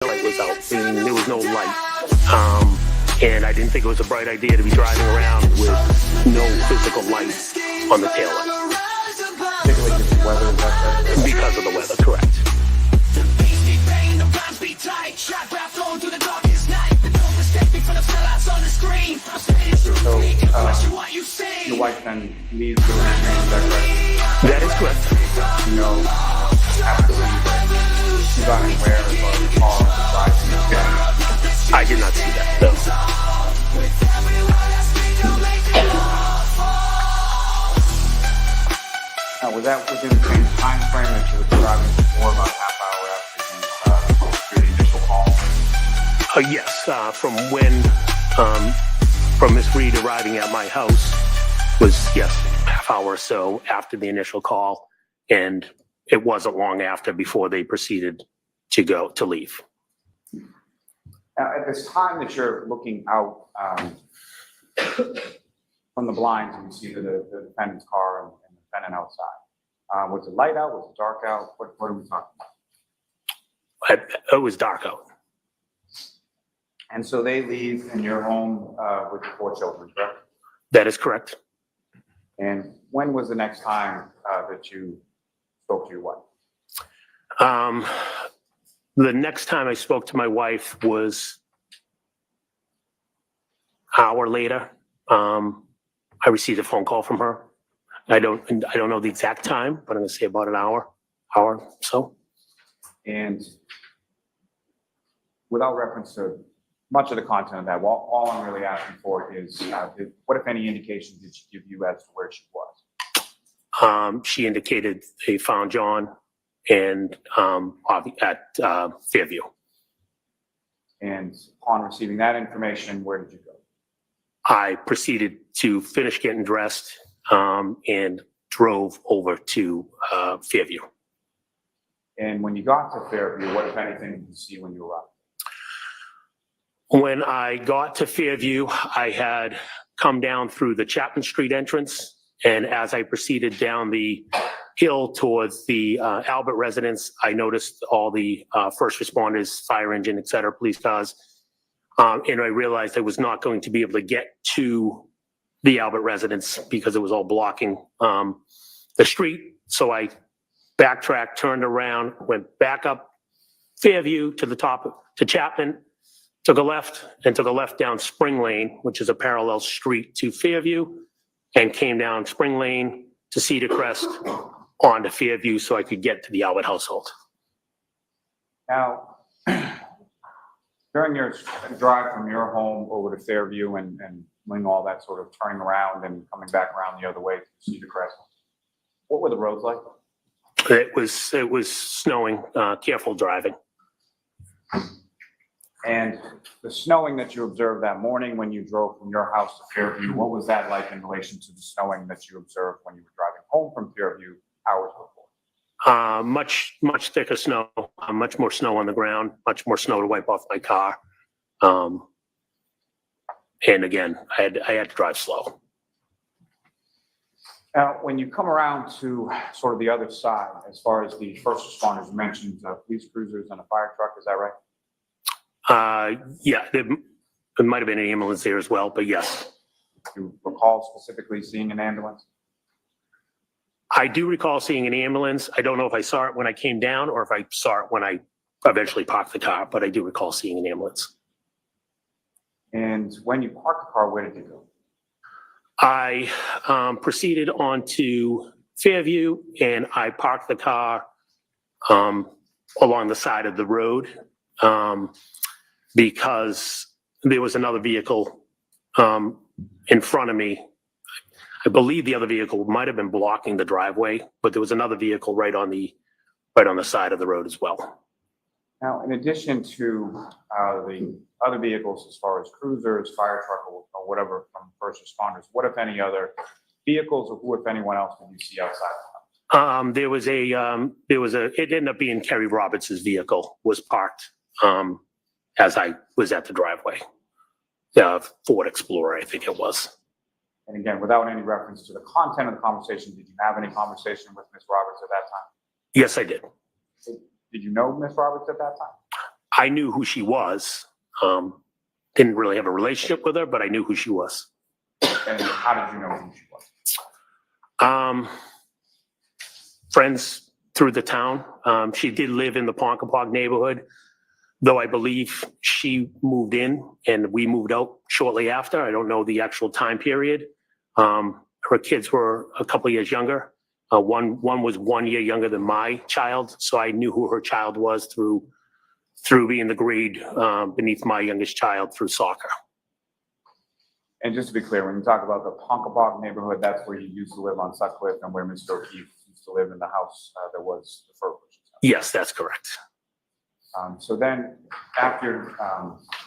light was out. There was no light. And I didn't think it was a bright idea to be driving around with no physical light on the taillight. Particularly given the weather, Because of the weather, correct. So, your wife then leaves the ranch, is that correct? That is correct. You know, after she's unaware of the car driving. I did not see that, no. Now, was that within the same time frame that you were driving before, about half hour after the initial call? Yes, from Miss Reed arriving at my house was, yes, half hour or so after the initial call, and it wasn't long after before they proceeded to leave. Now, at this time that you're looking out from the blinds and you see the defendant's car and the defendant outside, was it light out? Was it dark out? What are we talking about? It was dark out. And so they leave and you're home with the 4 children, correct? That is correct. And when was the next time that you spoke to your wife? The next time I spoke to my wife was an hour later. I received a phone call from her. I don't know the exact time, but I'm going to say about an hour or so. And without reference to much of the content of that, well, all I'm really asking for is what, if any, indication did she give you as to where she was? She indicated they found John and at Fairview. And upon receiving that information, where did you go? I proceeded to finish getting dressed and drove over to Fairview. And when you got to Fairview, what, if anything, did you see when you arrived? When I got to Fairview, I had come down through the Chapman Street entrance, and as I proceeded down the hill towards the Albert residence, I noticed all the first responders, fire engine, et cetera, police cars, and I realized I was not going to be able to get to the Albert residence because it was all blocking the street. So I backtracked, turned around, went back up Fairview to the top to Chapman, took a left down Spring Lane, which is a parallel street to Fairview, and came down Spring Lane to Cedar Crest onto Fairview so I could get to the Albert household. Now, during your drive from your home over to Fairview and doing all that sort of turning around and coming back around the other way to Cedar Crest, what were the roads like? It was snowing, careful driving. And the snowing that you observed that morning when you drove from your house to Fairview, what was that like in relation to the snowing that you observed when you were driving home from Fairview hours before? Much thicker snow, much more snow on the ground, much more snow to wipe off my car. And again, I had to drive slow. Now, when you come around to sort of the other side, as far as the first responders, you mentioned police cruisers and a fire truck, is that right? Yeah, there might have been an ambulance there as well, but yes. Do you recall specifically seeing an ambulance? I do recall seeing an ambulance. I don't know if I saw it when I came down or if I saw it when I eventually parked the car, but I do recall seeing an ambulance. And when you parked the car, where did you go? I proceeded on to Fairview and I parked the car along the side of the road because there was another vehicle in front of me. I believe the other vehicle might have been blocking the driveway, but there was another vehicle right on the side of the road as well. Now, in addition to the other vehicles, as far as cruisers, fire truck, or whatever from first responders, what, if any, other vehicles, or who, if anyone else, did you see outside? It ended up being Kerry Roberts' vehicle was parked as I was at the driveway. Ford Explorer, I think it was. And again, without any reference to the content of the conversation, did you have any conversation with Ms. Roberts at that time? Yes, I did. Did you know Ms. Roberts at that time? I knew who she was. Didn't really have a relationship with her, but I knew who she was. And how did you know who she was? Friends through the town. She did live in the Ponkapock neighborhood, though I believe she moved in and we moved out shortly after. I don't know the actual time period. Her kids were a couple of years younger. One was 1 year younger than my child, so I knew who her child was through being the grade beneath my youngest child through soccer. And just to be clear, when you talk about the Ponkapock neighborhood, that's where you used to live on Sutcliffe and where Mr. O'Keefe used to live in the house that was the first. Yes, that's correct. So then, after your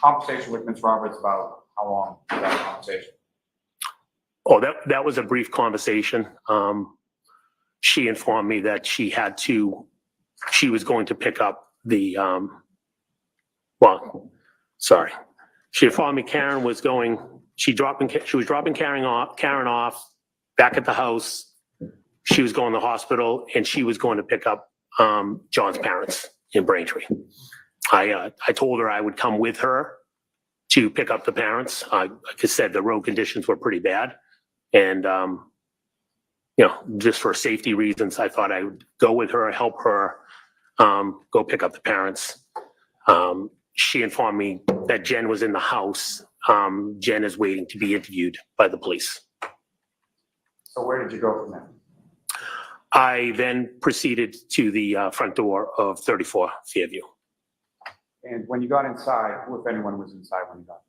conversation with Ms. Roberts, about how long was that conversation? Oh, that was a brief conversation. She informed me that she was going to pick up the, she informed me Karen was going, she was dropping Karen off back at the house. She was going to the hospital and she was going to pick up John's parents in Braintree. I told her I would come with her to pick up the parents. Like I said, the road conditions were pretty bad. And, just for safety reasons, I thought I would go with her, help her go pick up the parents. She informed me that Jen was in the house. Jen is waiting to be interviewed by the police. So where did you go from there? I then proceeded to the front door of 34 Fairview. And when you got inside, who, if anyone, was inside when you got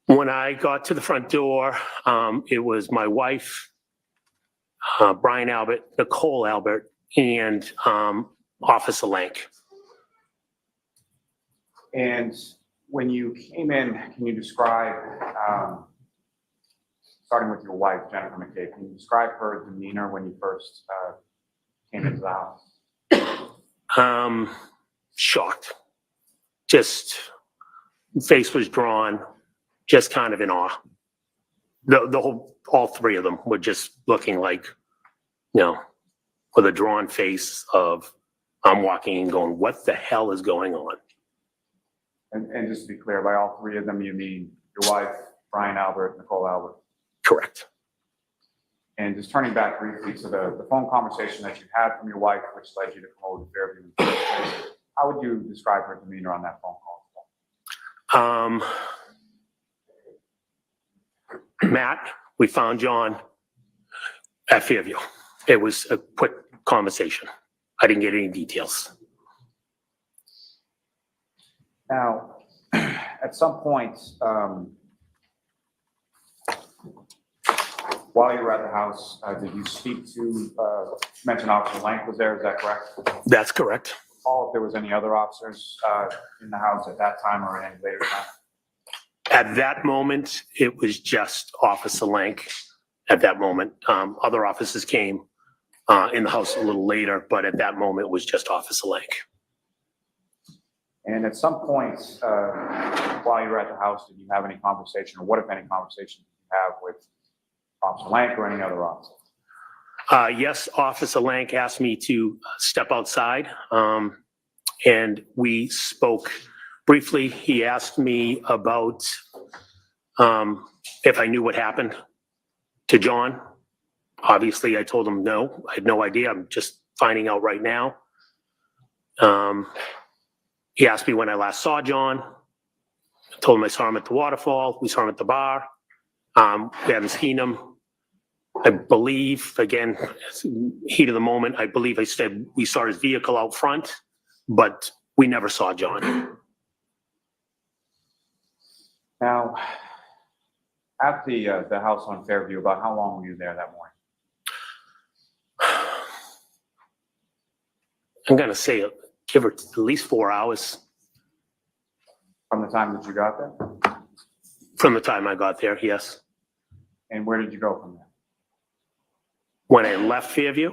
there? When I got to the front door, it was my wife, Brian Albert, Nicole Albert, and Officer Lank. And when you came in, can you describe, starting with your wife, Jennifer McCabe, can you describe her demeanor when you first came into the house? Shocked. Just face was drawn, just kind of in awe. All three of them were just looking like, with a drawn face of, I'm walking and going, what the hell is going on? And just to be clear, by all three of them, you mean your wife, Brian Albert, Nicole Albert? Correct. And just turning back briefly to the phone conversation that you had from your wife, which led you to come over to Fairview in the first place, how would you describe her demeanor on that phone call? Matt, we found John at Fairview. It was a quick conversation. I didn't get any details. Now, at some point, while you were at the house, did you speak to, mention Officer Lank was there, is that correct? That's correct. If there was any other officers in the house at that time or at any later time? At that moment, it was just Officer Lank. At that moment, other officers came in the house a little later, but at that moment, it was just Officer Lank. And at some point, while you were at the house, did you have any conversation, or what, if any, conversation did you have with Officer Lank or any other officer? Yes, Officer Lank asked me to step outside, and we spoke briefly. He asked me about if I knew what happened to John. Obviously, I told him no. I had no idea. I'm just finding out right now. He asked me when I last saw John. I told him I saw him at the waterfall. We saw him at the bar. We haven't seen him. I believe, again, heat of the moment, I believe I said we saw his vehicle out front, but we never saw John. Now, at the house on Fairview, about how long were you there that morning? I'm going to say give her at least 4 hours. From the time that you got there? From the time I got there, yes. And where did you go from there? When I left Fairview,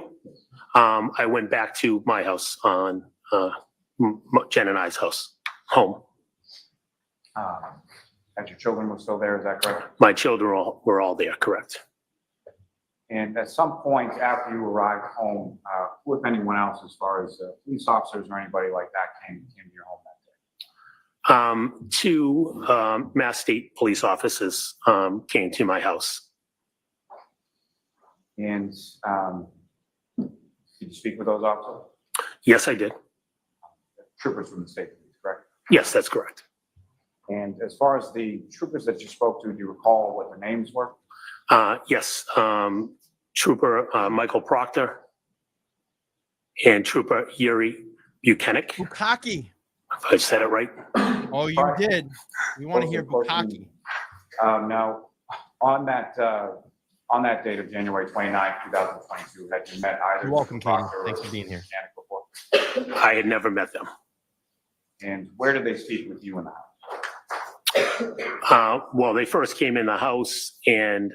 I went back to my house on Jen and I's home. And your children were still there, is that correct? My children were all there, correct. And at some point after you arrived home, who, if anyone else, as far as police officers or anybody like that, came to your home that day? Two Mass State police officers came to my house. And did you speak with those officers? Yes, I did. Troopers from the state police, correct? Yes, that's correct. And as far as the troopers that you spoke to, do you recall what their names were? Yes, Trooper Michael Proctor and Trooper Yuri Buchanan. Bukaki. If I said it right. Oh, you Right. did. We want to hear Bukaki. Now, on that date of January 29th, 2022, had you met either? You're welcome, Katie. Proctor or Thanks for being here. Buchanan before? I had never met them. And where did they speak with you in the house? Well, they first came in the house and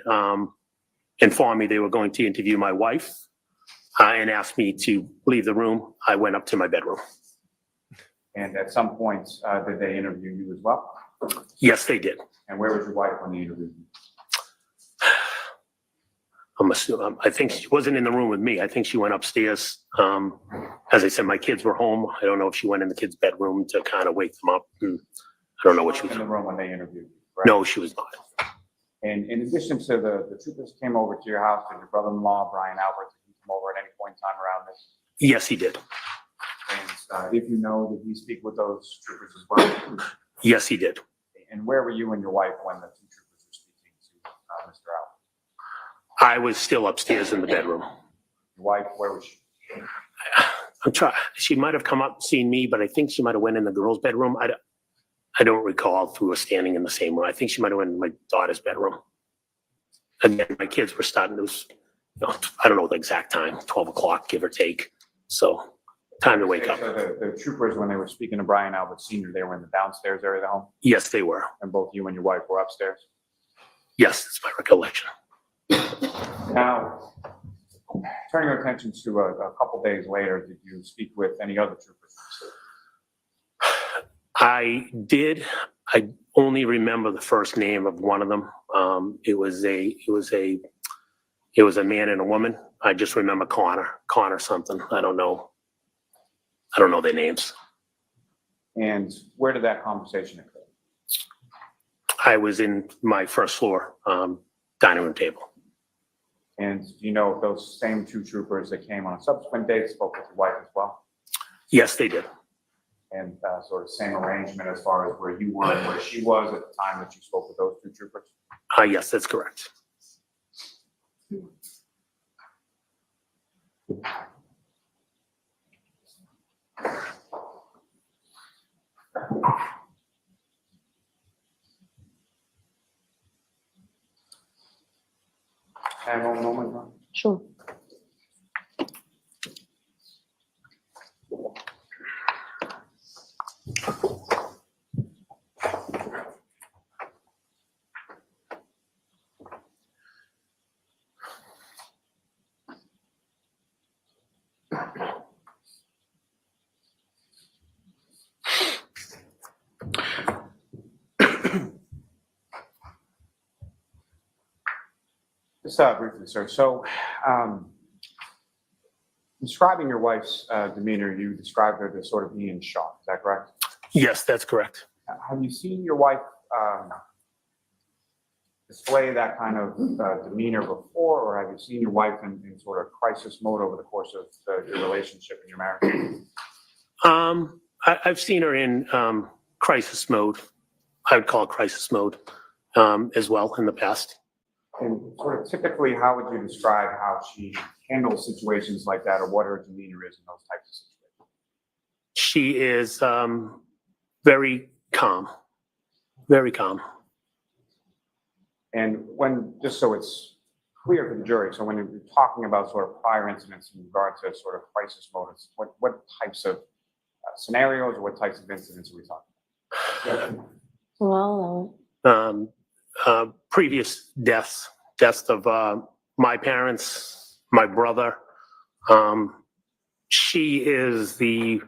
informed me they were going to interview my wife and asked me to leave the room. I went up to my bedroom. And at some point, did they interview you as well? Yes, they did. And where was your wife when they interviewed you? I'm assuming, I think she wasn't in the room with me. I think she went upstairs. As I said, my kids were home. I don't know if she went in the kids' bedroom to kind of wake them up. And I don't know what she was In the doing. room when they interviewed you, correct? No, she was not. And in addition to the troopers came over to your house, did your brother-in-law, Brian Albert, did he come over at any point in time around this? Yes, he did. And if you know, did he speak with those troopers as well? Yes, he did. And where were you and your wife when the two troopers were speaking to Mr. Albert? I was still upstairs in the bedroom. Your wife, where was she? I'm trying. She might have come up and seen me, but I think she might have went in the girls' bedroom. I don't recall if we were standing in the same room. I think she might have went in my daughter's bedroom. Again, my kids were starting to, I don't know the exact time, 12 o'clock, give or take. So time to wake up. So the troopers, when they were speaking to Brian Albert Sr., they were in the downstairs area of the home, Yes, they were. and both you and your wife were upstairs? Yes, that's my recollection. Now, turning our attention to a couple days later, did you speak with any other troopers? I did. I only remember the first name of one of them. It was a man and a woman. I just remember Connor something. I don't know their names. And where did that conversation occur? I was in my first floor dining room table. And do you know if those same two troopers that came on a subsequent date spoke with your wife as well? Yes, they did. And sort of same arrangement as far as where you were and where she was at the time that you spoke with those two troopers? Yes, that's correct. Hang on a moment, Ron. Sure. Just briefly, sir. So, describing your wife's demeanor, you described her to sort of be in shock. Is that correct? Yes, that's correct. Have you seen your wife display that kind of demeanor before, or have you seen your wife in sort of crisis mode over the course of your relationship and your marriage? I've seen her in crisis mode. I would call it crisis mode as well in the past. And sort of typically, how would you describe how she handles situations like that, or what her demeanor is in those types of situations? She is very calm, very calm. And when, just so it's clear for the jury, so when you're talking about sort of prior incidents in regard to sort of crisis modes, what types of scenarios or what types of incidents are we talking about? Well, Previous deaths of my parents, my brother. She's the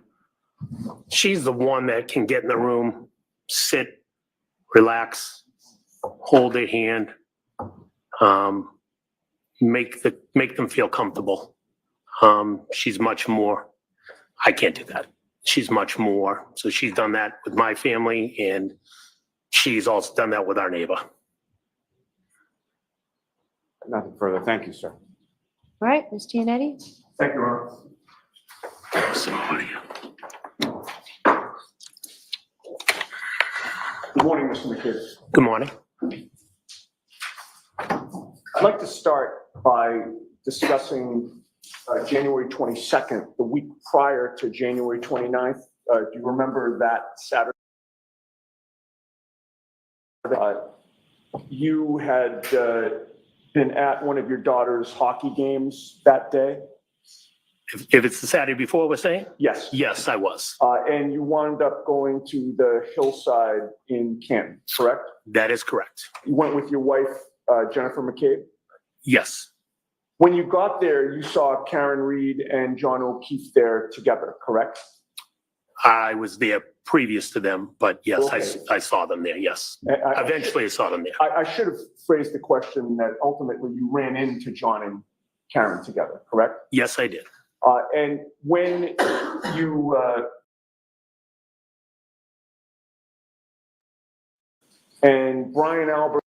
one that can get in the room, sit, relax, hold their hand, make them feel comfortable. She's much more. I can't do that. she's much more. So she's done that with my family, and she's also done that with our neighbor. Nothing further. Thank you, sir. All right, Ms. Giannetti? Thank you, Ron. Good morning, Mr. McCabe. Good morning. I'd like to start by discussing January 22nd, the week prior to January 29th. Do you remember that Saturday? You had been at one of your daughter's hockey games that day? If it's the Saturday before, we're saying? Yes. Yes, I was. And you wound up going to the hillside in Canton, correct? That is correct. You went with your wife, Jennifer McCabe? Yes, When you got there, you saw Karen Reed and John O'Keefe there together, correct? I was there previous to them, but yes, Okay. I saw them there, yes. Eventually, I saw them there. I should have phrased the question that ultimately you ran into John and Karen together, correct? Yes, I did. And when you and Brian Albert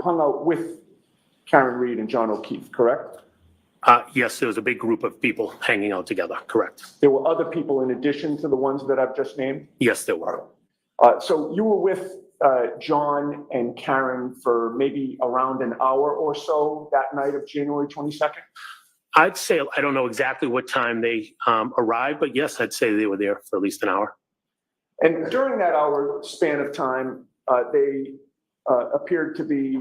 hung out with Karen Reed and John O'Keefe, correct? Yes, there was a big group of people hanging out together, correct. There were other people in addition to the ones that I've just named? Yes, there were. So you were with John and Karen for maybe around an hour or so that night of January 22nd? I'd say, I don't know exactly what time they arrived, but yes, I'd say they were there for at least an hour. And during that hour span of time, they appeared to be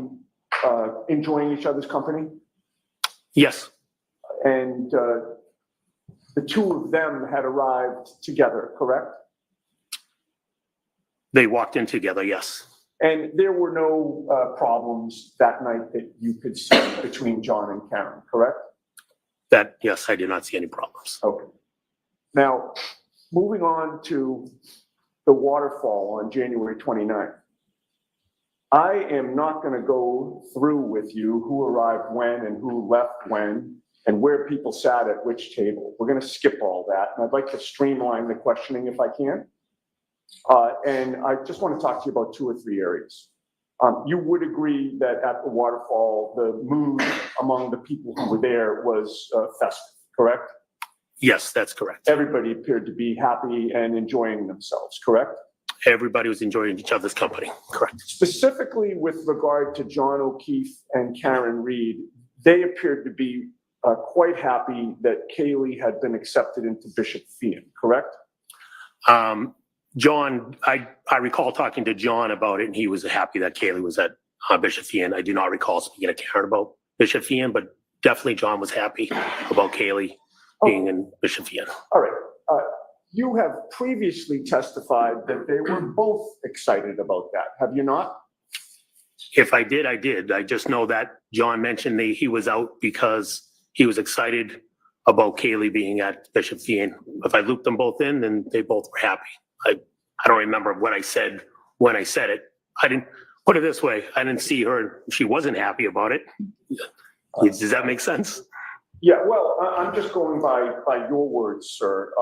enjoying each other's company? Yes, And the two of them had arrived together, correct? they walked in together, yes. And there were no problems that night that you could see between John and Karen, correct? That, yes, I did not see any problems. Okay. Now, moving on to the waterfall on January 29th. I am not going to go through with you who arrived when and who left when and where people sat at which table. We're going to skip all that. And I'd like to streamline the questioning if I can. And I just want to talk to you about 2 or 3 areas. You would agree that at the waterfall, the mood among the people who were there was festive, correct? Yes, that's correct. Everybody appeared to be happy and enjoying themselves, correct? Everybody was enjoying each other's company, correct. Specifically with regard to John O'Keefe and Karen Reed, they appeared to be quite happy that Kaylee had been accepted into Bishop Fian, correct? John, I recall talking to John about it, and he was happy that Kaylee was at Bishop Fian. I do not recall speaking to Karen about Bishop Fian, but definitely John was happy about Kaylee being in Bishop Fian. All right. You have previously testified that they were both excited about that, have you not? If I did, I did. I just know that John mentioned he was out because he was excited about Kaylee being at Bishop Fian. If I looped them both in, then they both were happy. I don't remember what I said when I said it. I didn't put it this way. I didn't see her. She wasn't happy about it. Does that make sense? Yeah, well, I'm just going by your words, sir.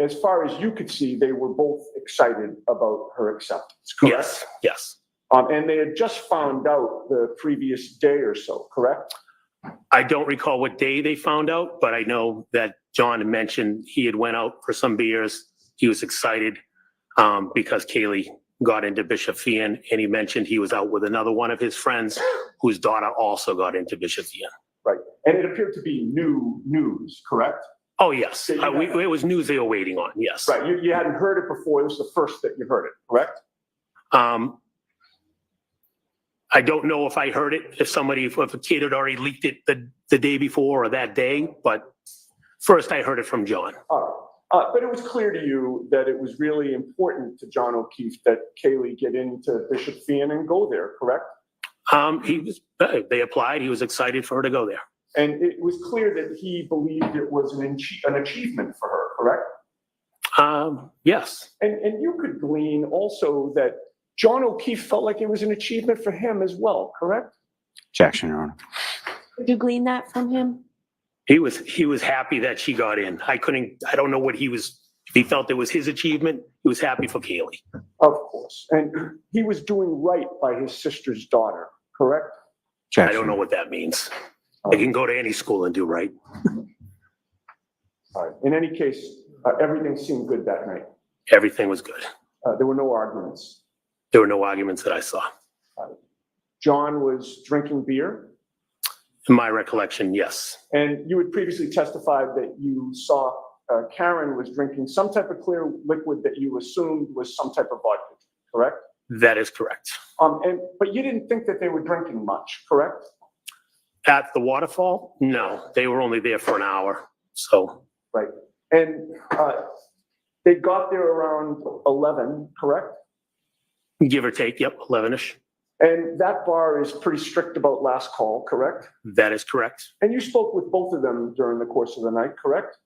As far as you could see, they were both excited about her acceptance, correct? Yes, yes. And they had just found out the previous day or so, correct? I don't recall what day they found out, but I know that John had mentioned he had went out for some beers. He was excited because Kaylee got into Bishop Fian, and he mentioned he was out with another one of his friends whose daughter also got into Bishop Fian. Right. And it appeared to be new news, correct? Oh, yes. It was news they were waiting on, yes. Right. You hadn't heard it before. This is the first that you heard it, correct? I don't know if I heard it, if a kid had already leaked it the day before or that day, but first I heard it from John. But it was clear to you that it was really important to John O'Keefe that Kaylee get into Bishop Fian and go there, correct? They applied. He was excited for her to go there. And it was clear that he believed it was an achievement for her, correct? Yes. And you could glean also that John O'Keefe felt like it was an achievement for him as well, correct? Objection, Your Honor. Did you glean that from him? He was happy that she got in. I don't know what if he felt it was his achievement, he was happy for Kaylee. Of course. And he was doing right by his sister's daughter, correct? I don't know what that means. I can go to any school and do right. All right. In any case, everything seemed good that night. Everything was good. There were no arguments. There were no arguments that I saw. John was drinking beer, In my recollection, yes. and you had previously testified that you saw Karen was drinking some type of clear liquid that you assumed was some type of vodka, correct? That is correct. But you didn't think that they were drinking much, correct? At the waterfall? No, they were only there for an hour. So Right. And they got there around 11, correct? give or take, yep, 11-ish. And that bar is pretty strict about last call, correct? That is correct. And you spoke with both of them during the course of the night, correct?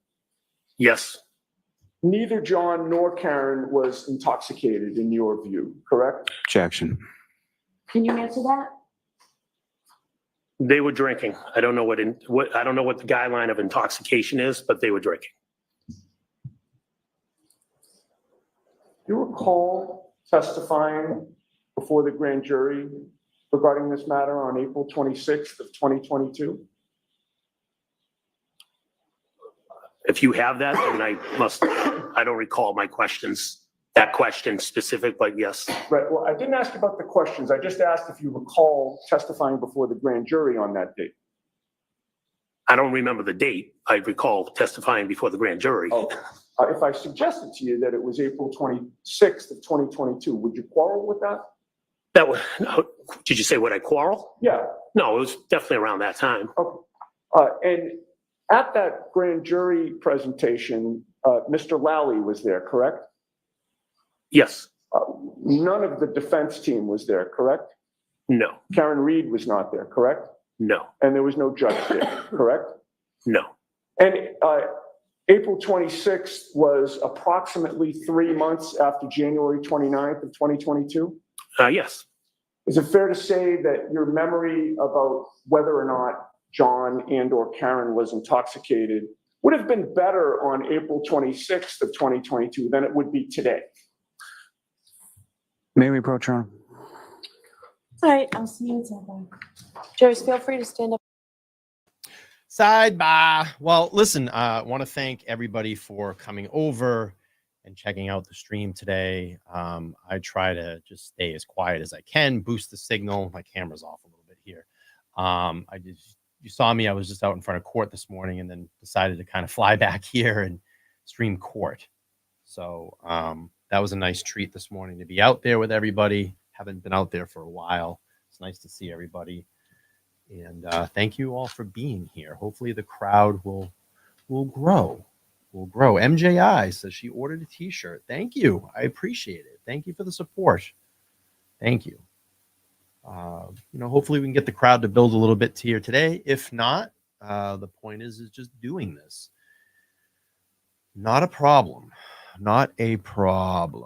Yes, Neither John nor Karen was intoxicated in your view, correct? Objection. Can you answer that? they were drinking. I don't know I don't know what the guideline of intoxication is, but they were drinking. Do you recall testifying before the grand jury regarding this matter on April 26th of 2022? If you have that, then I don't recall that question specific, but yes. Right, well, I didn't ask about the questions. I just asked if you recall testifying before the grand jury on that date. I don't remember the date. I recall testifying before the grand jury. Oh, if I suggested to you that it was April 26th of 2022, would you quarrel with that? No, did you say would I quarrel? Yeah. No, it was definitely around that time. Okay. And at that grand jury presentation, Mr. Lally was there, correct? Yes. None of the defense team was there, correct? No. Karen Reed was not there, correct? No. And there was no judge there, correct? No. And April 26th was approximately 3 months after January 29th of 2022. Yes. Is it fair to say that your memory about whether or not John and or Karen was intoxicated would have been better on April 26th of 2022 than it would be today? May we approach, Your Honor? All right, I'll see you in sidebar. Jurors, feel free to stand up. Sidebar. Well, listen, I want to thank everybody for coming over and checking out the stream today. I try to just stay as quiet as I can, boost the signal. My camera's off a little bit here. You saw me, I was just out in front of court this morning and then decided to kind of fly back here and stream court. So that was a nice treat this morning to be out there with everybody. Haven't been out there for a while. It's nice to see everybody. And thank you all for being here. Hopefully the crowd will grow. Will grow. MJI says she ordered a t-shirt. Thank you. I appreciate it. Thank you for the support. Thank you. Hopefully we can get the crowd to build a little bit here today. If not, the point is just doing this. Not a problem. Not a problem.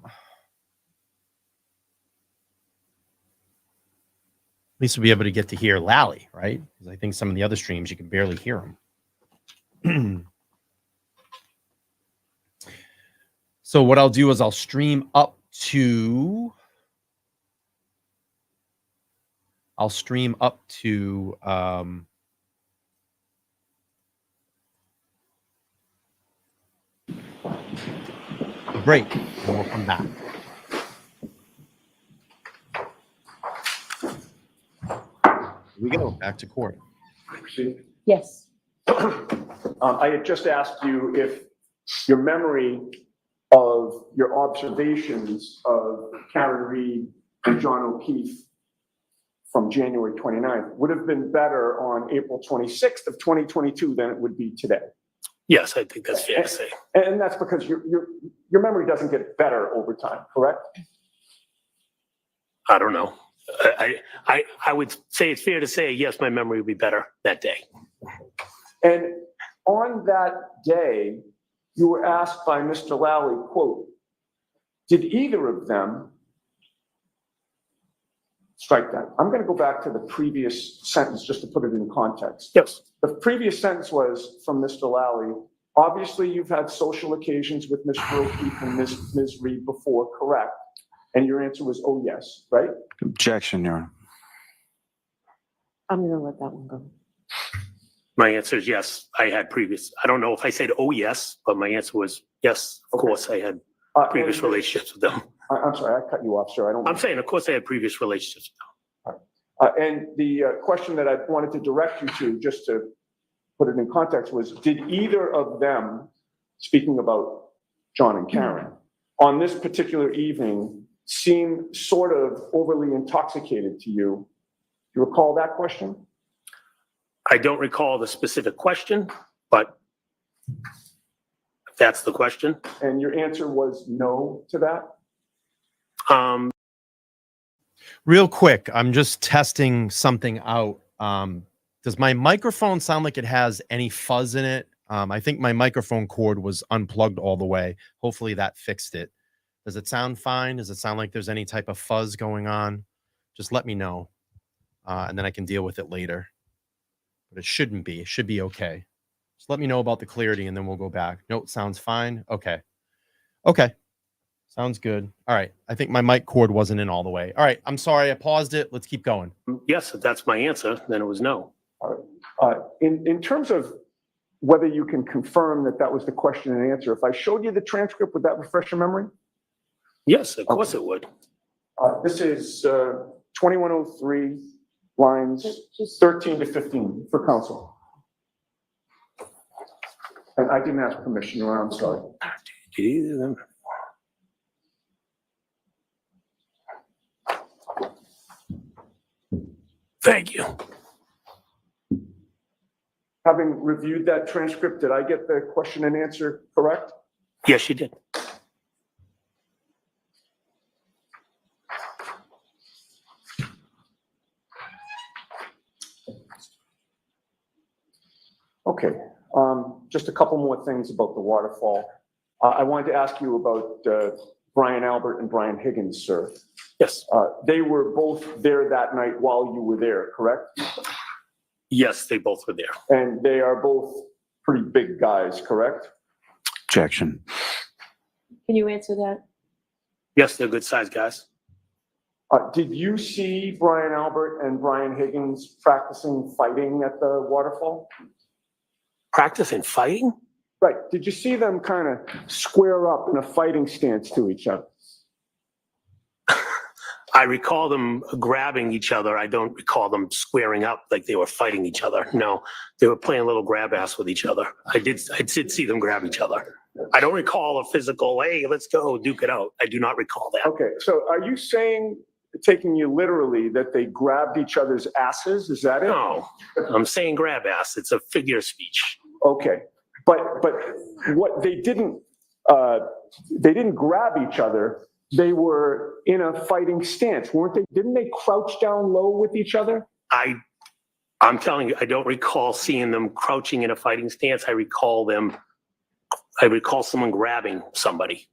At least we'll be able to get to hear Lally, right? Because I think some of the other streams you can barely hear him. So what I'll do is I'll stream up to a break and we'll come back. Here we go, back to court. Yes. I had just asked you if your memory of your observations of Karen Reed and John O'Keefe from January 29th would have been better on April 26th of 2022 than it would be today. Yes, I think that's fair to say. And that's because your memory doesn't get better over time, correct? I don't know. I would say it's fair to say, yes, my memory would be better that day. And on that day, you were asked by Mr. Lally, quote, did either of them strike that. I'm going to go back to the previous sentence just to put it in context. Yes, The previous sentence was from Mr. Lally. Obviously, you've had social occasions with Mr. O'Keefe and Ms. Reed before, correct? And your answer was, oh, yes, right? Objection, Your Honor. I'm gonna let that one go. my answer is yes. I had previous, I don't know if I said, oh, yes, but my answer was yes. Of Okay. course, I had previous And- relationships with them. I'm sorry, I cut you off, sir. I don't. I'm saying, of course, I had previous relationships with them. And the question that I wanted to direct you to, just to put it in context, was did either of them, speaking about John and Karen, on this particular evening seem sort of overly intoxicated to you? Do you recall that question? I don't recall the specific question, but if that's the question. And your answer was no to that? Real quick, I'm just testing something out. Does my microphone sound like it has any fuzz in it? I think my microphone cord was unplugged all the way. Hopefully that fixed it. Does it sound fine? Does it sound like there's any type of fuzz going on? Just let me know, and then I can deal with it later. But it shouldn't be. It should be okay. Just let me know about the clarity, and then we'll go back. Nope, sounds fine. Okay. Okay. Sounds good. All right. I think my mic cord wasn't in all the way. All right. I'm sorry. I paused it. Let's keep going. Yes, if that's my answer, then it was no. In terms of whether you can confirm that that was the question and answer, if I showed you the transcript, would that refresh your memory? Yes, of course it would. This is 2103, lines Just 13 to 15 for council. And I didn't ask permission, Your Honor, I'm sorry. Did either of them? Thank you. Having reviewed that transcript, did I get the question and answer correct? Yes, you did. Okay, just a couple more things about the waterfall. I wanted to ask you about Brian Albert and Brian Higgins, sir. Yes. They were both there that night while you were there, correct? Yes, they both were there. And they are both pretty big guys, correct? Objection. Can you answer that? Yes, they're good sized guys. Did you see Brian Albert and Brian Higgins practicing fighting at the waterfall? Practicing fighting? Right. Did you see them kind of square up in a fighting stance to each other? I recall them grabbing each other. I don't recall them squaring up like they were fighting each other. No, they were playing a little grab ass with each other. I did see them grab each other. I don't recall a physical, hey, let's go duke it out. I do not recall that. Okay, so are you saying, taking you literally, that they grabbed each other's asses? Is that it? No, I'm saying grab ass. It's a figure of speech. Okay, but what they didn't grab each other. They were in a fighting stance, weren't they? Didn't they crouch down low with each other? I'm telling you, I don't recall seeing them crouching in a fighting stance. I recall someone grabbing somebody.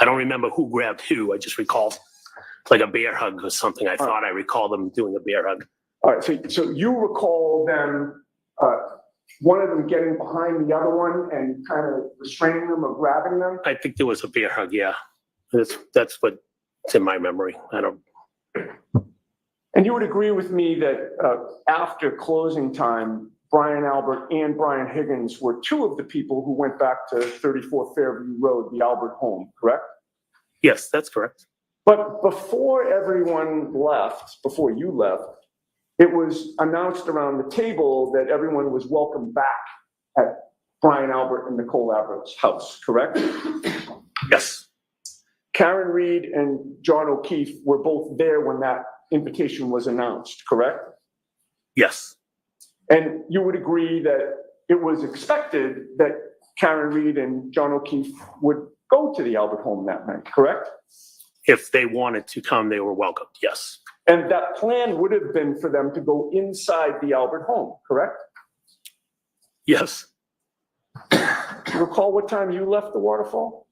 I don't remember who grabbed who. I just recall like a bear hug or something. I thought I recall them doing a bear hug. All right, so you recall them, one of them getting behind the other one and kind of restraining them or grabbing them? I think there was a bear hug, yeah. That's what's in my memory. I don't. And you would agree with me that after closing time, Brian Albert and Brian Higgins were two of the people who went back to 34 Fairview Road, the Albert home, correct? Yes, that's correct. But before everyone left, before you left, it was announced around the table that everyone was welcome back at Brian Albert and Nicole Albert's house, correct? Yes. Karen Reed and John O'Keefe were both there when that invitation was announced, correct? Yes. And you would agree that it was expected that Karen Reed and John O'Keefe would go to the Albert home that night, correct? If they wanted to come, they were welcomed, yes. And that plan would have been for them to go inside the Albert home, correct? Yes. Do you recall what time you left the waterfall?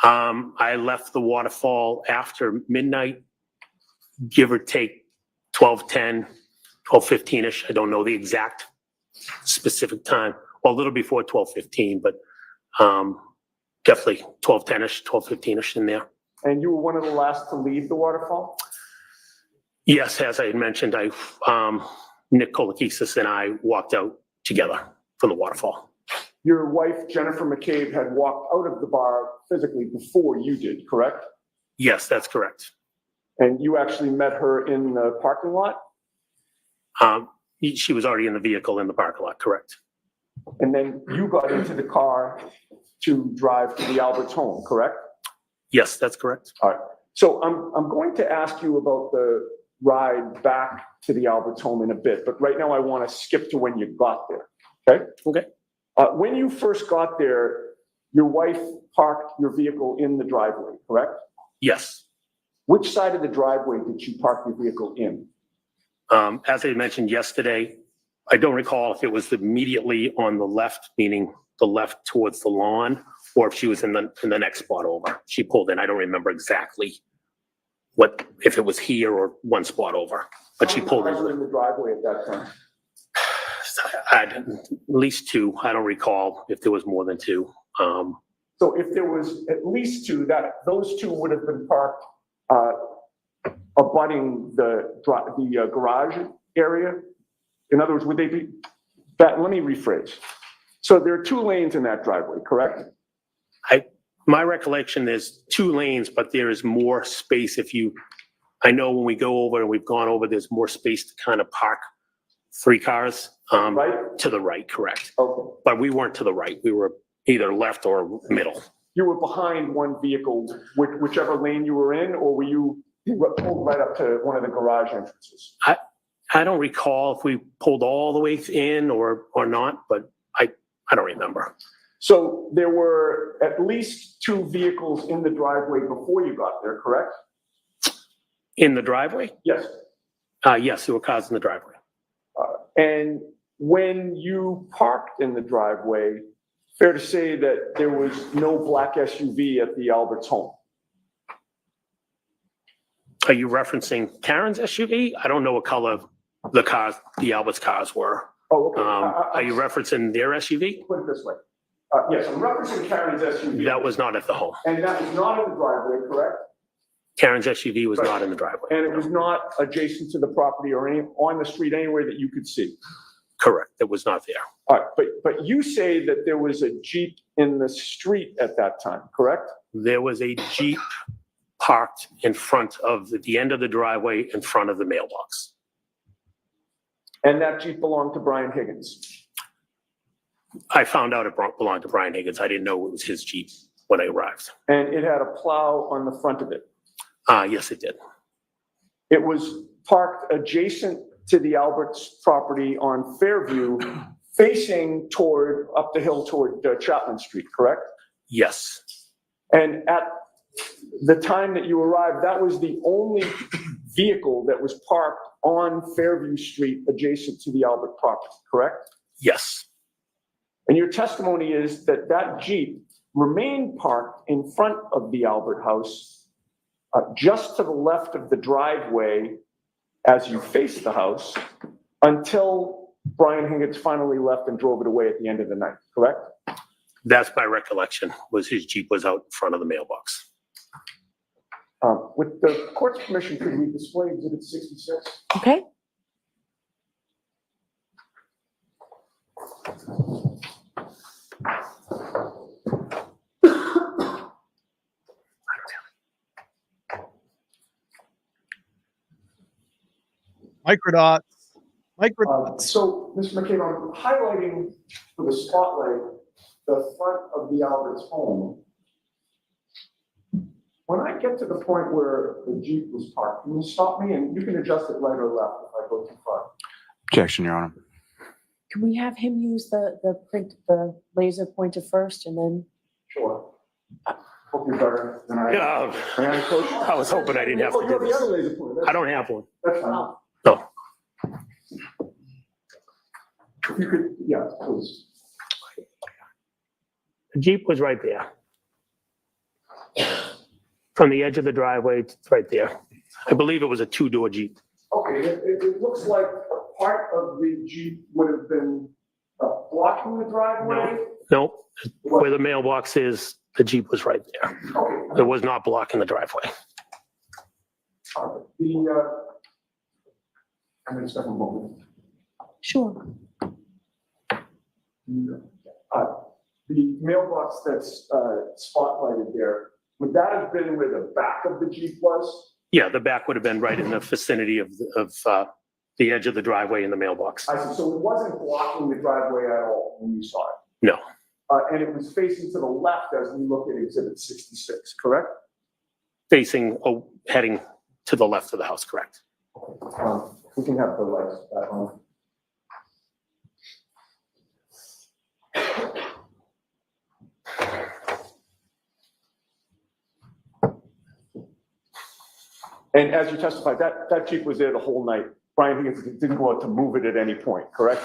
I left the waterfall after midnight, give or take 12:10, 12:15-ish. I don't know the exact specific time, well, a little before 12:15, but definitely 12:10-ish, 12:15-ish in there. And you were one of the last to leave the waterfall? Yes, as I had mentioned, Nick Kolakisis and I walked out together from the waterfall. Your wife, Jennifer McCabe, had walked out of the bar physically before you did, correct? Yes, that's correct. And you actually met her in the parking lot? She was already in the vehicle in the parking lot, correct? And then you got into the car to drive to the Albert's home, correct? Yes, that's correct. All right. So I'm going to ask you about the ride back to the Albert's home in a bit, but right now I want to skip to when you got there, okay? Okay. When you first got there, your wife parked your vehicle in the driveway, correct? Yes. Which side of the driveway did she park your vehicle in? As I mentioned yesterday, I don't recall if it was immediately on the left, meaning the left towards the lawn, or if she was in the next spot over. She pulled in. I don't remember exactly if it was here or one spot over, but she pulled How many cars were in. in the driveway at that time? At least two. I don't recall if there was more than two. So if there was at least two, those two would have been parked abutting the garage area. In other words, would they be? Let me rephrase. So there are 2 lanes in that driveway, correct? My recollection is 2 lanes, but there is more space I know when we go over and we've gone over, there's more space to kind of park 3 cars. Right? To the right, correct. Okay. But we weren't to the right. We were either left or middle. You were behind one vehicle, whichever lane you were in, or were you pulled right up to one of the garage entrances? I don't recall if we pulled all the way in or not, but I don't remember. So there were at least 2 vehicles in the driveway before you got there, correct? In the driveway? Yes. Yes, there were cars in the driveway. And when you parked in the driveway, fair to say that there was no black SUV at the Albert's home? Are you referencing Karen's SUV? I don't know what color the Albert's cars were. Oh, okay. Are you referencing their SUV? Put it this way. Yes, I'm referencing Karen's SUV. That was not at the home. And that was not in the driveway, correct? Karen's SUV was not in the driveway. And it was not adjacent to the property or on the street anywhere that you could see? Correct. It was not there. All right, but you say that there was a Jeep in the street at that time, correct? There was a Jeep parked in front of the end of the driveway in front of the mailbox. And that Jeep belonged to Brian Higgins? I found out it belonged to Brian Higgins. I didn't know it was his Jeep when I arrived. And it had a plow on the front of it? Yes, it did. It was parked adjacent to the Albert's property on Fairview, facing up the hill toward Chapman Street, correct? Yes. And at the time that you arrived, that was the only vehicle that was parked on Fairview Street adjacent to the Albert property, correct? Yes. And your testimony is that that Jeep remained parked in front of the Albert house, just to the left of the driveway as you face the house, until Brian Higgins finally left and drove it away at the end of the night, correct? That's my recollection, was his Jeep was out in front of the mailbox. With the court's permission, could we display Exhibit 66? Okay. Microdots. So, Mr. McCabe, I'm highlighting for the spotlight the front of the Albert's home. When I get to the point where the Jeep was parked, can you stop me? And you can adjust it right or left if I go too far. Objection, Your Honor. Can we have him use the laser pointer first and then? Sure. Hope you're better than I am. Yeah, May I approach? I was hoping I didn't have Oh, to you have do the this. other laser pointer. I don't have one. That's fine. No. If you could, yeah, please. The Jeep was right there. From the edge of the driveway, it's right there. I believe it was a 2-door Jeep. Okay, it looks like a part of the Jeep would have been blocking the driveway. No, where the mailbox is, the Jeep was right there. Okay. It was not blocking the driveway. I'm gonna step a moment. Sure. The mailbox that's spotlighted there, would that have been where the back of the Jeep was? Yeah, the back would have been right in the vicinity of the edge of the driveway in the mailbox. I see, so it wasn't blocking the driveway at all when you saw it? No, And it was facing to the left as we look at Exhibit 66, correct? facing, heading to the left of the house, correct? We can have the lights back on. And as you testified, that Jeep was there the whole night. Brian Higgins didn't go out to move it at any point, correct?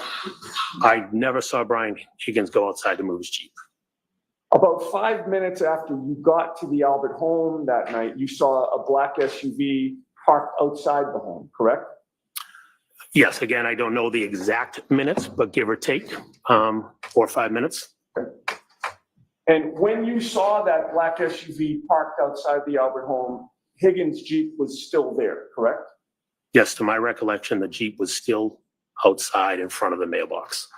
I never saw Brian Higgins go outside to move his Jeep. About 5 minutes after you got to the Albert home that night, you saw a black SUV parked outside the home, correct? Yes, again, I don't know the exact minutes, but give or take, 4 or 5 minutes. And when you saw that black SUV parked outside the Albert home, Higgins' Jeep was still there, correct? Yes, to my recollection, the Jeep was still outside in front of the mailbox.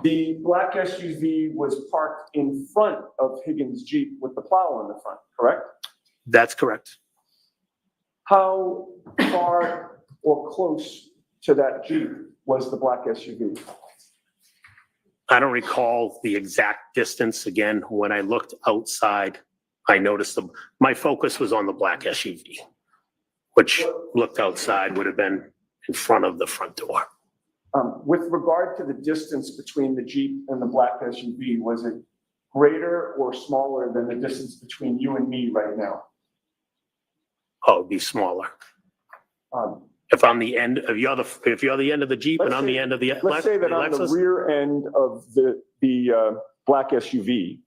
The black SUV was parked in front of Higgins' Jeep with the plow on the front, correct? That's correct. How far or close to that Jeep was the black SUV? I don't recall the exact distance. Again, when I looked outside, I noticed my focus was on the black SUV, which looked outside would have been in front of the front door. With regard to the distance between the Jeep and the black SUV, was it greater or smaller than the distance between you and me right now? Oh, it'd be smaller. If I'm the end, if you're the end of the Jeep and I'm the end of the Let's say that I'm the Lexus, rear end of the black SUV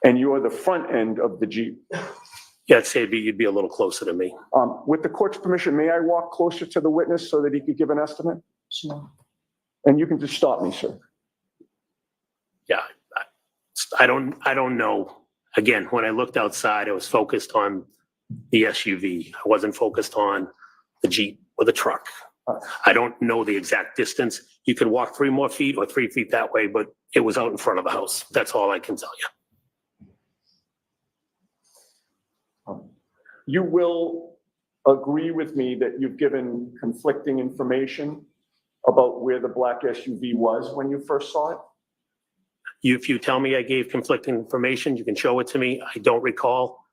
and you're the front end of the Jeep. yeah, I'd say you'd be a little closer to me. With the court's permission, may I walk closer to the witness so that he could give an estimate? Sure. And you can just stop me, sir. Yeah, I don't know. Again, when I looked outside, I was focused on the SUV. I wasn't focused on the Jeep or the truck. I don't know the exact distance. You could walk 3 more feet or 3 feet that way, but it was out in front of the house. That's all I can tell you. You will agree with me that you've given conflicting information about where the black SUV was when you first saw it? If you tell me I gave conflicting information, you can show it to me. I don't recall.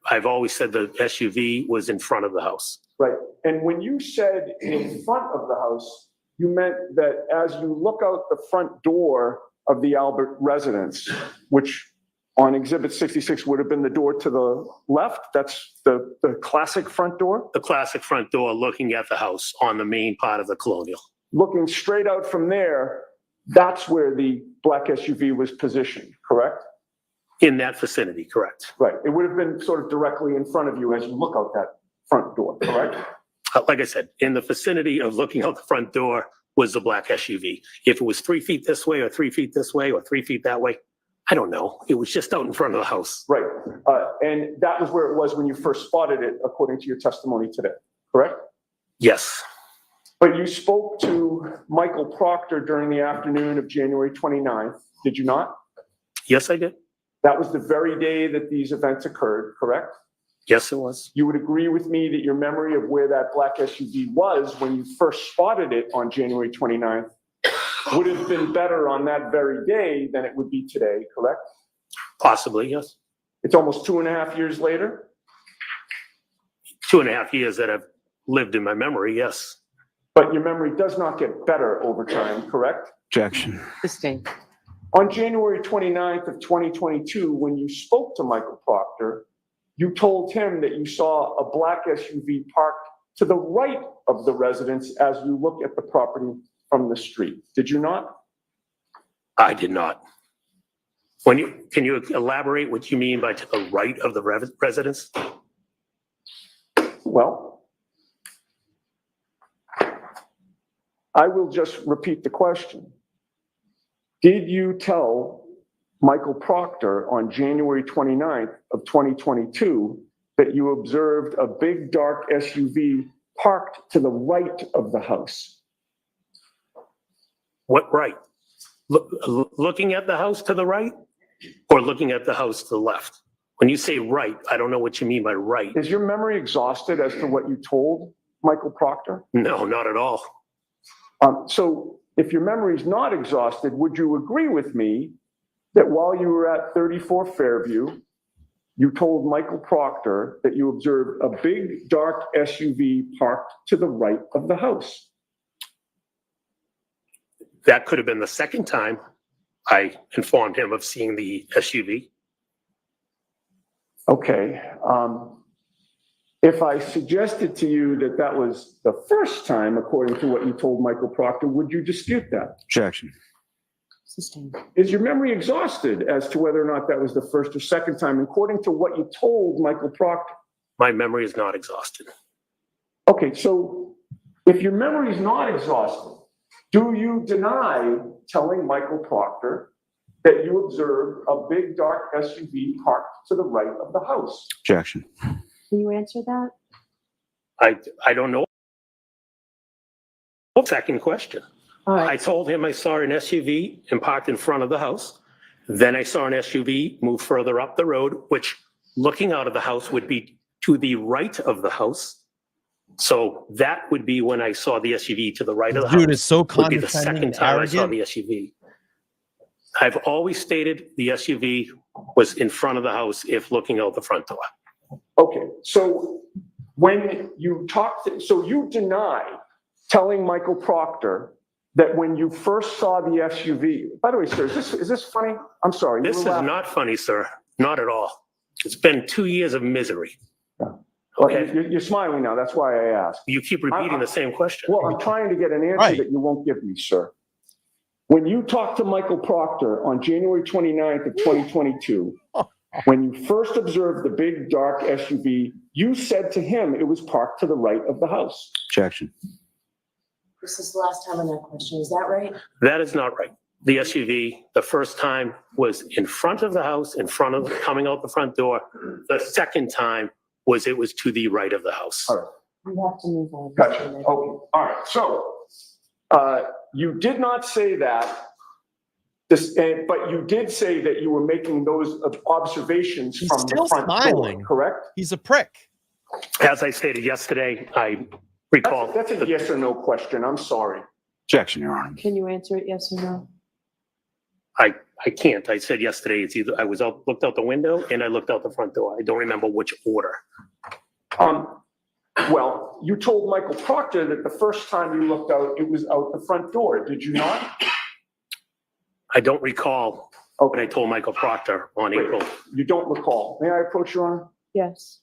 I've always said the SUV was in front of the house. Right. And when you said in front of the house, you meant that as you look out the front door of the Albert residence, which on Exhibit 66 would have been the door to the left, that's the classic front door? The classic front door looking at the house on the main part of the Colonial. Looking straight out from there, that's where the black SUV was positioned, correct? In that vicinity, correct. Right. It would have been sort of directly in front of you as you look out that front door, correct? Like I said, in the vicinity of looking out the front door was the black SUV. If it was 3 feet this way or 3 feet this way or 3 feet that way, I don't know. It was just out in front of the house. Right. And that was where it was when you first spotted it, according to your testimony today, correct? Yes. But you spoke to Michael Proctor during the afternoon of January 29th, did you not? Yes, I did. That was the very day that these events occurred, correct? Yes, it was. You would agree with me that your memory of where that black SUV was when you first spotted it on January 29th would have been better on that very day than it would be today, correct? Possibly, yes. It's almost 2.5 years later. 2.5 years that I've lived in my memory, yes. But your memory does not get better over time, correct? Objection. Sustained. On January 29th of 2022, when you spoke to Michael Proctor, you told him that you saw a black SUV parked to the right of the residence as you look at the property from the street. Did you not? I did not. Can you elaborate what you mean by to the right of the residence? Well, I will just repeat the question. Did you tell Michael Proctor on January 29th of 2022 that you observed a big dark SUV parked to the right of the house? What right? Looking at the house to the right or looking at the house to the left? When you say right, I don't know what you mean by right. Is your memory exhausted as to what you told Michael Proctor? No, not at all. So if your memory is not exhausted, would you agree with me that while you were at 34 Fairview, you told Michael Proctor that you observed a big dark SUV parked to the right of the house? That could have been the second time I informed him of seeing the SUV. Okay. If I suggested to you that that was the first time, according to what you told Michael Proctor, would you dispute that? Objection. Sustained. Is your memory exhausted as to whether or not that was the first or second time, according to what you told Michael Proctor? My memory is not exhausted. Okay, so if your memory is not exhausted, do you deny telling Michael Proctor that you observed a big dark SUV parked to the right of the house? Objection. Can you answer that? I don't know. Second question. All I right, told him I saw an SUV and parked in front of the house. Then I saw an SUV move further up the road, which looking out of the house would be to the right of the house. So that would be when I saw the SUV to the right of the house. Dude is so Would be the condescending second and time I saw arrogant. the SUV. I've always stated the SUV was in front of the house if looking out the front door. Okay, so when you talked, so you deny telling Michael Proctor that when you first saw the SUV, by the way, sir, is this funny? I'm sorry. you This were is laughing. not funny, sir. Not at all. It's been 2 years of misery. Well, Okay. You're smiling now, that's why I asked. You keep repeating the same question. Well, I'm trying to get an answer Right. that you won't give me, sir. When you talked to Michael Proctor on January 29th of 2022, when you first observed the big dark SUV, you said to him it was parked to the right of the house. Objection. this is the last time on that question, is that right? That is not right. The SUV, the first time was in front of the house, in front of, coming out the front door. The second time was it was to the right of the house. All right. You have to move on. Gotcha. Okay, all right. So you did not say that, but you did say that you were making those observations He's from the still front smiling. door, correct? He's a prick. As I stated yesterday, I recall. That's a yes or no question. I'm sorry. Objection, Your Honor. Can you answer it yes or no? I can't. I said yesterday, it's either I was out, looked out the window and I looked out the front door. I don't remember which order. Well, you told Michael Proctor that the first time you looked out, it was out the front door. Did you not? I don't recall what I told Michael Proctor on Wait. April. You don't recall. May I approach you on Yes.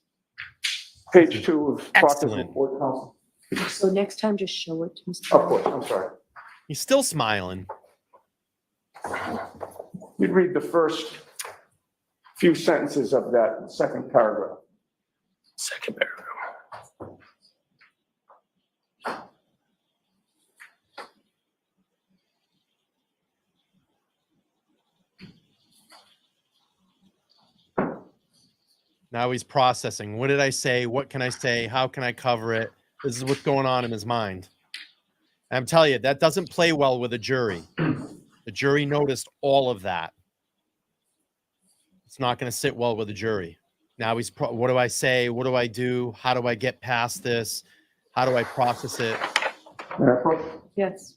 page 2 of Proctor's Excellent. report, counsel? So next time, just show it to Mr. Of course, I'm sorry. He's still smiling. You'd read the first few sentences of that second paragraph. Second paragraph. Now he's processing. What did I say? What can I say? How can I cover it? This is what's going on in his mind. And I'm telling you, that doesn't play well with a jury. The jury noticed all of that. It's not going to sit well with a jury. Now he's, what do I say? What do I do? How do I get past this? How do I process it? May I approach? Yes.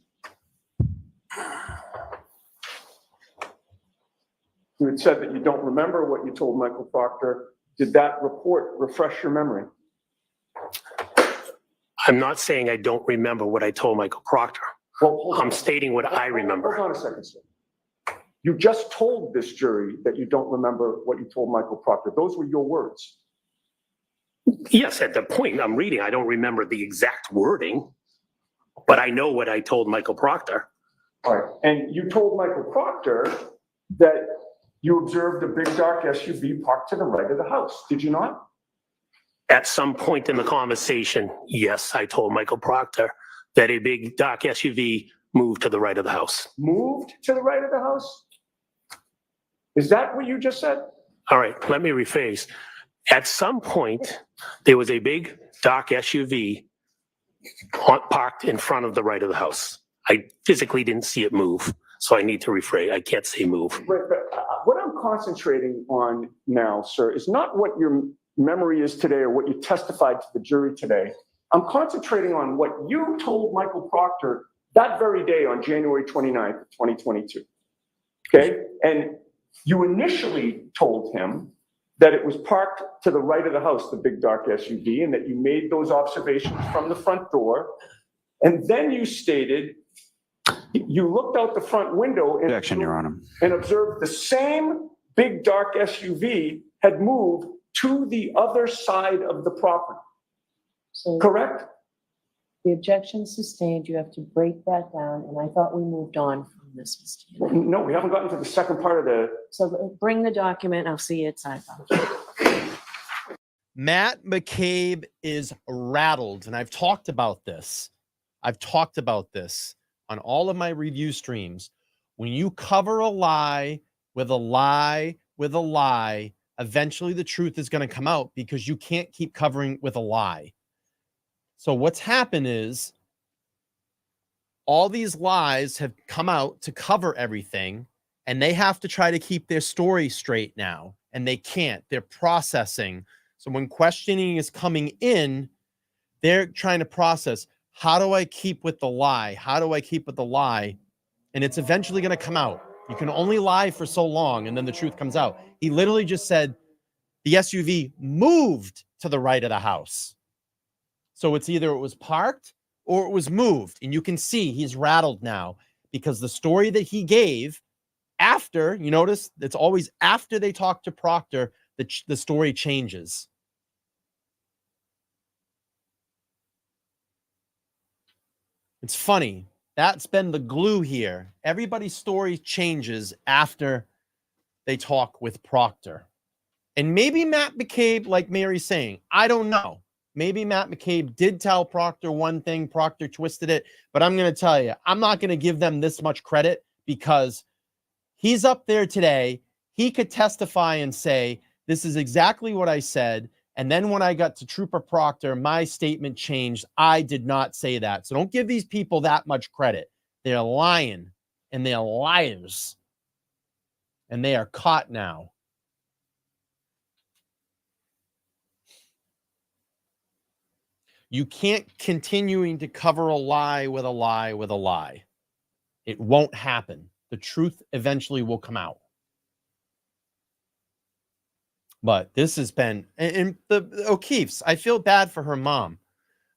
You had said that you don't remember what you told Michael Proctor. Did that report refresh your memory? I'm not saying I don't remember what I told Michael Proctor. Well, hold on. I'm stating what I remember. Hold on a second, sir. You just told this jury that you don't remember what you told Michael Proctor. Those were your words. Yes, at the point I'm reading, I don't remember the exact wording, but I know what I told Michael Proctor. All right. And you told Michael Proctor that you observed a big dark SUV parked to the right of the house. Did you not? At some point in the conversation, yes, I told Michael Proctor that a big dark SUV moved to the right of the house. Moved to the right of the house? Is that what you just said? All right, let me rephrase. At some point, there was a big dark SUV parked in front of the right of the house. I physically didn't see it move, so I need to rephrase. I can't say move. Right, but what I'm concentrating on now, sir, is not what your memory is today or what you testified to the jury today. I'm concentrating on what you told Michael Proctor that very day on January 29th, 2022. Okay? And you initially told him that it was parked to the right of the house, the big dark SUV, and that you made those observations from the front door. And then you stated you looked out the front window and, Objection, Your Honor. and observed the same big dark SUV had moved to the other side of the property. So Correct? the objection sustained, you have to break that down, and I thought we moved on from this, Mr. Chairman. No, we haven't gotten to the second part of the. So bring the document, I'll see you at sidebar. Matt McCabe is rattled, and I've talked about this. I've talked about this on all of my review streams. When you cover a lie with a lie with a lie, eventually the truth is going to come out because you can't keep covering with a lie. So what's happened is all these lies have come out to cover everything, and they have to try to keep their story straight now, and they can't. They're processing. So when questioning is coming in, they're trying to process, how do I keep with the lie? How do I keep with the lie? And it's eventually going to come out. You can only lie for so long, and then the truth comes out. He literally just said the SUV moved to the right of the house. So it's either it was parked or it was moved. And you can see he's rattled now because the story that he gave after, you notice it's always after they talk to Proctor, the story changes. It's funny. That's been the glue here. Everybody's story changes after they talk with Proctor. And maybe Matt McCabe, like Mary's saying, I don't know. Maybe Matt McCabe did tell Proctor one thing, Proctor twisted it, but I'm going to tell you, I'm not going to give them this much credit because he's up there today. He could testify and say, this is exactly what I said. And then when I got to Trooper Proctor, my statement changed. I did not say that. So don't give these people that much credit. They're lying and they're liars. And they are caught now. You can't continuing to cover a lie with a lie with a lie. It won't happen. The truth eventually will come out. But this has been, and the O'Keefes, I feel bad for her mom.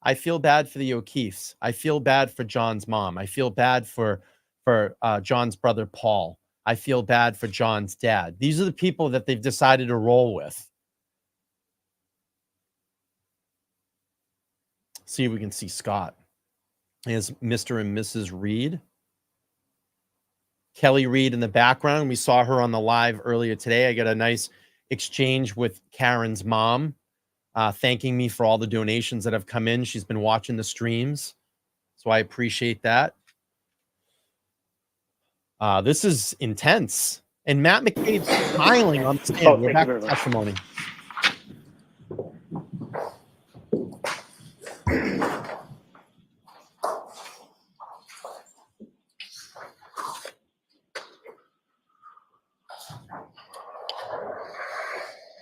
I feel bad for the O'Keefes. I feel bad for John's mom. I feel bad for John's brother, Paul. I feel bad for John's dad. These are the people that they've decided to roll with. See if we can see Scott. Here's Mr. and Mrs. Reed. Kelly Reed in the background. We saw her on the live earlier today. I got a nice exchange with Karen's mom, thanking me for all the donations that have come in. She's been watching the streams, so I appreciate that. This is intense. And Matt McCabe's smiling on the stand. We're back to testimony.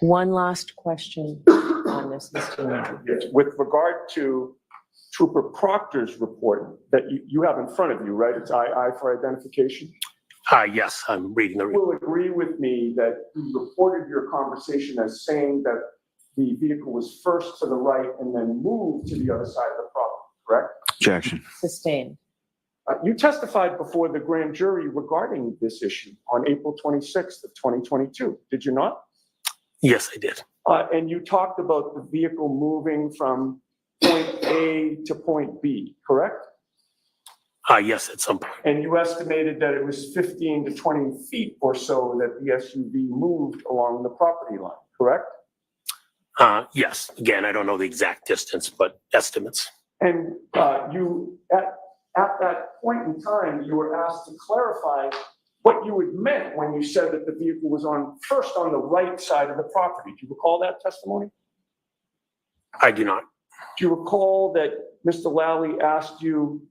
One last question on this, Mr. Chairman. Yes, with regard to Trooper Proctor's report that you have in front of you, right? It's II for identification. Yes, I'm reading the. You will agree with me that you reported your conversation as saying that the vehicle was first to the right and then moved to the other side of the property, correct? Objection. Sustained. You testified before the grand jury regarding this issue on April 26th of 2022, did you not? Yes, I did. And you talked about the vehicle moving from point A to point B, correct? Yes, at some point. And you estimated that it was 15 to 20 feet or so that the SUV moved along the property line, correct? Yes. Again, I don't know the exact distance, but estimates. And you, at that point in time, you were asked to clarify what you had meant when you said that the vehicle was first on the right side of the property. Do you recall that testimony? I do not. Do you recall that Mr. Lally asked you,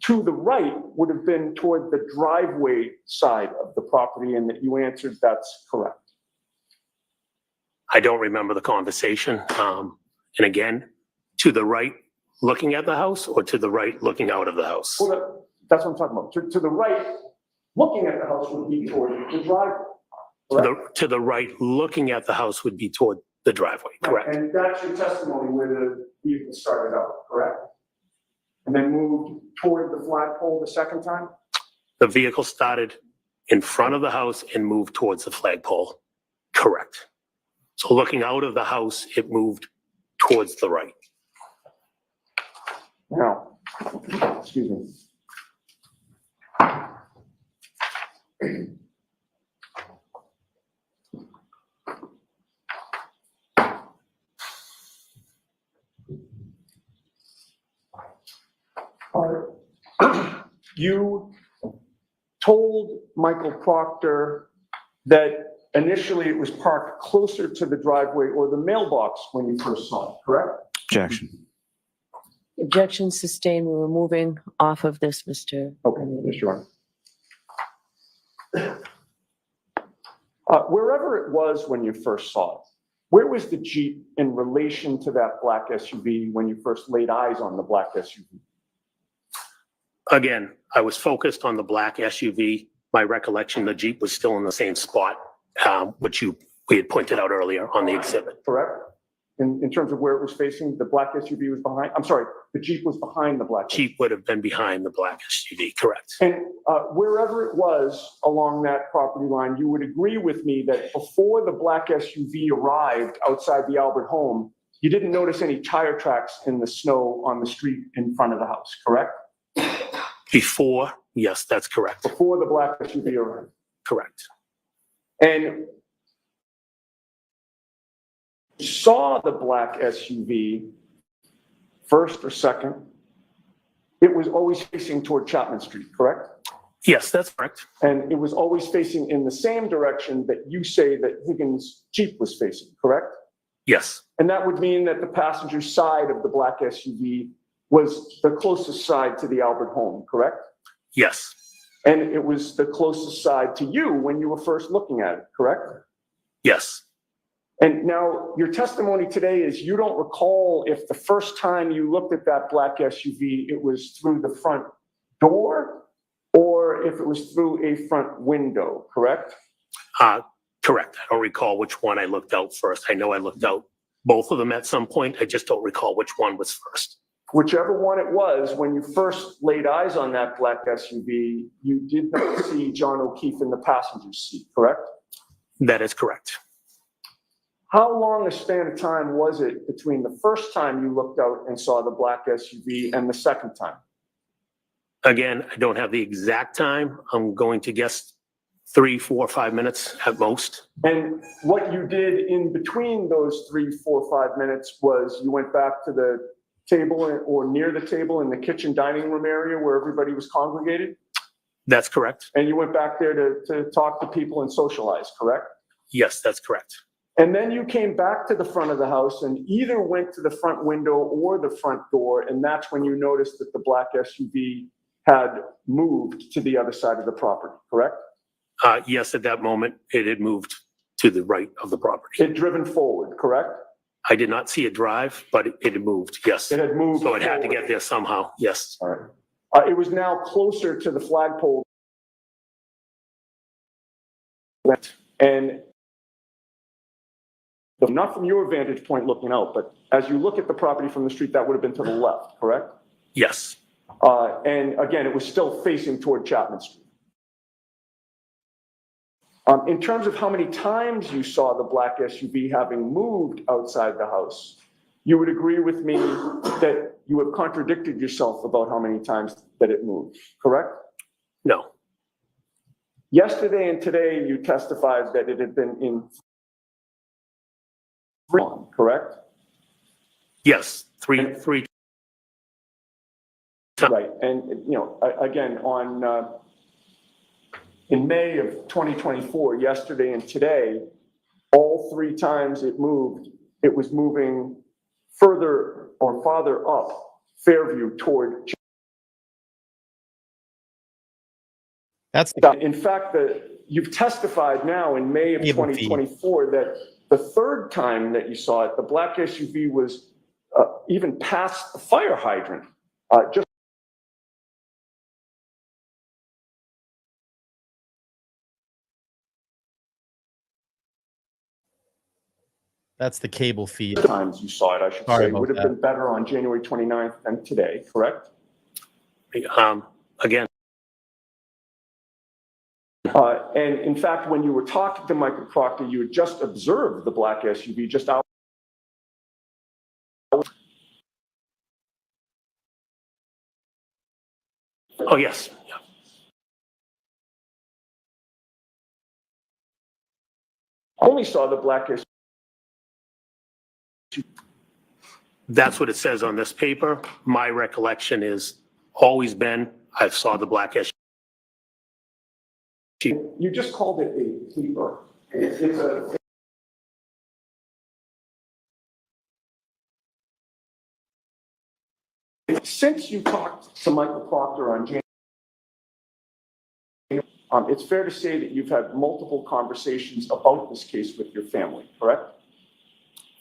to the right would have been toward the driveway side of the property, and that you answered that's correct? I don't remember the conversation. And again, to the right, looking at the house, or to the right, looking out of the house? Well, that's what I'm talking about. To the right, looking at the house would be toward the driveway. To the right, looking at the house would be toward the driveway, correct? And that's your testimony where the vehicle started out, correct? And then moved toward the flagpole the second time? The vehicle started in front of the house and moved towards the flagpole, correct? So looking out of the house, it moved towards the right. Now, excuse me. You told Michael Proctor that initially it was parked closer to the driveway or the mailbox when you first saw it, correct? Objection. Objection sustained. We're moving off of this, Mr. Okay, yes, Your Honor. Wherever it was when you first saw it, where was the Jeep in relation to that black SUV when you first laid eyes on the black SUV? Again, I was focused on the black SUV. My recollection, the Jeep was still in the same spot, which we had pointed out earlier on the exhibit. Correct? In terms of where it was facing, the black SUV was behind, I'm sorry, the Jeep was behind the black SUV. Jeep would have been behind the black SUV, correct? And wherever it was along that property line, you would agree with me that before the black SUV arrived outside the Albert home, you didn't notice any tire tracks in the snow on the street in front of the house, correct? Before, yes, that's correct, Before the black SUV arrived. correct. And you saw the black SUV first or second, it was always facing toward Chapman Street, correct? Yes, that's correct. And it was always facing in the same direction that you say that Higgins' Jeep was facing, correct? Yes, And that would mean that the passenger side of the black SUV was the closest side to the Albert home, correct? yes, And it was the closest side to you when you were first looking at it, correct? yes. And now your testimony today is you don't recall if the first time you looked at that black SUV, it was through the front door or if it was through a front window, correct? Correct. I don't recall which one I looked out first. I know I looked out both of them at some point. I just don't recall which one was first. Whichever one it was, when you first laid eyes on that black SUV, you did not see John O'Keefe in the passenger seat, correct? That is correct. How long a span of time was it between the first time you looked out and saw the black SUV and the second time? Again, I don't have the exact time. I'm going to guess 3, 4, 5 minutes at most. And what you did in between those 3, 4, 5 minutes was you went back to the table or near the table in the kitchen dining room area where everybody was congregated? That's correct. And you went back there to talk to people and socialize, correct? Yes, that's correct. And then you came back to the front of the house and either went to the front window or the front door, and that's when you noticed that the black SUV had moved to the other side of the property, correct? Yes, at that moment, it had moved to the right of the property. It had driven forward, correct? I did not see it drive, but it had moved, yes. It had moved. So it had to forward. get there somehow, yes. All right. It was now closer to the flagpole. And not from your vantage point looking out, but as you look at the property from the street, that would have been to the left, correct? Yes, And again, it was still facing toward Chapman Street. In terms of how many times you saw the black SUV having moved outside the house, you would agree with me that you have contradicted yourself about how many times that it moved, correct? no, Yesterday and today, you testified that it had been in correct? yes. three. Right, and, you know, again, in May of 2024, yesterday and today, all three times it moved, it was moving further or farther up Fairview toward. That's In fact, you've testified now in May of Cable feed. 2024 that the third time that you saw it, the black SUV was even past the fire hydrant. Just that's the cable feed. times you saw it, I should Sorry say, about would have that. been better on January 29th than today, correct? Again, And in fact, when you were talking to Michael Proctor, you had just observed the black SUV just out. oh, yes. Yeah. Only saw the black SUV. That's what it says on this paper. My recollection is always been, I saw the black SUV. You just called it a sleeper. It's a. Since you talked to Michael Proctor on January, it's fair to say that you've had multiple conversations about this case with your family, correct?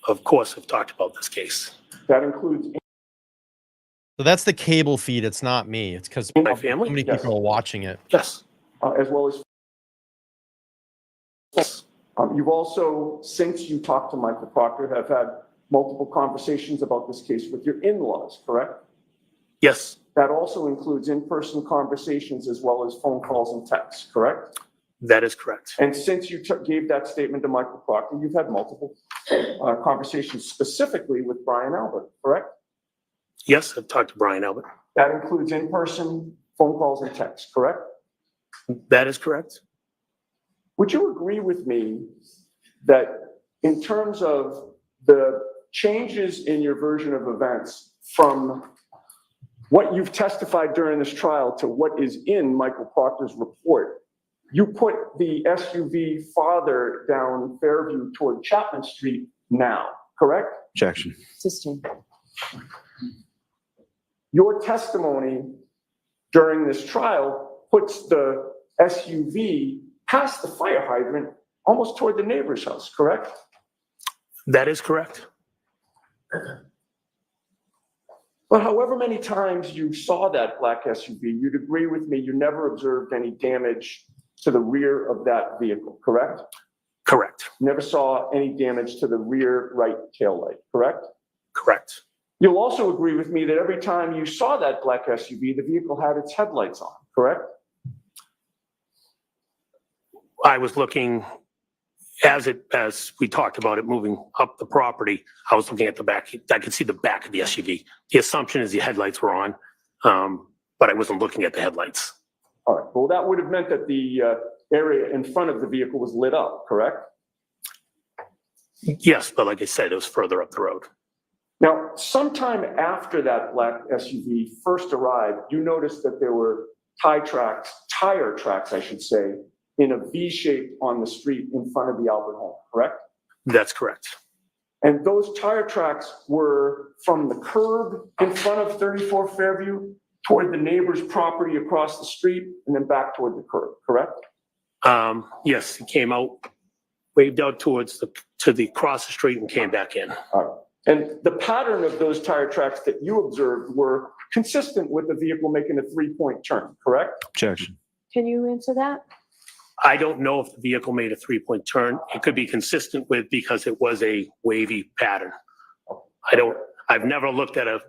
Of course, I've talked about this case. That includes. So that's the cable feed. It's not me. It's because My so family? many Yes. people are watching it. Yes. As well as. You've also, since you talked to Michael Proctor, have had multiple conversations about this case with your in-laws, correct? Yes, That also includes in-person conversations as well as phone calls and texts, correct? that is correct. And since you gave that statement to Michael Proctor, you've had multiple conversations specifically with Brian Albert, correct? Yes, I've talked to Brian Albert. That includes in-person phone calls and texts, correct? That is correct. Would you agree with me that in terms of the changes in your version of events from what you've testified during this trial to what is in Michael Proctor's report, you put the SUV farther down Fairview toward Chapman Street now, correct? Objection. Sustained. Your testimony during this trial puts the SUV past the fire hydrant, almost toward the neighbor's house, correct? That is correct. But however many times you saw that black SUV, you'd agree with me, you never observed any damage to the rear of that vehicle, correct? Correct. Never saw any damage to the rear right taillight, correct? Correct. You'll also agree with me that every time you saw that black SUV, the vehicle had its headlights on, correct? I was looking as we talked about it moving up the property, I was looking at the back. I could see the back of the SUV. The assumption is the headlights were on, but I wasn't looking at the headlights. All right, well, that would have meant that the area in front of the vehicle was lit up, correct? Yes, but like I said, it was further up the road. Now, sometime after that black SUV first arrived, you noticed that there were tire tracks, I should say, in a V shape on the street in front of the Albert home, correct? That's correct. And those tire tracks were from the curb in front of 34 Fairview toward the neighbor's property across the street and then back toward the curb, correct? Yes, he came out, waved out towards across the street and came back in. All right. And the pattern of those tire tracks that you observed were consistent with the vehicle making a 3-point turn, correct? Objection. Can you answer that? I don't know if the vehicle made a 3-point turn. It could be consistent with because it was a wavy pattern. I've never looked at a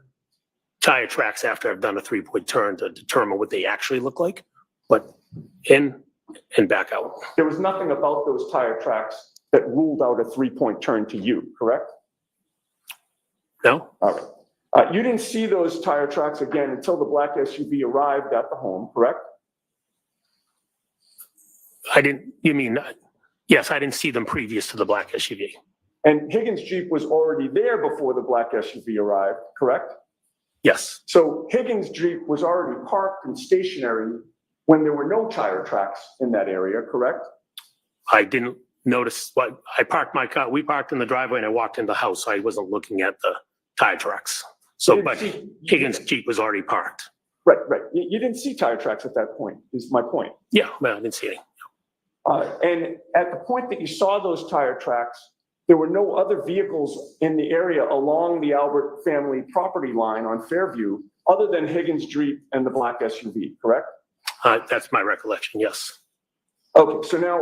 tire tracks after I've done a 3-point turn to determine what they actually look like, but in and back out. There was nothing about those tire tracks that ruled out a 3-point turn to you, correct? No? All right. You didn't see those tire tracks again until the black SUV arrived at the home, correct? Yes, I didn't see them previous to the black SUV. And Higgins' Jeep was already there before the black SUV arrived, correct? Yes, So Higgins' Jeep was already parked and stationary when there were no tire tracks in that area, correct? I didn't notice what, I parked my car, we parked in the driveway and I walked in the house, so I wasn't looking at the tire tracks. So, You but didn't see- Higgins' Jeep was already parked. Right, right. You didn't see tire tracks at that point, is my point. Yeah, but I didn't see any. And at the point that you saw those tire tracks, there were no other vehicles in the area along the Albert family property line on Fairview other than Higgins' Jeep and the black SUV, correct? That's my recollection, yes. Okay, so now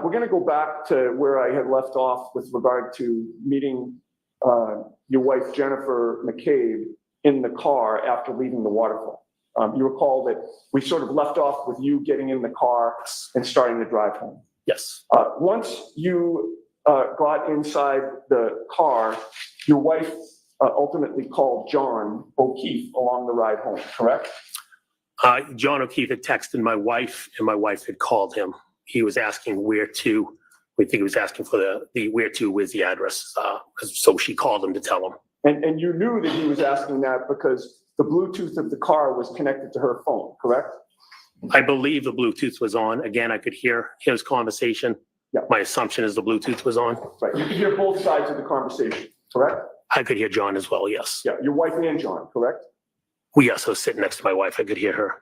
we're going to go back to where I had left off with regard to meeting your wife, Jennifer McCabe, in the car after leaving the waterfall. You recall that we sort of left off with you getting in the car and starting to drive home. Yes, Once you got inside the car, your wife ultimately called John O'Keefe along the ride home, correct? John O'Keefe had texted my wife and my wife had called him. He was asking where to, we think he was asking for the where to, where's the address. So she called him to tell him. And you knew that he was asking that because the Bluetooth of the car was connected to her phone, correct? I believe the Bluetooth was on. Again, I could hear his conversation. Yeah. My assumption is the Bluetooth was on. Right, you could hear both sides of the conversation, correct? I could hear John as well, yes. Yeah, your wife and John, correct? Well, yes, I was sitting next to my wife. I could hear her.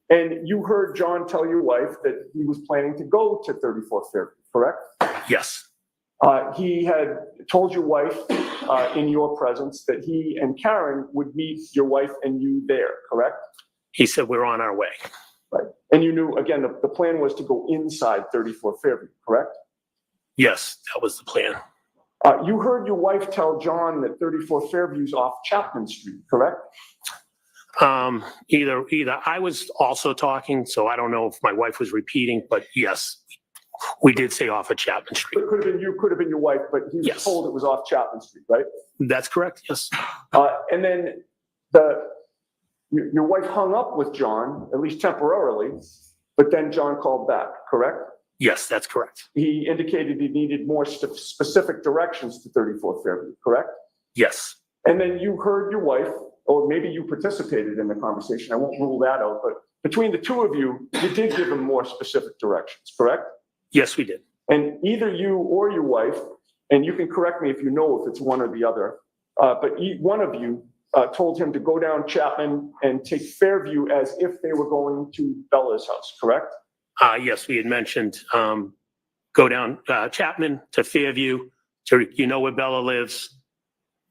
And you heard John tell your wife that he was planning to go to 34 Fairview, correct? Yes, He had told your wife in your presence that he and Karen would meet your wife and you there, correct? he said we're on our way. Right. And you knew, again, the plan was to go inside 34 Fairview, correct? Yes, that was the plan. You heard your wife tell John that 34 Fairview's off Chapman Street, correct? Either I was also talking, so I don't know if my wife was repeating, but yes, we did say off of Chapman Street. It could have been you, could have been your wife, but he was Yes. told it was off Chapman Street, right? That's correct, yes. And then your wife hung up with John, at least temporarily, but then John called back, correct? Yes, that's correct. He indicated he needed more specific directions to 34 Fairview, correct? Yes, And then you heard your wife, or maybe you participated in the conversation, I won't rule that out, but between the two of you, you did give him more specific directions, correct? yes, we did. And either you or your wife, and you can correct me if you know if it's one or the other, but one of you told him to go down Chapman and take Fairview as if they were going to Bella's house, correct? Yes, we had mentioned, go down Chapman to Fairview, to, you know where Bella lives,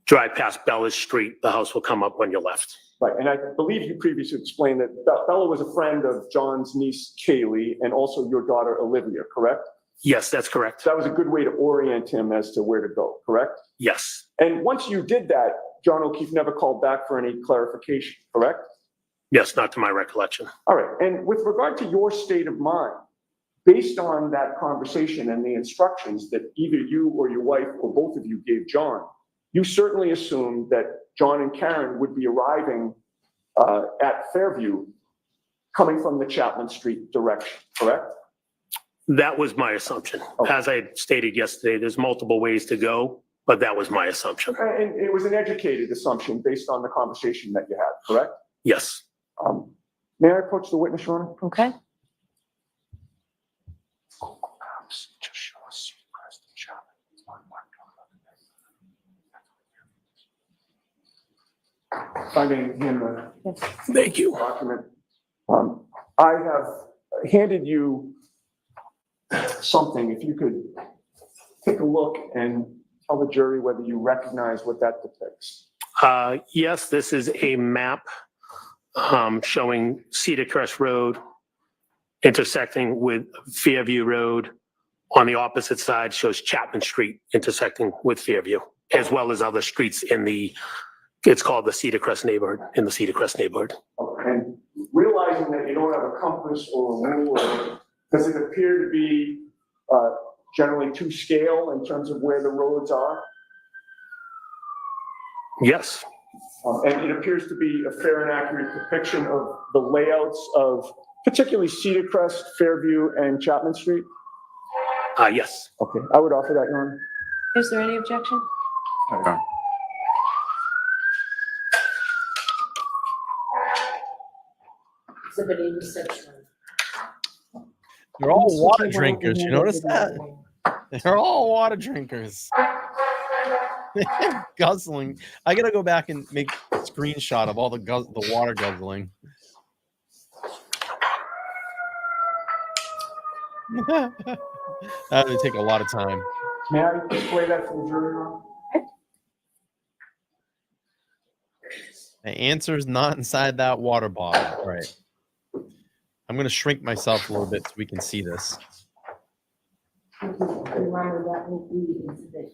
drive past Bella's street, the house will come up when you left. Right, and I believe you previously explained that Bella was a friend of John's niece Kaylee and also your daughter Olivia, correct? Yes, that's correct. So that was a good way to orient him as to where to go, correct? Yes, And once you did that, John O'Keefe never called back for any clarification, correct? yes, not to my recollection. All right, and with regard to your state of mind, based on that conversation and the instructions that either you or your wife or both of you gave John, you certainly assumed that John and Karen would be arriving at Fairview coming from the Chapman Street direction, correct? That was my assumption. Okay. As I stated yesterday, there's multiple ways to go, but that was my assumption. And it was an educated assumption based on the conversation that you had, correct? Yes. May I approach the witness, Your Honor? Okay, Finding him the yes. Thank you. document. I have handed you something, if you could take a look and tell the jury whether you recognize what that depicts. Yes, this is a map showing Cedar Crest Road intersecting with Fairview Road. On the opposite side shows Chapman Street intersecting with Fairview, as well as other streets in it's called the Cedar Crest neighborhood, in the Cedar Crest neighborhood. And realizing that you don't have a compass or a ruler, does it appear to be generally to scale in terms of where the roads are? Yes, And it appears to be a fair and accurate depiction of the layouts of particularly Cedar Crest, Fairview, and Chapman Street? yes. Okay, I would offer that, Your Honor. Is there any objection? Okay. Exhibit 86. They're all Mr. water Kimball, drinkers. You and then notice we'll that? do that. They're all water drinkers. Guzzling. I gotta go back and make a screenshot of all the water guzzling. That would take a lot of time. May I display that for the jury, Ron? The answer is not inside that water bottle. All right. I'm gonna shrink myself a little bit so we can see this. Remember that will be exhibit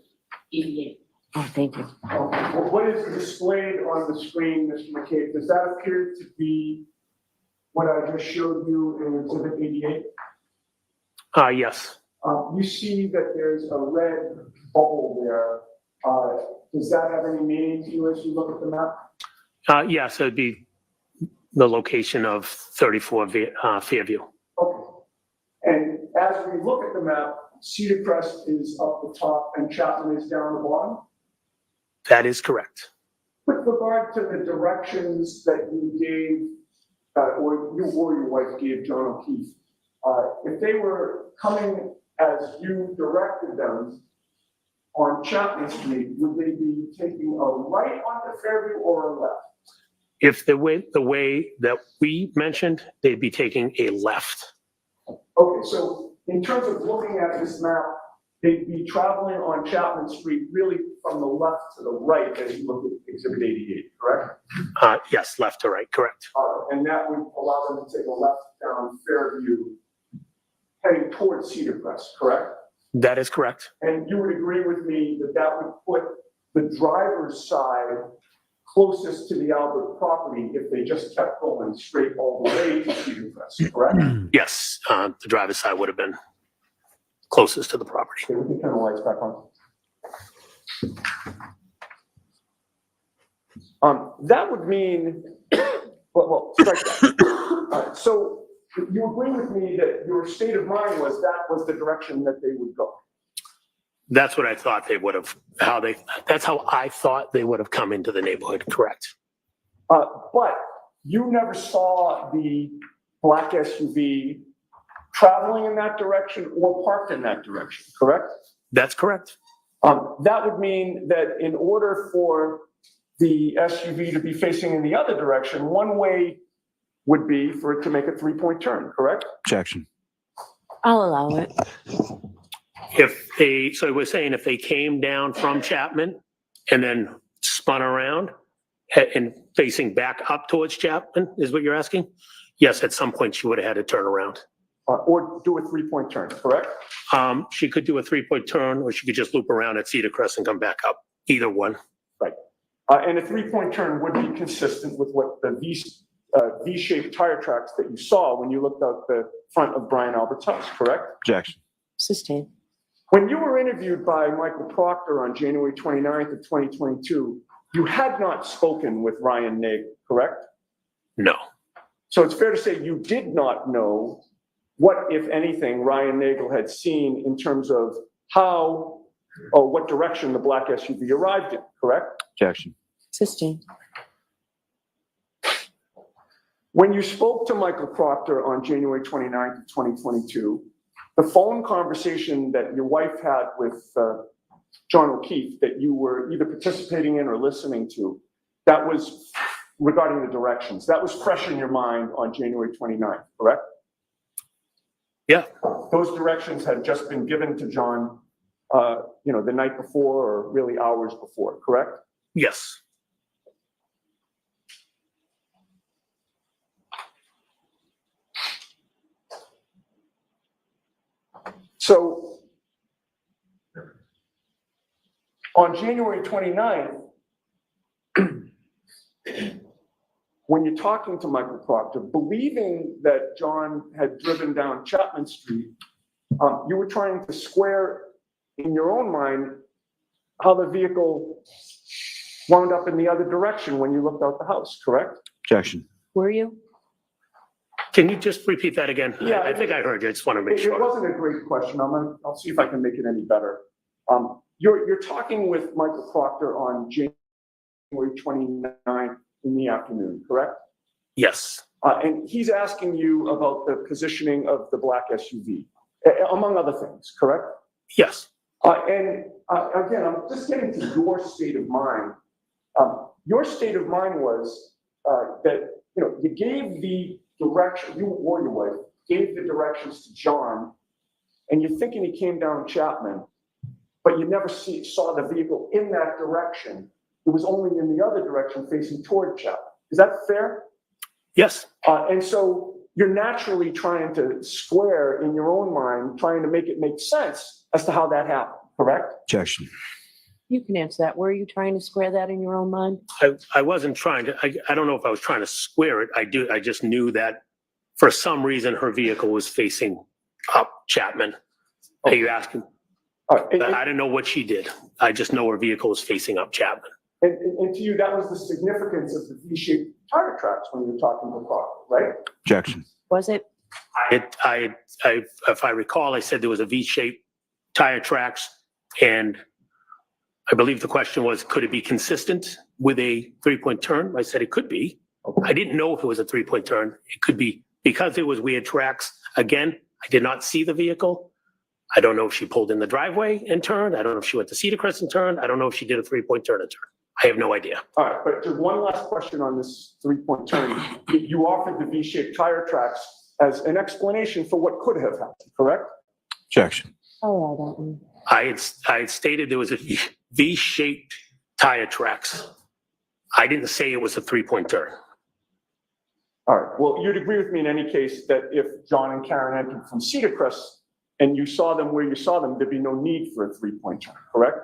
88. Oh, thank you. Well, what is displayed on the screen, Mr. McCabe? Does that appear to be what I just showed you in exhibit 88? Yes. You see that there's a red bubble there. Does that have any meaning to you as you look at the map? Yes, it'd be the location of 34 Fairview. Okay. And as we look at the map, Cedar Crest is up the top and Chapman is down the bottom. That is correct. With regard to the directions that you gave, or you or your wife gave John O'Keefe, if they were coming as you directed them on Chapman Street, would they be taking a right onto Fairview or a left? If they went the way that we mentioned, they'd be taking a left. Okay, so in terms of looking at this map, they'd be traveling on Chapman Street really from the left to the right as you look at exhibit 88, correct? Yes, left to right, correct. And that would allow them to take a left down Fairview, heading towards Cedar Crest, correct? That is correct. And you would agree with me that that would put the driver's side closest to the Albert property if they just kept going straight all the way to Cedar Crest, correct? Yes, the driver's side would have been closest to the property. Okay, we can turn the lights back on. That would mean, well, strike that. So you agree with me that your state of mind was that was the direction that they would go? That's what I thought they would have, that's how I thought they would have come into the neighborhood, correct? But you never saw the black SUV traveling in that direction or parked in that direction, correct? That's correct. That would mean that in order for the SUV to be facing in the other direction, one way would be for it to make a three-point turn, correct? Objection. I'll allow it. So we're saying if they came down from Chapman and then spun around and facing back up towards Chapman, is what you're asking? Yes, at some point she would have had to turn around. Or do a three-point turn, correct? She could do a three-point turn, or she could just loop around at Cedar Crest and come back up. Either one. Right. And a three-point turn would be consistent with what the V-shaped tire tracks that you saw when you looked out the front of Brian Albert's house, correct? Objection. Sustain. When you were interviewed by Michael Proctor on January 29th of 2022, you had not spoken with Ryan Nagel, correct? No. So it's fair to say you did not know what, if anything, Ryan Nagel had seen in terms of how or what direction the black SUV arrived in, correct? Objection. Sustain. When you spoke to Michael Proctor on January 29th of 2022, the phone conversation that your wife had with John O'Keefe that you were either participating in or listening to, that was regarding the directions. That was fresh in your mind on January 29th, correct? Yeah. Those directions had just been given to John, the night before or really hours before, correct? Yes. So on January 29th, when you're talking to Michael Proctor, believing that John had driven down Chapman Street, you were trying to square in your own mind how the vehicle wound up in the other direction when you looked out the house, correct? Objection. Were you? Can you just repeat that again? I Yeah. think I heard you. I just want to make It sure. wasn't a great question. I'll see if I can make it any better. you're talking with Michael Proctor on January 29th in the afternoon, correct? Yes, And he's asking you about the positioning of the black SUV, among other things, correct? yes. And again, I'm just getting to your state of mind. Your state of mind was that, you gave the direction, you or your wife gave the directions to John, and you're thinking he came down Chapman, but you never saw the vehicle in that direction. It was only in the other direction facing toward Chapman. Is that fair? Yes, And so you're naturally trying to square in your own mind, trying to make it make sense as to how that happened, correct? Objection. You can answer that. Were you trying to square that in your own mind? I wasn't trying to, I don't know if I was trying to square it. I just knew that for some reason her vehicle was facing up Chapman. Are you asking? All right. I didn't know what she did. I just know her vehicle was facing up Chapman. And to you, that was the significance of the V-shaped tire tracks when you were talking to Proctor, right? Objection. Was it? If I recall, I said there was a V-shaped tire tracks, and I believe the question was, could it be consistent with a three-point turn? I said it could be. I didn't know if it was a three-point turn. It could be because it was weird tracks. Again, I did not see the vehicle. I don't know if she pulled in the driveway and turned. I don't know if she went to Cedar Crest and turned. I don't know if she did a three-point turn and turn. I have no idea. All right, but just one last question on this three-point turn. You offered the V-shaped tire tracks as an explanation for what could have happened, correct? Objection. Oh, I don't know. I had stated there was a V-shaped tire tracks. I didn't say it was a three-point turn. All right, well, you'd agree with me in any case that if John and Karen entered from Cedar Crest and you saw them where you saw them, there'd be no need for a three-point turn, correct?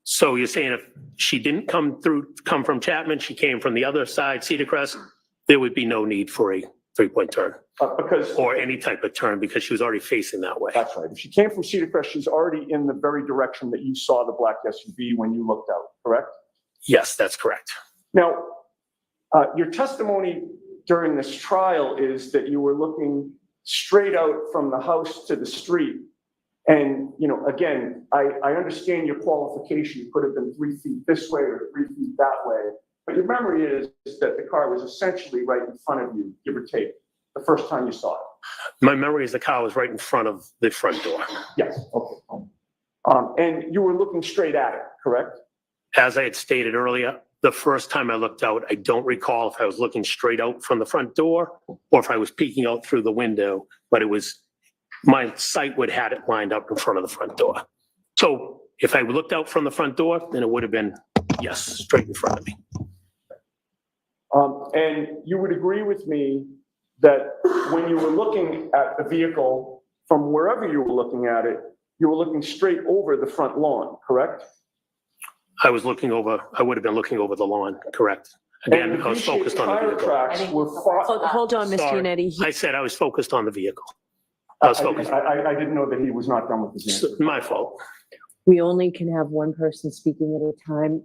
So you're saying if she didn't come from Chapman, she came from the other side, Cedar Crest, there would be no need for a three-point turn Because or any type of turn because she was already facing that way. that's right. If she came from Cedar Crest, she's already in the very direction that you saw the black SUV when you looked out, correct? Yes, that's correct. Now, your testimony during this trial is that you were looking straight out from the house to the street. And, again, I understand your qualification. You could have been 3 feet this way or 3 feet that way. But your memory is that the car was essentially right in front of you, give or take, the first time you saw it. My memory is the car was right in front of the front door. Yes, okay. And you were looking straight at it, correct? As I had stated earlier, the first time I looked out, I don't recall if I was looking straight out from the front door or if I was peeking out through the window, but it was, my sight would had it lined up in front of the front door. So if I looked out from the front door, then it would have been, yes, straight in front of me. And you would agree with me that when you were looking at the vehicle from wherever you were looking at it, you were looking straight over the front lawn, correct? I would have been looking over the lawn, correct? Again, And the I was focused on the V-shaped vehicle. tire tracks were Hold on, Mr. Sorry. Yannetti. I said I was focused on the vehicle. I was focused. I didn't know that he was not done with his answer. My fault. We only can have one person speaking at a time.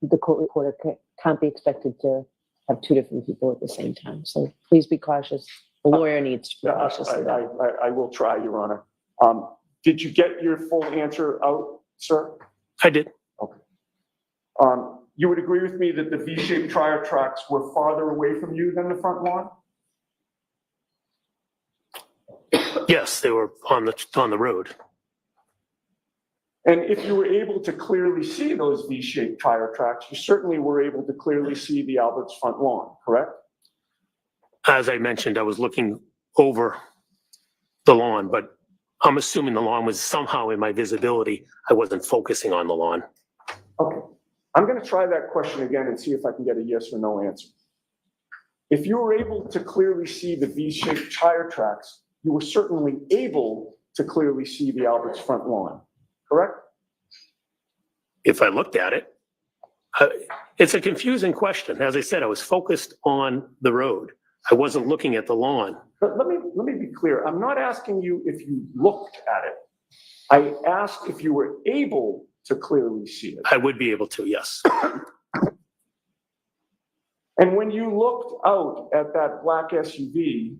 The court reporter can't be expected to have 2 different people at the same time. So please be cautious. The lawyer needs to be cautious of that. I will try, Your Honor. Did you get your full answer out, sir? I did. You would agree with me that the V-shaped tire tracks were farther away from you than the front lawn? Yes, they were on the road. And if you were able to clearly see those V-shaped tire tracks, you certainly were able to clearly see the Albert's front lawn, correct? As I mentioned, I was looking over the lawn, but I'm assuming the lawn was somehow in my visibility. I wasn't focusing on the lawn. Okay. I'm going to try that question again and see if I can get a yes or no answer. If you were able to clearly see the V-shaped tire tracks, you were certainly able to clearly see the Albert's front lawn, correct? If I looked at it, it's a confusing question. As I said, I was focused on the road. I wasn't looking at the lawn. But let me be clear. I'm not asking you if you looked at it. I asked if you were able to clearly see it. I would be able to, yes. And when you looked out at that black SUV,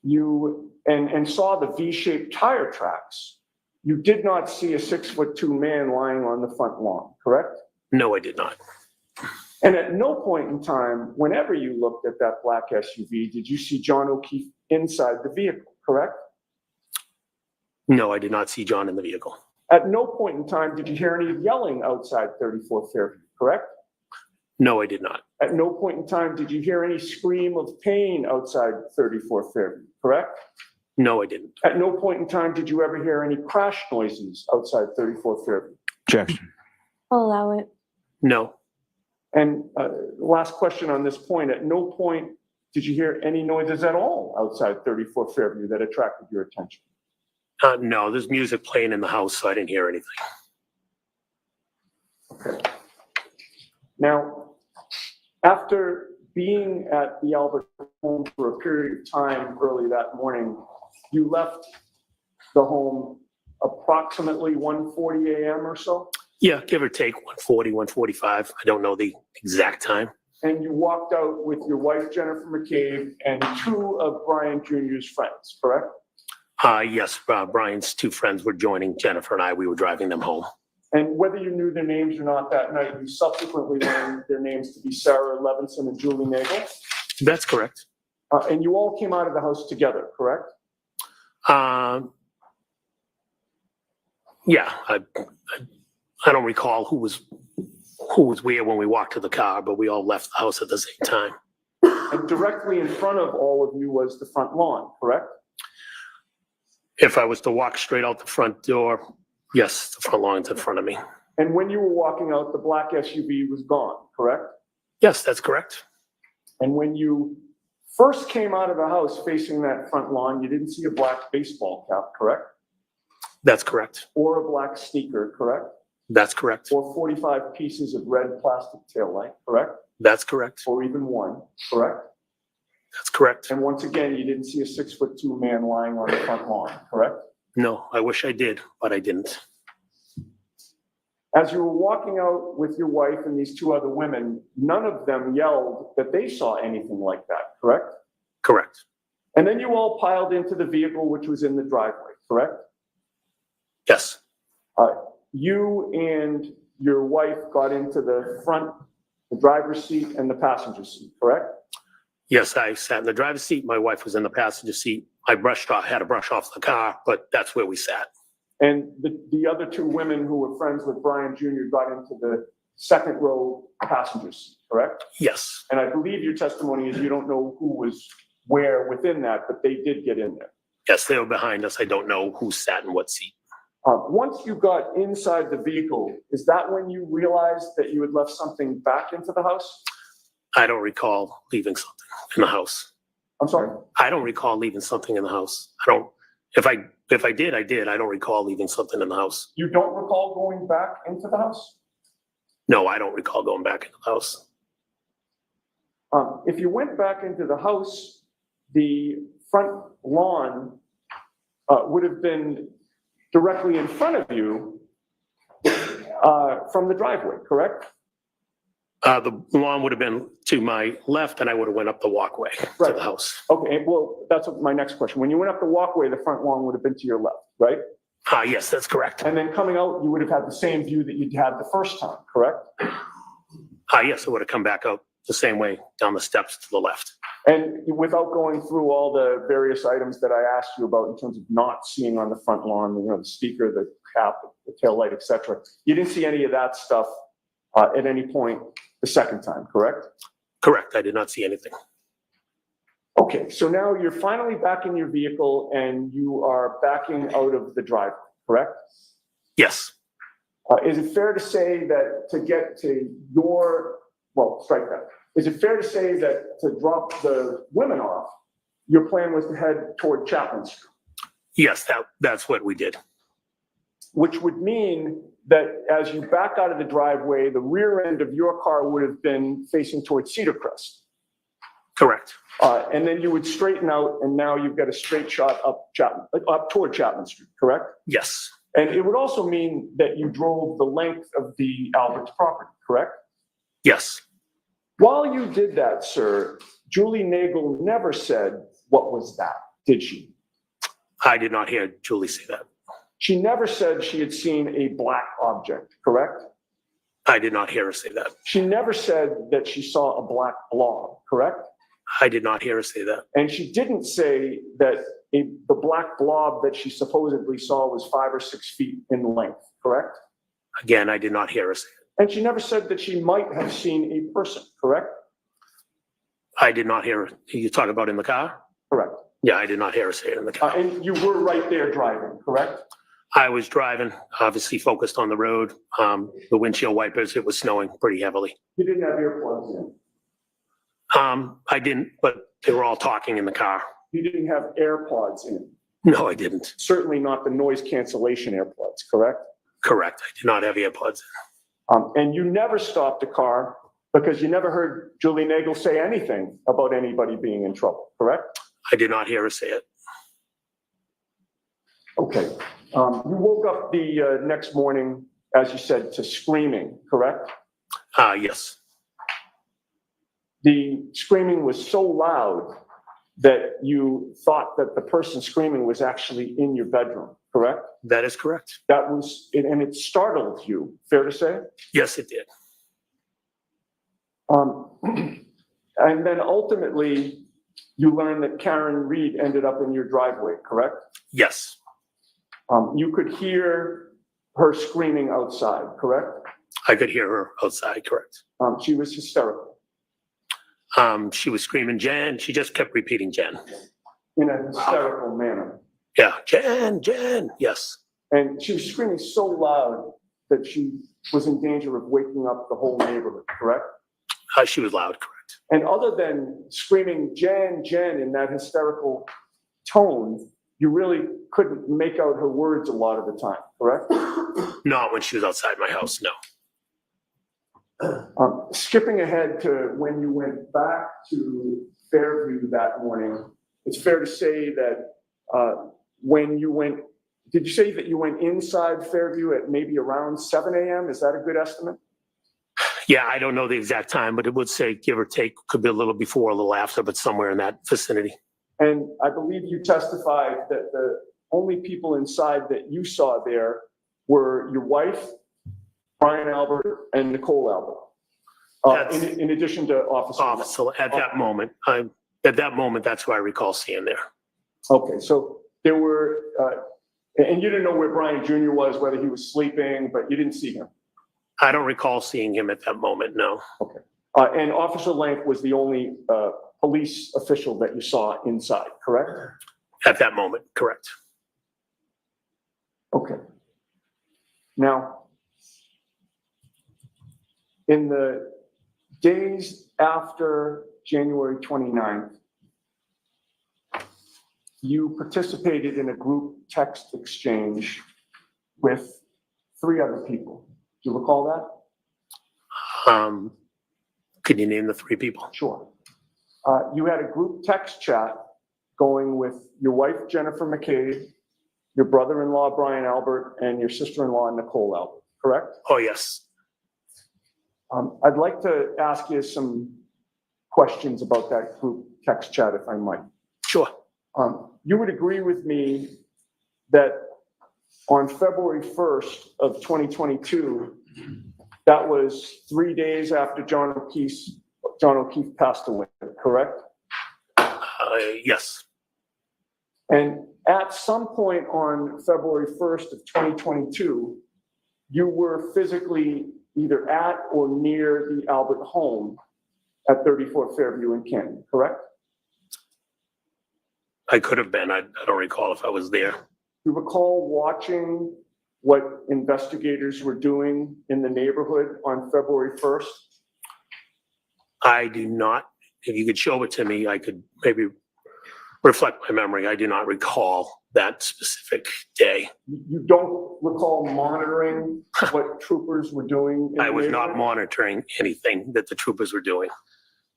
and saw the V-shaped tire tracks, you did not see a 6'2" man lying on the front lawn, correct? No, I did not. And at no point in time, whenever you looked at that black SUV, did you see John O'Keefe inside the vehicle, correct? No, I did not see John in the vehicle. At no point in time did you hear any yelling outside 34 Fairview, correct? No, I did not. At no point in time did you hear any scream of pain outside 34 Fairview, correct? No, I didn't. At no point in time did you ever hear any crash noises outside 34 Fairview. Objection. I'll allow it. No, And last question on this point, at no point did you hear any noises at all outside 34 Fairview that attracted your attention? no, there's music playing in the house, so I didn't hear anything. Okay. Now, after being at the Albert home for a period of time early that morning, you left the home approximately 1:40 a.m. or so, Yeah, give or take 1:40, 1:45. I don't know the exact time. and you walked out with your wife, Jennifer McCabe, and two of Brian Jr.'s friends, correct? Yes, Brian's two friends were joining Jennifer and I. We were driving them home. And whether you knew their names or not that night, you subsequently learned their names to be Sarah Levinson and Julie Nagel. That's correct. And you all came out of the house together, correct? Yeah, I don't recall who was where when we walked to the car, but we all left the house at the same time. And directly in front of all of you was the front lawn, correct? If I was to walk straight out the front door, yes, the front lawn's in front of me. And when you were walking out, the black SUV was gone, correct? Yes, that's correct. And when you first came out of the house facing that front lawn, you didn't see a black baseball cap, correct? That's correct. Or a black sneaker, correct? That's correct. Or 45 pieces of red plastic taillight, correct? That's correct. Or even one, correct? That's correct. And once again, you didn't see a 6'2" man lying on the front lawn, correct? No, I wish I did, but I didn't. As you were walking out with your wife and these two other women, none of them yelled that they saw anything like that, correct? Correct. And then you all piled into the vehicle which was in the driveway, correct? Yes. You and your wife got into the front, the driver's seat and the passenger seat, correct? Yes, I sat in the driver's seat. My wife was in the passenger seat. I had to brush off the car, but that's where we sat. And the other two women who were friends with Brian Jr. got into the second row passenger seat, correct? Yes. And I believe your testimony is you don't know who was where within that, but they did get in there. Yes, they were behind us. I don't know who sat in what seat. Once you got inside the vehicle, is that when you realized that you had left something back into the house? I don't recall leaving something in the house. I'm sorry? I don't recall leaving something in the house. If I did, I did. I don't recall leaving something in the house. You don't recall going back into the house? No, I don't recall going back into the house. If you went back into the house, the front lawn would have been directly in front of you from the driveway, correct? The lawn would have been to my left and I would have went up the walkway to Right. the house. Okay, well, that's my next question. When you went up the walkway, the front lawn would have been to your left, right? Yes, that's correct. And then coming out, you would have had the same view that you'd had the first time, correct? Yes, I would have come back out the same way down the steps to the left. And without going through all the various items that I asked you about in terms of not seeing on the front lawn, the speaker, the cap, the tail light, et cetera, you didn't see any of that stuff at any point the second time, correct? Correct. I did not see anything. Okay, so now you're finally back in your vehicle and you are backing out of the driveway, correct? Yes. Is it fair to say that to get to strike that. Is it fair to say that to drop the women off, your plan was to head toward Chapman Street? Yes, that's what we did. Which would mean that as you back out of the driveway, the rear end of your car would have been facing towards Cedar Crest. Correct. And then you would straighten out and now you've got a straight shot up toward Chapman Street, correct? Yes. And it would also mean that you drove the length of the Albert's property, correct? Yes. While you did that, sir, Julie Nagel never said, "What was that?" Did she? I did not hear Julie say that. She never said she had seen a black object, correct? I did not hear her say that. She never said that she saw a black blob, correct? I did not hear her say that. And she didn't say that the black blob that she supposedly saw was 5 or 6 feet in length, correct? Again, I did not hear her say it. And she never said that she might have seen a person, correct? I did not hear her. You talk about in the car? Correct. Yeah, I did not hear her say it in the car. And you were right there driving, correct? I was driving, obviously focused on the road. The windshield wipers, it was snowing pretty heavily. You didn't have earplugs in. I didn't, but they were all talking in the car. You didn't have AirPods in. No, I didn't. Certainly not the noise cancellation AirPods, correct? Correct. I did not have earpods. And you never stopped a car because you never heard Julie Nagel say anything about anybody being in trouble, correct? I did not hear her say it. Okay. You woke up the next morning, as you said, to screaming, correct? Yes, The screaming was so loud that you thought that the person screaming was actually in your bedroom, correct? that is correct. That was, and it startled you, fair to say? Yes, it did. And then ultimately, you learned that Karen Reed ended up in your driveway, correct? Yes, You could hear her screaming outside, correct? I could hear her outside, correct. She was hysterical She was screaming, Jen. She just kept repeating Jen. in a hysterical manner. Yeah, Jen, Jen. Yes, And she was screaming so loud that she was in danger of waking up the whole neighborhood, correct? she was loud, correct. And other than screaming Jen, Jen in that hysterical tone, you really couldn't make out her words a lot of the time, correct? Not when she was outside my house, no. Skipping ahead to when you went back to Fairview that morning, it's fair to say that when you went, did you say that you went inside Fairview at maybe around 7 a.m.? Is that a good estimate? Yeah, I don't know the exact time, but it would say give or take, could be a little before, a little after, but somewhere in that vicinity. And I believe you testified that the only people inside that you saw there were your wife, Brian Albert, and Nicole Albert. In addition to Officer. So at that moment, that's who I recall seeing there. Okay, so there were, and you didn't know where Brian Jr. was, whether he was sleeping, but you didn't see him. I don't recall seeing him at that moment, no. Okay. And Officer Lank was the only police official that you saw inside, correct? At that moment, correct. Okay. Now, in the days after January 29th, you participated in a group text exchange with 3 other people. Do you recall that? Could you name the 3 people? Sure. You had a group text chat going with your wife, Jennifer McCabe, your brother-in-law, Brian Albert, and your sister-in-law, Nicole Albert, correct? Oh, yes. I'd like to ask you some questions about that group text chat, if I might. Sure. You would agree with me that on February 1st of 2022, that was 3 days after John O'Keefe passed away, correct? Yes. And at some point on February 1st of 2022, you were physically either at or near the Albert home at 34 Fairview in Canton, correct? I could have been. I don't recall if I was there. You recall watching what investigators were doing in the neighborhood on February 1st? I do not. If you could show it to me, I could maybe reflect my memory. I do not recall that specific day. You don't recall monitoring what troopers were doing? In I the was not neighborhood? monitoring anything that the troopers were doing.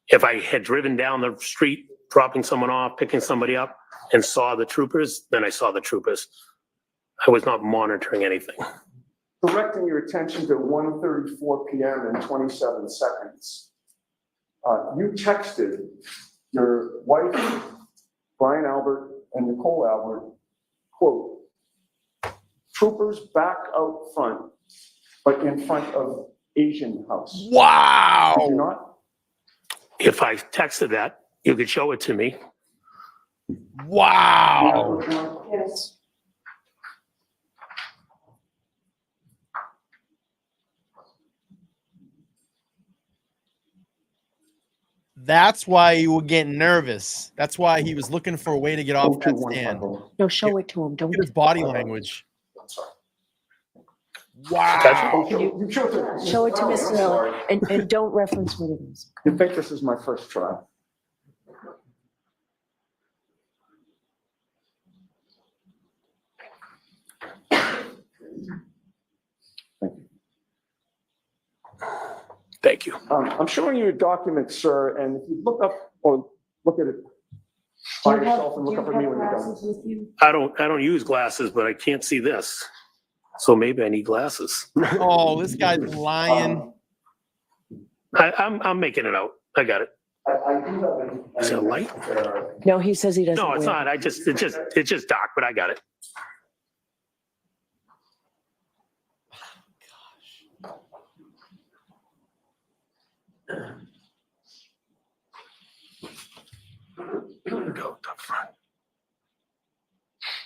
If I had driven down the street, dropping someone off, picking somebody up, and saw the troopers, then I saw the troopers. I was not monitoring anything. Directing your attention to 1:34 p.m. and 27 seconds, you texted your wife, Brian Albert, and Nicole Albert, quote, troopers back out front, but in front of Asian house. Did you Wow. not? If I texted that, you could show it to me. Wow. Yes. That's why you were getting nervous. That's why he was looking for a way to get off that stand. 02150. No, show it to him. Don't. Look at his body language. I'm sorry. Wow. You showed it. Show it to I'm Mr. sorry. Miller and don't reference what it is. You think this is my first try? Thank you. I'm showing you a document, sir, and if you look up or look at it by yourself and look up at me when you're done. with you? I don't use glasses, but I can't see this. So maybe I need glasses. Oh, this guy's lying. I'm making it out. I got it. I do have an. Is it light? No, he says he doesn't. No, it's wear not. It's just dark, but I got it. Go up front.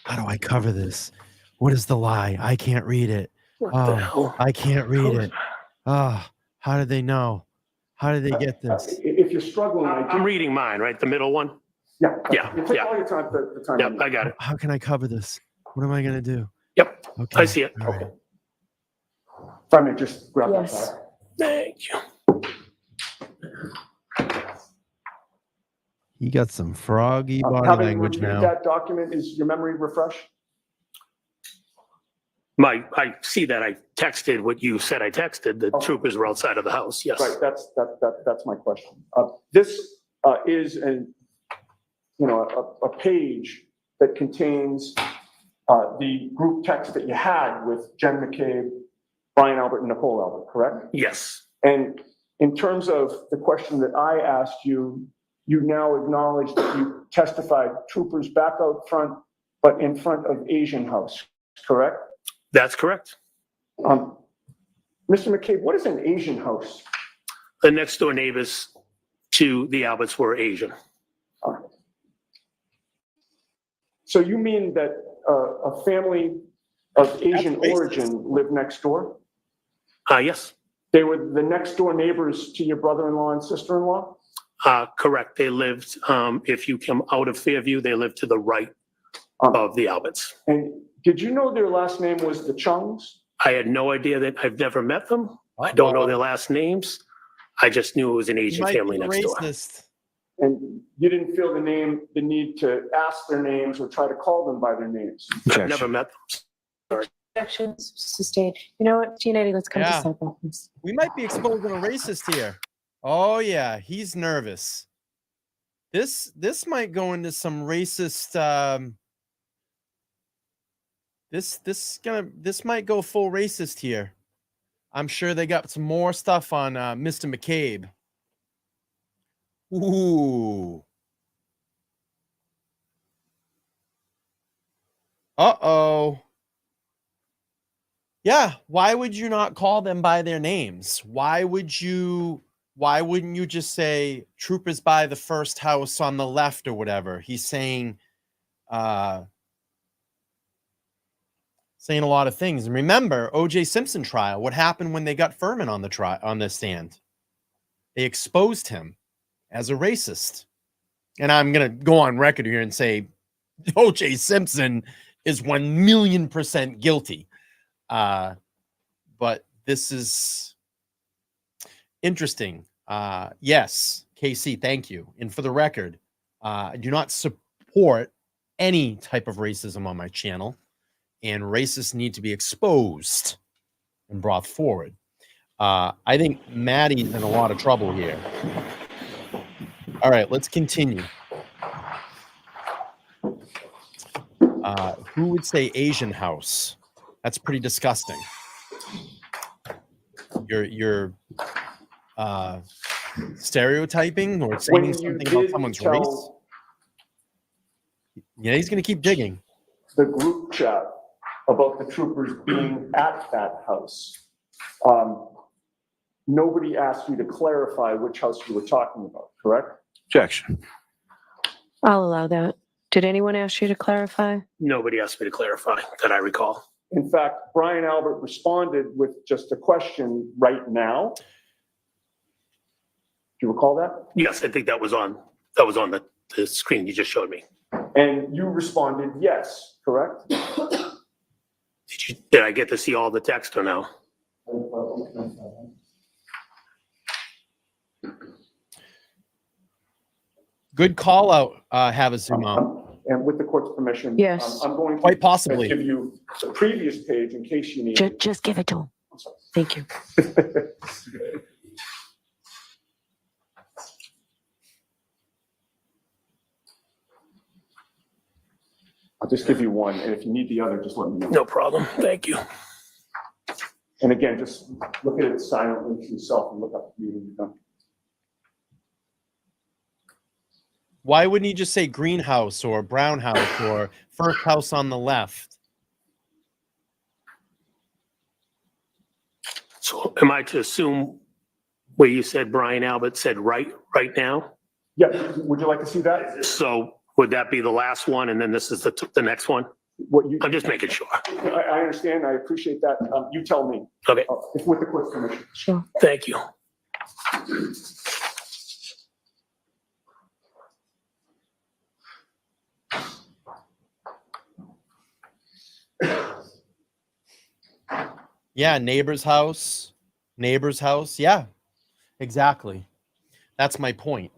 How do I cover this? What is the lie? I can't read it. What the Oh, hell? I can't read it. Oh, how did they know? How did they get this? If you're struggling, I'm reading mine, right? The middle one? yeah. Yeah, You take yeah. all your time, the time. Yep, I got it. How can I cover this? What am I gonna do? Yep, Okay. I see it. all right. If I may just grab that Yes. back. Thank you. You got some froggy body Having language reviewed now. that document, is your memory refreshed? I see that I texted what you said I texted. The Oh. troopers were outside of the house. Yes. Right, that's my question. This is a page that contains the group text that you had with Jen McCabe, Brian Albert, and Nicole Albert, correct? Yes. And in terms of the question that I asked you, you now acknowledge that you testified troopers back out front, but in front of Asian house, correct? That's correct. Mr. McCabe, what is an Asian house? The next door neighbors to the Alberts were Asian. So you mean that a family of Asian racist. origin lived next door? Yes, They were the next door neighbors to your brother-in-law and sister-in-law? correct. They lived, if you come out of Fairview, they lived to the right of the Alberts. And did you know their last name was the Chungs? I had no idea that I've never met them. I don't know their last names. I just knew it was an You Asian might family be next door. racist. And you didn't feel the need to ask their names or try to call them by their names? I've never met them. Objections sustained. You know what, Giannetti, let's come Yeah. to side please. We might be exposing a racist here. Oh yeah, he's nervous. This might go into some racist. This might go full racist here. I'm sure they got some more stuff on Mr. McCabe. Ooh. Uh-oh. Yeah, why would you not call them by their names? Why wouldn't you just say troopers by the first house on the left or whatever? He's saying saying a lot of things. And remember, O.J. Simpson trial, what happened when they got Furman on the stand? They exposed him as a racist. And I'm going to go on record here and say O.J. Simpson is 1,000,000% guilty. But this is interesting. Yes, KC, thank you. And for the record, I do not support any type of racism on my channel, and racists need to be exposed and brought forward. I think Maddie's in a lot of trouble here. All right, let's continue. Who would say Asian house? That's pretty disgusting. You're stereotyping or saying When you something about did someone's tell race. Yeah, he's gonna keep digging. the group chat about the troopers being at that house. Nobody asked you to clarify which house you were talking about, correct? Objection. I'll allow that. Did anyone ask you to clarify? Nobody asked me to clarify that I recall. In fact, Brian Albert responded with just a question right now. Do you recall that? Yes, I think that was on the screen you just showed me. And you responded yes, correct? Did I get to see all the text or no? Good call out, have a zoom out. And with the court's permission, Yes. I'm going Quite to possibly. give you the previous page in case you need it. Just give it to him. I'm sorry. Thank you. I'll just give you one, and if you need the other, just let me know. No problem. Thank you. And again, just look at it silently to yourself and look up at me when you're done. Why wouldn't he just say greenhouse or brown house or first house on the left? So am I to assume where you said Brian Albert said right now? Yeah, would you like to see that? So would that be the last one and then this is the next one? What you, I'm just making sure. I understand, I appreciate that. You tell me, Okay, if with the court's permission. Sure. thank you. Yeah, neighbor's house. Yeah, exactly. That's my point.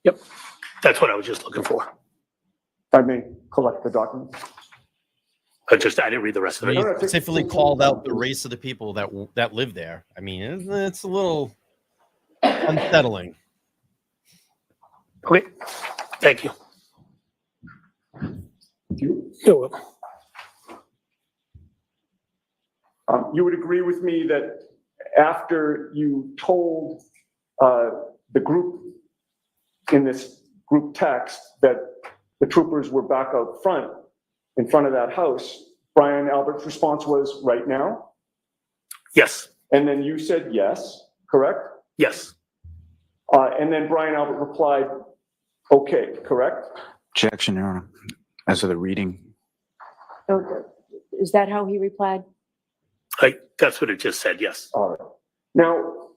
Yep, that's what I was just looking for. I may collect the document. I didn't read the rest of He it. specifically called out the race of the people that live there. I mean, it's a little unsettling. Okay, thank you. You You're welcome. You would agree with me that after you told the group in this group text that the troopers were back out front, in front of that house, Brian Albert's response was right now? Yes, And then you said yes, correct? yes, And then Brian Albert replied, okay, correct? Objection, Your Honor. As of the reading. Oh, is that how he replied? that's what it just said, yes. All right. Now,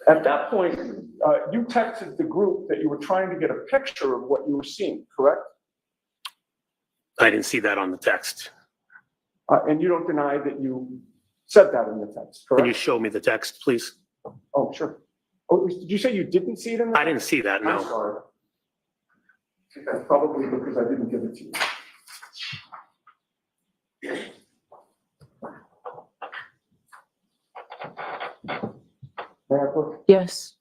at that point, you texted the group that you were trying to get a picture of what you were seeing, correct? I didn't see that on the text. And you don't deny that you said that in the text, Can you correct? show me the text, please? Oh, sure. Oh, did you say you didn't see it in the? I didn't see that, I'm no. sorry. That's probably because I didn't give it to you. May I look? Yes.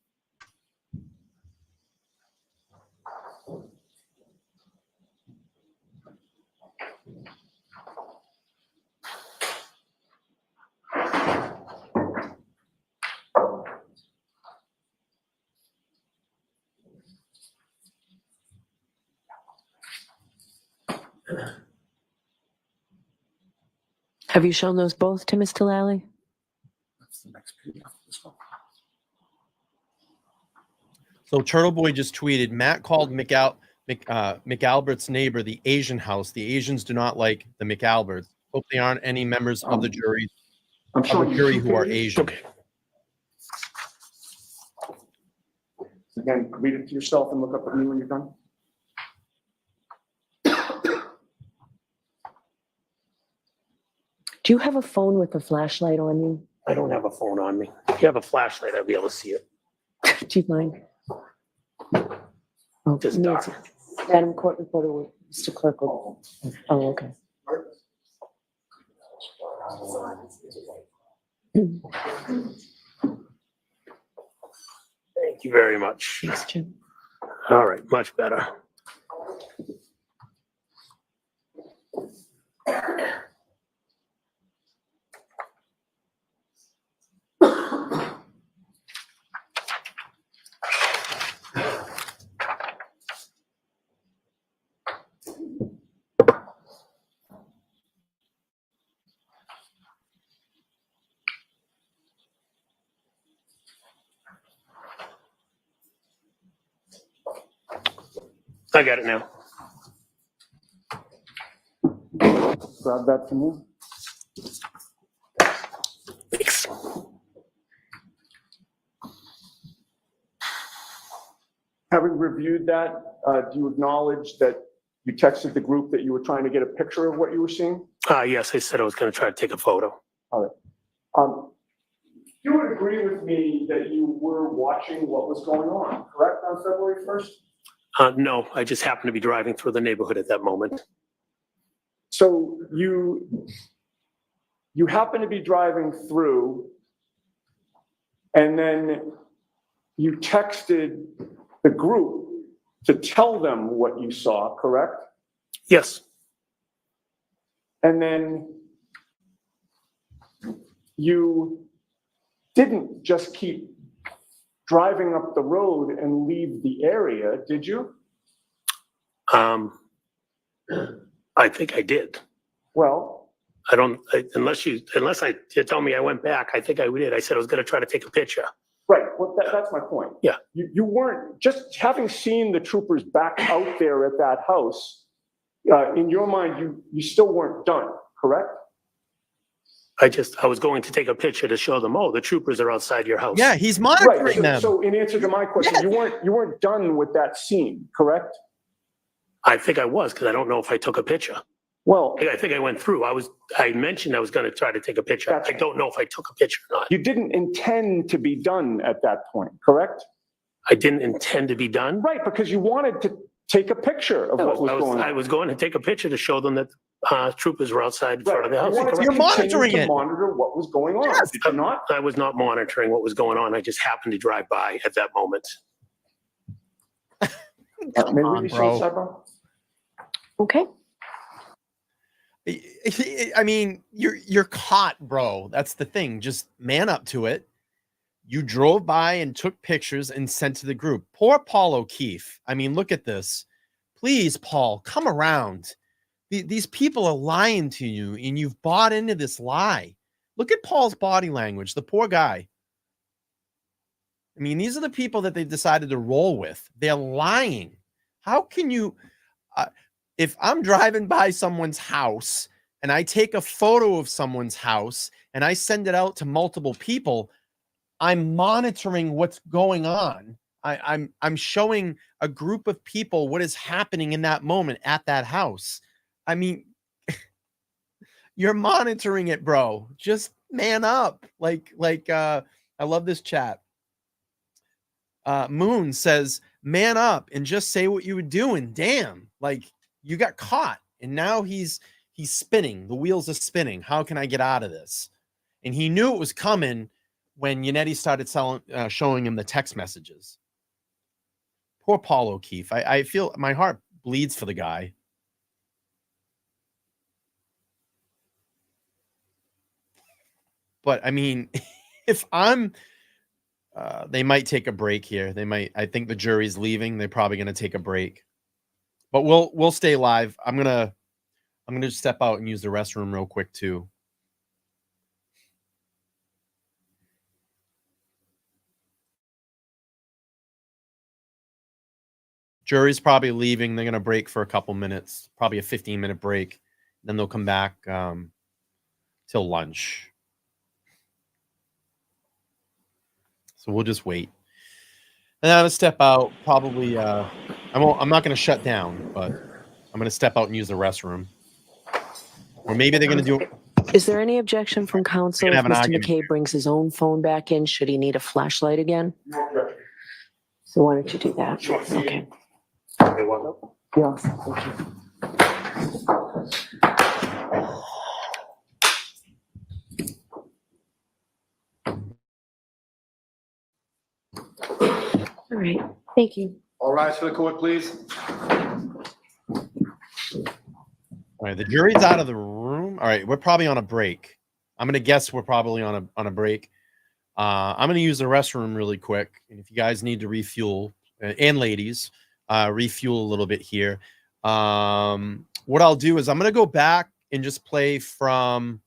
Have you shown those both to Mr. Lally? That's the next page after this one. So Turtle Boy just tweeted, Matt called McAlbert's neighbor the Asian house. The Asians do not like the McAlberts. Hope they aren't any members of the jury I'm showing you two who are pages. Asian. Okay, Again, read it to yourself and look up at me when you're done. Do you have a phone with a flashlight on you? I don't have a phone on me. If you have a flashlight, I'd be able to see it. Do you mind? Oh, Just Nancy. dark. Madam Court Reporter, Mr. Clerk. Oh, okay. Thank you very much. Thanks, Jim. All right, much better. I got it now. Grab that from you. Thanks. Having reviewed that, do you acknowledge that you texted the group that you were trying to get a picture of what you were seeing? Yes, I said I was going to try to take a photo. You would agree with me that you were watching what was going on, correct, on February 1st? No, I just happened to be driving through the neighborhood at that moment. So you happen to be driving through, and then you texted the group to tell them what you saw, correct? Yes, And then you didn't just keep driving up the road and leave the area, did you? I think I did. Well, I don't, unless you tell me I went back, I think I did. I said I was going to try to take a picture. right, well, that's my point. Yeah. You weren't, just having seen the troopers back out there at that house, in your mind, you still weren't done, correct? I was going to take a picture to show them, oh, the troopers are outside your house. Yeah, he's monitoring Right, them. so in answer to my question, Yes. you weren't done with that scene, correct? I think I was, because I don't know if I took a picture. Well, I think I went through. I mentioned I was going to try to take a picture. That's I don't know if I took a picture or not. you didn't intend to be done at that point, correct? I didn't intend to be done. Right, because you wanted to take a picture of what was going I on. was going to take a picture to show them that troopers were outside in front of the Right, house. you wanted to You're continue monitoring to it. monitor what was going on, Yes. did you not? I was not monitoring what was going on. I just happened to drive by at that moment. Maybe on, we should bro. sidebar? Okay. I mean, you're caught, bro. That's the thing. Just man up to it. You drove by and took pictures and sent to the group. Poor Paul O'Keefe. I mean, look at this. Please, Paul, come around. These people are lying to you, and you've bought into this lie. Look at Paul's body language. The poor guy. I mean, these are the people that they decided to roll with. They're lying. How can you? If I'm driving by someone's house and I take a photo of someone's house and I send it out to multiple people, I'm monitoring what's going on. I'm showing a group of people what is happening in that moment at that house. I mean, you're monitoring it, bro. Just man up. I love this chat. Moon says, man up and just say what you were doing. Damn, like you got caught and now he's spinning. The wheels are spinning. How can I get out of this? And he knew it was coming when Yannetti started showing him the text messages. Poor Paul O'Keefe. I feel my heart bleeds for the guy. But I mean, if I'm, they might take a break here. They might. I think the jury's leaving. They're probably going to take a break. But we'll stay live. I'm gonna step out and use the restroom real quick too. Jury's probably leaving. They're gonna break for a couple minutes, probably a 15-minute break. Then they'll come back till lunch. So we'll just wait. And I'm gonna step out. Probably I'm not gonna shut down, but I'm gonna step out and use the restroom. Or maybe they're gonna do. Is there any objection from council We're if gonna have an Mr. argument. McCabe brings his own phone back in? Should he need a flashlight again? So why don't you do that? Sure. Okay. Okay, well, You're all set. Thank you. All right. Thank you. All rise for the court, please. All right, the jury's out of the room. All right, we're probably on a break. I'm gonna guess we're probably on a break. I'm gonna use the restroom really quick, and if you guys need to refuel, and ladies, refuel a little bit here. What I'll do is I'm gonna go back and just play from.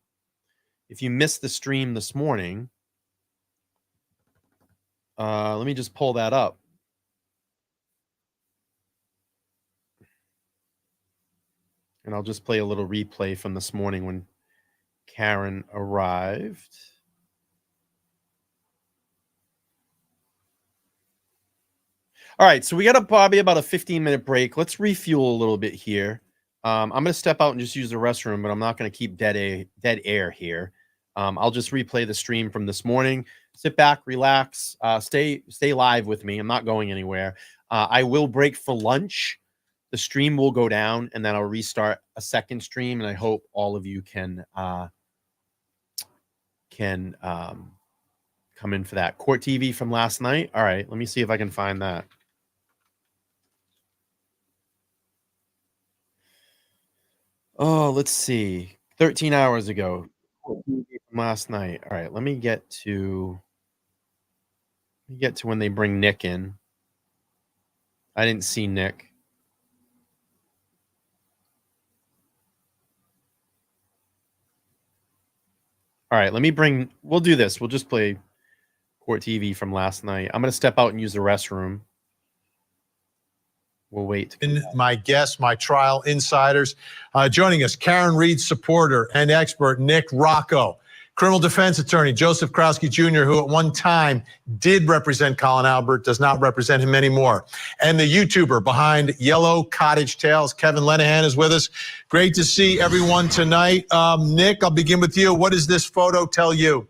If you missed the stream this morning, let me just pull that up. And I'll just play a little replay from this morning when Karen arrived. All right, so we got probably about a 15-minute break. Let's refuel a little bit here. I'm going to step out and just use the restroom, but I'm not going to keep dead air here. I'll just replay the stream from this morning. Sit back, relax, stay live with me. I'm not going anywhere. I will break for lunch. The stream will go down, and then I'll restart a second stream, and I hope all of you can come in for that. Court TV from last night. All right, let me see if I can find that. Oh, let's see. 13 hours ago. Court TV from last night. All right, let me get to when they bring Nick in. I didn't see Nick. All right, we'll do this. We'll just play Court TV from last night. I'm going to step out and use the restroom. We'll wait. My guests, my trial insiders. Joining us, Karen Reed supporter and expert Nick Rocco, criminal defense attorney Joseph Krowski Jr., who at one time did represent Colin Albert, does not represent him anymore. And the YouTuber behind Yellow Cottage Tales, Kevin Lenahan, is with us. Great to see everyone tonight. Nick, I'll begin with you. What does this photo tell you?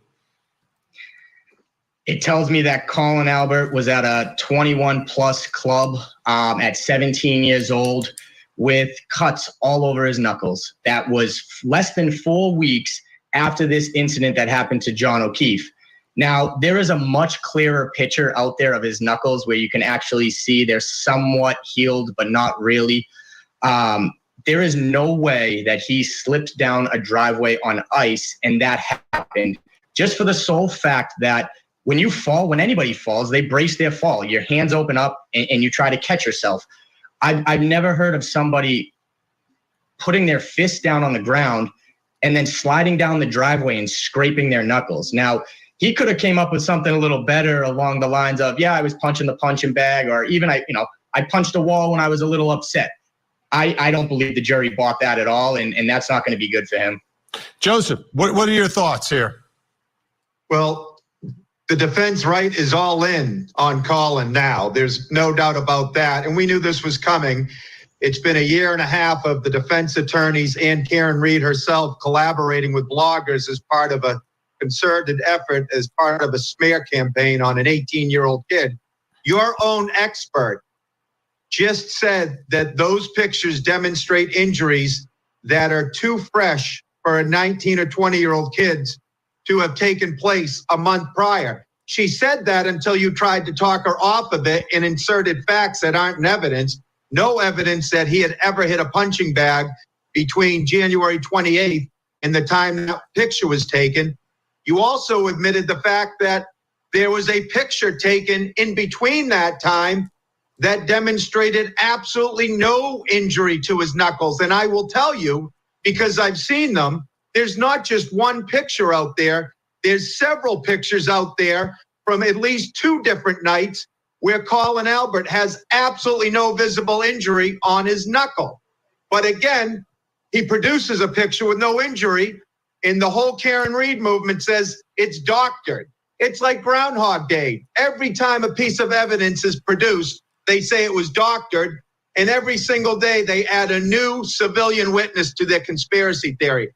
It tells me that Colin Albert was at a 21-plus club at 17 years old with cuts all over his knuckles. That was less than 4 weeks after this incident that happened to John O'Keefe. Now, there is a much clearer picture out there of his knuckles where you can actually see they're somewhat healed, but not really. There is no way that he slipped down a driveway on ice and that happened, just for the sole fact that when you fall, when anybody falls, they brace their fall. Your hands open up and you try to catch yourself. I've never heard of somebody putting their fist down on the ground and then sliding down the driveway and scraping their knuckles. Now, he could have came up with something a little better along the lines of, yeah, I was punching the punching bag, or even I punched a wall when I was a little upset. I don't believe the jury bought that at all, and that's not going to be good for him. Joseph, what are your thoughts here? Well, the defense right is all in on Colin now. There's no doubt about that. And we knew this was coming. It's been 1.5 years of the defense attorneys and Karen Reed herself collaborating with bloggers as part of a concerted effort, as part of a smear campaign on an 18-year-old kid. Your own expert just said that those pictures demonstrate injuries that are too fresh for a 19 or 20-year-old kids to have taken place a month prior. She said that until you tried to talk her off of it and inserted facts that aren't in evidence. No evidence that he had ever hit a punching bag between January 28th and the time that picture was taken. You also admitted the fact that there was a picture taken in between that time that demonstrated absolutely no injury to his knuckles. And I will tell you, because I've seen them, there's not just one picture out there. There's several pictures out there from at least 2 different nights where Colin Albert has absolutely no visible injury on his knuckle. But again, he produces a picture with no injury, and the whole Karen Reed movement says it's doctored. It's like Groundhog Day. Every time a piece of evidence is produced, they say it was doctored, and every single day they add a new civilian witness to their conspiracy theory.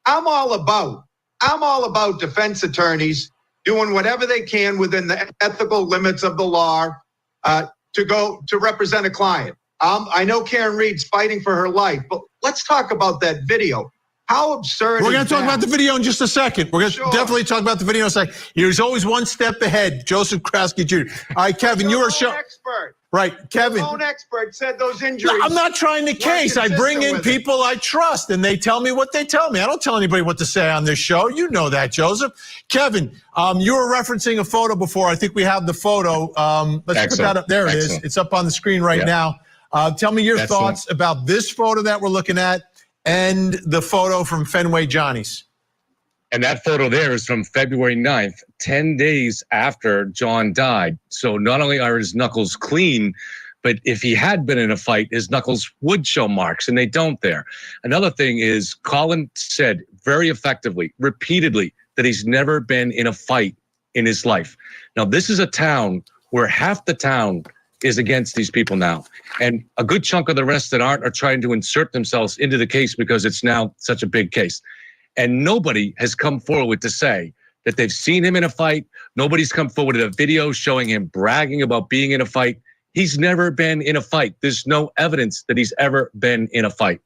I'm all about defense attorneys doing whatever they can within the ethical limits of the law to represent a client. I know Karen Reed's fighting for her life, but let's talk about that video. How absurd. We're going to talk about the video in just a second. We're going to definitely talk about the video in a second. He's always one step ahead, Joseph Krowski Jr. All right, Kevin, you are expert. Right, Kevin. Your own expert said those injuries. No, I'm not trying to case. I bring in people I trust, and they tell me what they tell me. I don't tell anybody what to say on this show. You know that, Joseph. Kevin, you were referencing a photo before. I think we have the photo. Let's put that up. There it is. It's up on the screen right now. Tell me your thoughts about this photo that we're looking at and the photo from Fenway Johnny's. And that photo there is from February 9th, 10 days after John died. So not only are his knuckles clean, But if he had been in a fight, his knuckles would show marks, and they don't there. Another thing is Colin said very effectively, repeatedly, that he's never been in a fight in his life. Now, this is a town where half the town is against these people now. And a good chunk of the rest that aren't are trying to insert themselves into the case because it's now such a big case. And nobody has come forward to say that they've seen him in a fight. Nobody's come forward with a video showing him bragging about being in a fight. He's never been in a fight. There's no evidence that he's ever been in a fight.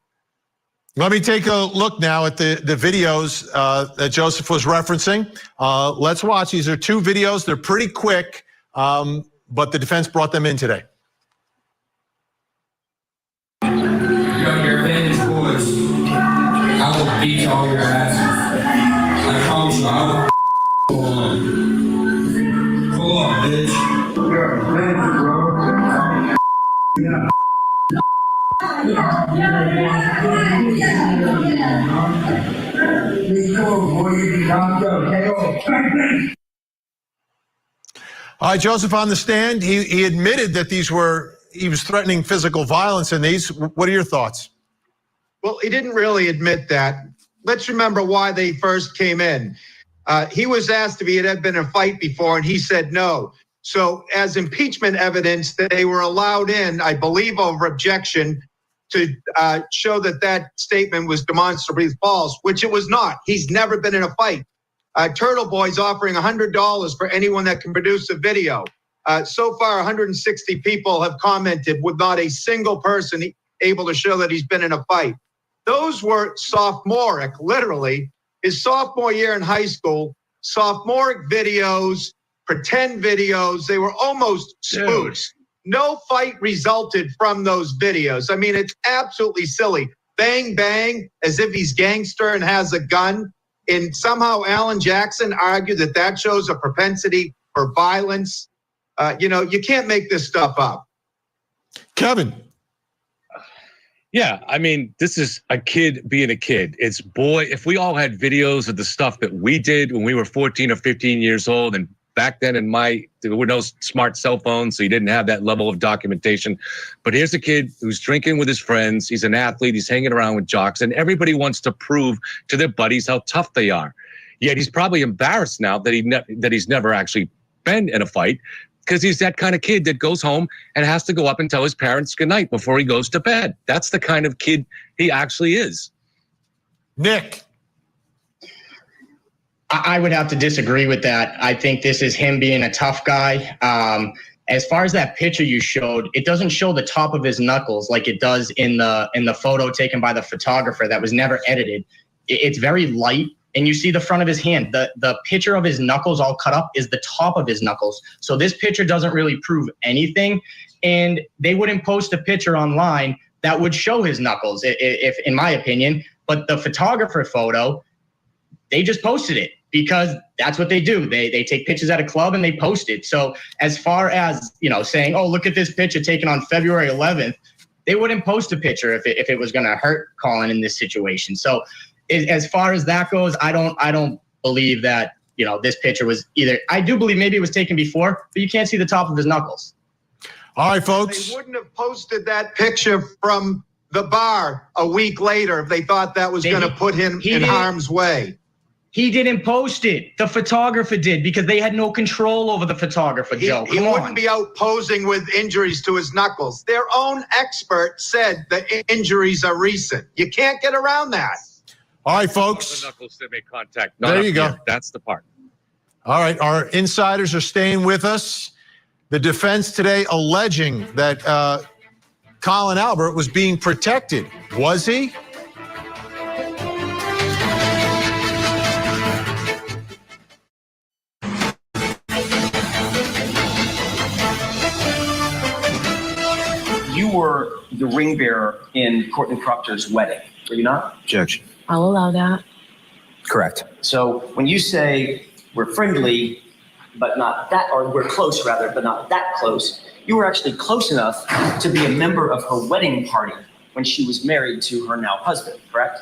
Let me take a look now at the videos that Joseph was referencing. Let's watch. These are 2 videos. They're pretty quick, but the defense brought them in today. Your advantage boys, I will beat all your asses. I promise you, I will pull on. Pull on, bitch. Your advantage, bro. Yeah. All right, Joseph on the stand, he admitted that he was threatening physical violence in these. What are your thoughts? Well, he didn't really admit that. Let's remember why they first came in. He was asked if he had been in a fight before, and he said no. So as impeachment evidence, they were allowed in, I believe over objection, to show that that statement was demonstrably false, which it was not. He's never been in a fight. Turtle Boy's offering $100 for anyone that can produce a video. So far, 160 people have commented with not a single person able to show that he's been in a fight. Those were sophomoric, literally, his sophomore year in high school, sophomoric videos, pretend videos. They were almost spoofs. No fight resulted from those videos. I mean, it's absolutely silly. Bang, bang, as if he's gangster and has a gun. And somehow Alan Jackson argued that that shows a propensity for violence. You can't make this stuff up. Kevin. Yeah, I mean, this is a kid being a kid. It's if we all had videos of the stuff that we did when we were 14 or 15 years old, and back then there were no smart cell phones, so you didn't have that level of documentation. But here's a kid who's drinking with his friends. He's an athlete. He's hanging around with jocks, and everybody wants to prove to their buddies how tough they are. Yet he's probably embarrassed now that he's never actually been in a fight, because he's that kind of kid that goes home and has to go up and tell his parents goodnight before he goes to bed. That's the kind of kid he actually is. Nick. I would have to disagree with that. I think this is him being a tough guy. As far as that picture you showed, it doesn't show the top of his knuckles like it does in the photo taken by the photographer that was never edited. It's very light, and you see the front of his hand. The picture of his knuckles all cut up is the top of his knuckles. So this picture doesn't really prove anything, and they wouldn't post a picture online that would show his knuckles, if in my opinion. But the photographer photo, they just posted it because that's what they do. They take pictures at a club and they post it. So as far as, saying, oh, look at this picture taken on February 11th, they wouldn't post a picture if it was going to hurt Colin in this situation. So as far as that goes, I don't believe that, this picture was either. I do believe maybe it was taken before, but you can't see the top of his knuckles. All right, folks. They wouldn't have posted that picture from the bar a week later if they thought that was going to put him in harm's way. He didn't post it. The photographer did, because they had no control over the photographer, Joe. He wouldn't be out posing with injuries to his knuckles. Their own expert said the injuries are recent. You can't get around that. All right, folks. The knuckles that make contact. There you go. That's the part. All right, our insiders are staying with us. The defense today alleging that Colin Albert was being protected. Was he? You were the ring bearer in Courtney Proctor's wedding, were you not? Judge. I'll allow that. Correct. So when you say we're friendly, but not that, or we're close rather, but not that close, you were actually close enough to be a member of her wedding party when she was married to her now husband, correct?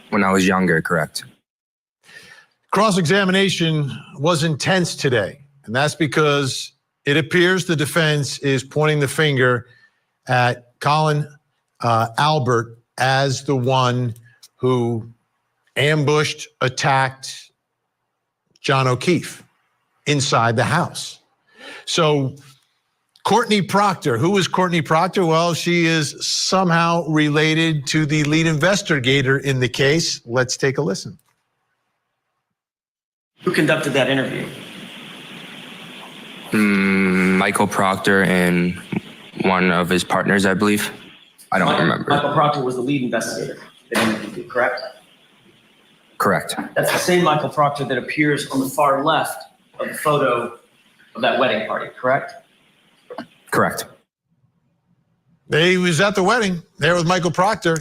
When I was younger, correct. Cross-examination was intense today, and that's because it appears the defense is pointing the finger at Colin Albert as the one who ambushed, attacked John O'Keefe inside the house. So Courtney Proctor, who is Courtney Proctor? Well, she is somehow related to the lead investigator in the case. Let's take a listen. Who conducted that interview? Michael Proctor and one of his partners, I believe. I don't remember. Michael Proctor was the lead investigator that interviewed you, correct? Correct. That's the same Michael Proctor that appears on the far left of the photo of that wedding party, correct? Correct. He was at the wedding there with Michael Proctor,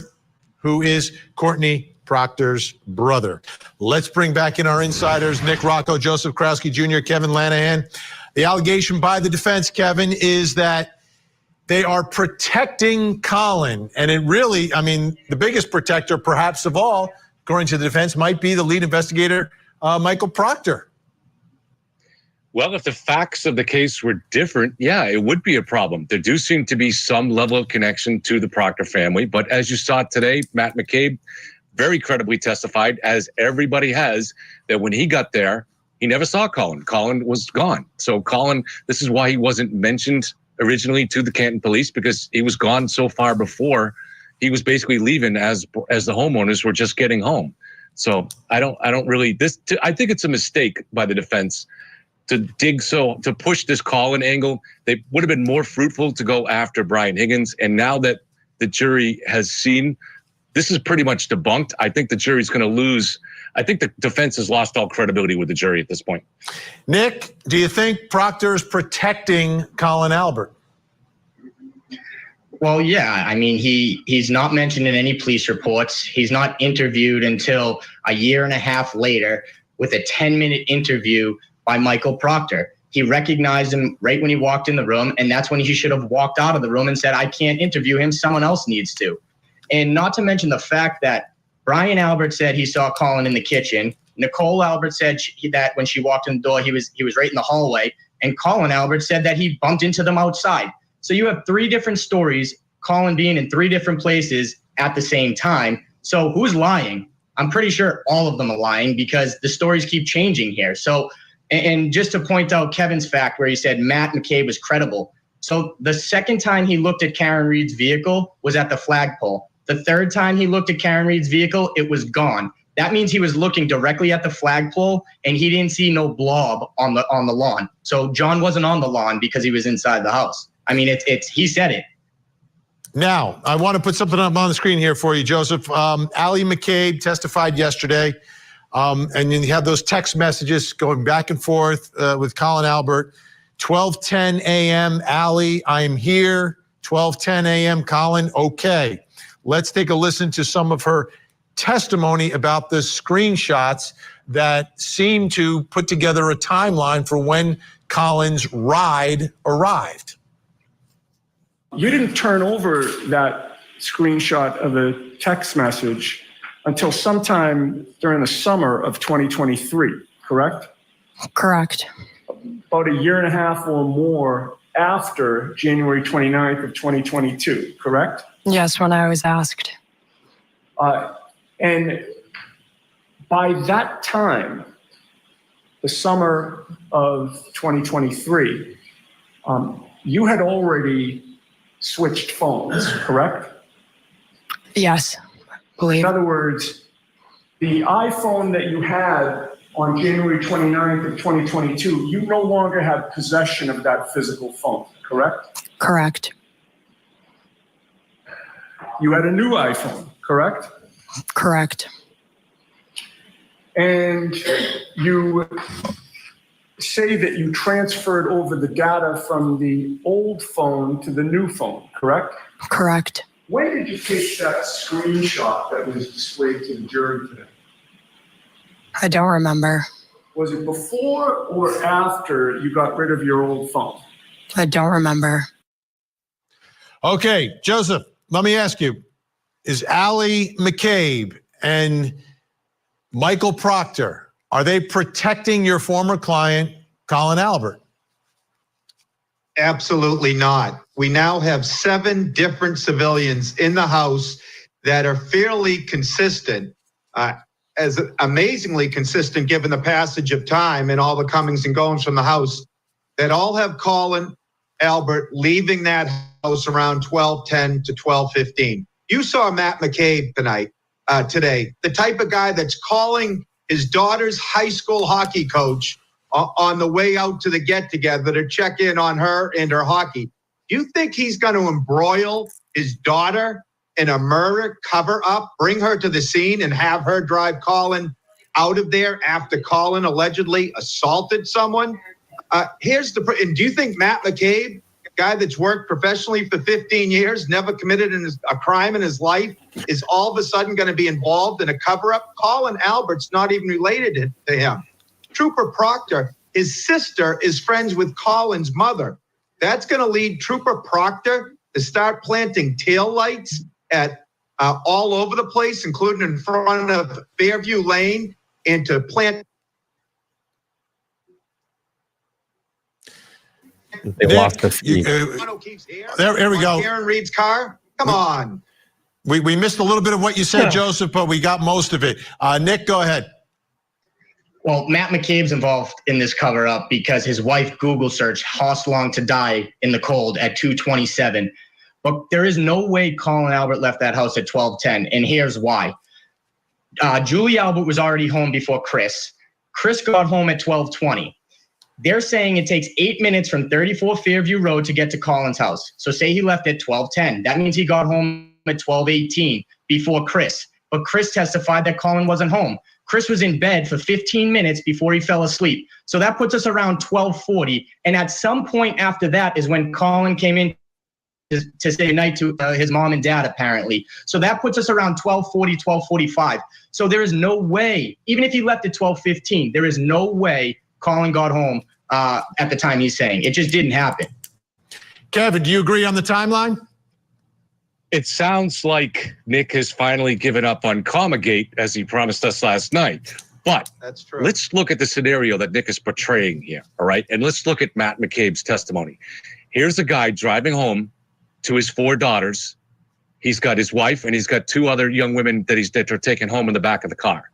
who is Courtney Proctor's brother. Let's bring back in our insiders, Nick Rocco, Joseph Krowski Jr., Kevin Lanahan. The allegation by the defense, Kevin, is that they are protecting Colin. And it really, I mean, the biggest protector perhaps of all, according to the defense, might be the lead investigator, Michael Proctor. Well, if the facts of the case were different, yeah, it would be a problem. There do seem to be some level of connection to the Proctor family. But as you saw today, Matt McCabe very credibly testified, as everybody has, that when he got there, he never saw Colin. Colin was gone. So Colin, this is why he wasn't mentioned originally to the Canton police, because he was gone so far before he was basically leaving as the homeowners were just getting home. So I think it's a mistake by the defense to push this Colin angle. They would have been more fruitful to go after Brian Higgins. And now that the jury has seen this is pretty much debunked, I think the jury's going to lose. I think the defense has lost all credibility with the jury at this point. Nick, do you think Proctor is protecting Colin Albert? Well, yeah. I mean, he's not mentioned in any police reports. He's not interviewed until a year and a half later with a 10-minute interview by Michael Proctor. He recognized him right when he walked in the room, and that's when he should have walked out of the room and said, I can't interview him, someone else needs to. And not to mention the fact that Brian Albert said he saw Colin in the kitchen. Nicole Albert said that when she walked in the door, he was right in the hallway. And Colin Albert said that he bumped into them outside. So you have three different stories, Colin being in three different places at the same time. So who's lying? I'm pretty sure all of them are lying because the stories keep changing here. So, and just to point out Kevin's fact where he said Matt McCabe was credible. So the second time he looked at Karen Reed's vehicle was at the flagpole. The third time he looked at Karen Reed's vehicle, it was gone. That means he was looking directly at the flagpole and he didn't see no blob on the lawn. So John wasn't on the lawn because he was inside the house. I mean, he said it. Now, I want to put something up on the screen here for you, Joseph. Allie McCabe testified yesterday, and you have those text messages going back and forth with Colin Albert. 12:10 a.m., Allie, I am here. 12:10 a.m., Colin, okay. Let's take a listen to some of her testimony about the screenshots that seem to put together a timeline for when Colin's ride arrived. You didn't turn over that screenshot of the text message until sometime during the summer of 2023, correct? Correct. About a year and a half or more after January 29th of 2022, correct? Yes, when I was asked. And by that time, the summer of 2023, you had already switched phones, correct? Yes, In other words, the iPhone that you had on January 29th of 2022, you no longer have possession of that physical phone, correct? Correct. You had a new iPhone, correct? Correct. And you say that you transferred over the data from the old phone to the new phone, correct? Correct. When did you take that screenshot that was displayed to the jury today? I don't remember. Was it before or after you got rid of your old phone? I don't remember. Okay, Joseph, let me ask you, is Allie McCabe and Michael Proctor, are they protecting your former client, Colin Albert? Absolutely not. We now have 7 different civilians in the house that are fairly consistent, as amazingly consistent given the passage of time and all the comings and goings from the house, that all have Colin Albert leaving that house around 12:10 to 12:15. You saw Matt McCabe today, the type of guy that's calling his daughter's high school hockey coach on the way out to the get-together to check in on her and her hockey. Do you think he's going to embroil his daughter in a murder cover-up, bring her to the scene, and have her drive Colin out of there after Colin allegedly assaulted someone? And do you think Matt McCabe, a guy that's worked professionally for 15 years, never committed a crime in his life, is all of a sudden going to be involved in a cover-up? Colin Albert's not even related to him. Trooper Proctor, his sister, is friends with Colin's mother. That's going to lead Trooper Proctor to start planting taillights at all over the place, including in front of Fairview Lane, and to plant. They lost the feed. There we go. Karen Reed's car. Come on. We missed a little bit of what you said, Joseph, but we got most of it. Nick, go ahead. Well, Matt McCabe's involved in this cover-up because his wife Google searched "Hoss Long to die in the cold" at 2:27. But there is no way Colin Albert left that house at 12:10, and here's why. Julie Albert was already home before Chris. Chris got home at 12:20. They're saying it takes 8 minutes from 34 Fairview Road to get to Colin's house. So say he left at 12:10. That means he got home at 12:18 before Chris. But Chris testified that Colin wasn't home. Chris was in bed for 15 minutes before he fell asleep. So that puts us around 12:40. And at some point after that is when Colin came in to say goodnight to his mom and dad, apparently. So that puts us around 12:40, 12:45. So there is no way, even if he left at 12:15, there is no way Colin got home at the time he's saying. It just didn't happen. Kevin, do you agree on the timeline? It sounds like Nick has finally given up on Comagate as he promised us last night. But That's true. let's look at the scenario that Nick is portraying here, all right? And let's look at Matt McCabe's testimony. Here's a guy driving home to his 4 daughters. He's got his wife and he's got 2 other young women that are taking home in the back of the car.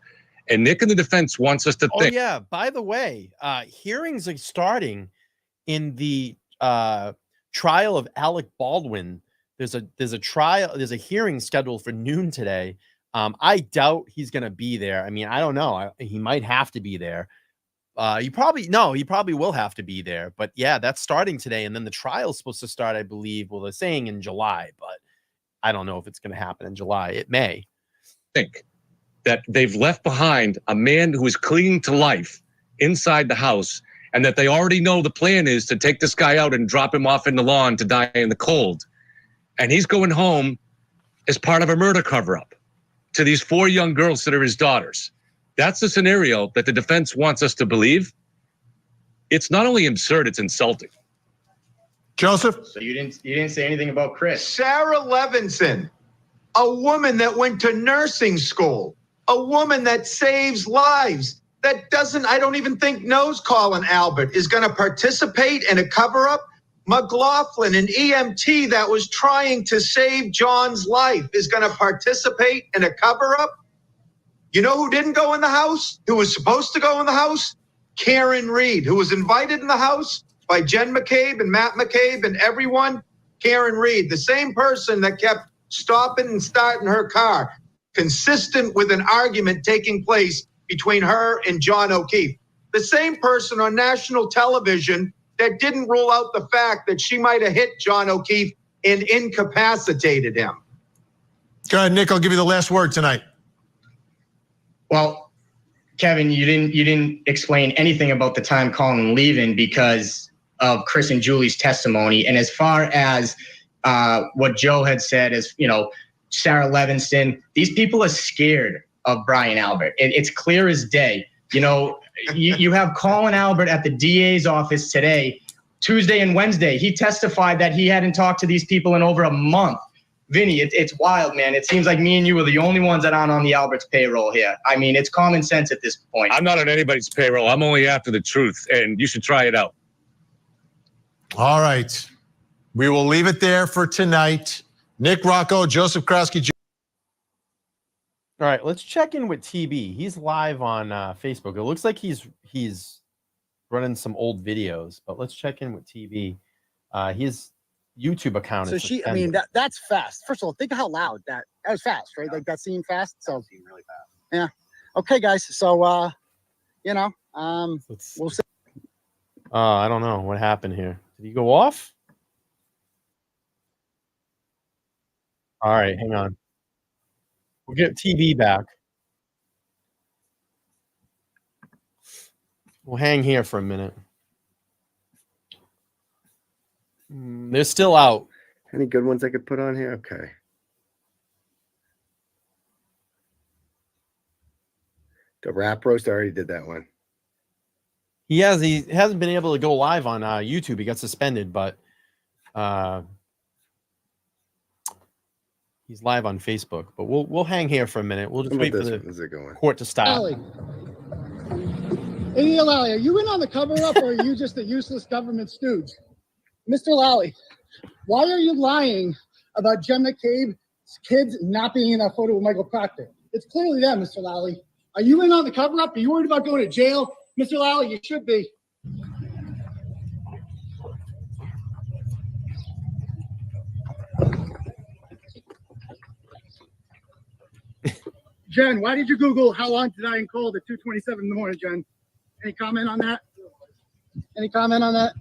And Nick in the defense wants us to think. Oh, yeah. By the way, hearings are starting in the trial of Alec Baldwin. There's a hearing scheduled for noon today. I doubt he's going to be there. I mean, I don't know. He might have to be there. He probably will have to be there. But yeah, that's starting today. And then the trial's supposed to start, I believe. Well, they're saying in July, but I don't know if it's going to happen in July. It may. Think that they've left behind a man who is clinging to life inside the house, and that they already know the plan is to take this guy out and drop him off in the lawn to die in the cold. And he's going home as part of a murder cover-up to these 4 young girls that are his daughters. That's the scenario that the defense wants us to believe. It's not only absurd, it's insulting. Joseph? So you didn't say anything about Chris. Sarah Levinson, a woman that went to nursing school, a woman that saves lives, that I don't even think knows Colin Albert, is going to participate in a cover-up. McLaughlin, an EMT that was trying to save John's life, is going to participate in a cover-up. You know who didn't go in the house? Who was supposed to go in the house? Karen Reed, who was invited in the house by Jen McCabe and Matt McCabe and everyone. Karen Reed, the same person that kept stopping and starting her car, consistent with an argument taking place between her and John O'Keefe. The same person on national television that didn't rule out the fact that she might have hit John O'Keefe and incapacitated him. Go ahead, Nick. I'll give you the last word tonight. Well, Kevin, you didn't explain anything about the time Colin leaving because of Chris and Julie's testimony. And as far as what Joe had said, as Sarah Levinson, these people are scared of Brian Albert. It's clear as day. You have Colin Albert at the DA's office today, Tuesday and Wednesday. He testified that he hadn't talked to these people in over a month. Vinny, it's wild, man. It seems like me and you are the only ones that aren't on the Albert's payroll here. I mean, it's common sense at this point. I'm not on anybody's payroll. I'm only after the truth, and you should try it out. All right. We will leave it there for tonight. Nick Rocco, Joseph Krowski Jr. All right, let's check in with TB. He's live on Facebook. It looks like he's running some old videos, but let's check in with TB. His YouTube account So is she, I suspended. mean, that's fast. First of all, think of how loud that was fast, right? Like that seemed fast. So really fast. Yeah. Okay, guys. So you know, we'll see. I don't know what happened here. Did he go off? All right, hang on. We'll get TV back. We'll hang here for a minute. They're still out. Any good ones I could put on here? Okay. The rap roast, I already did that one. He hasn't been able to go live on YouTube. He got suspended, but he's live on Facebook. But we'll hang here for a minute. We'll just wait for the court to stop. Lally. Hey, Lally, are you in on the cover-up or are you just a useless government stooge? Mr. Lally, why are you lying about Jen McCabe's kids not being in that photo with Michael Proctor? It's clearly them, Mr. Lally. Are you in on the cover-up? Are you worried about going to jail? Mr. Lally, you should be. Jen, why did you Google how long did I in cold at 2:27 in the morning, Jen? Any comment on that? Any comment on that?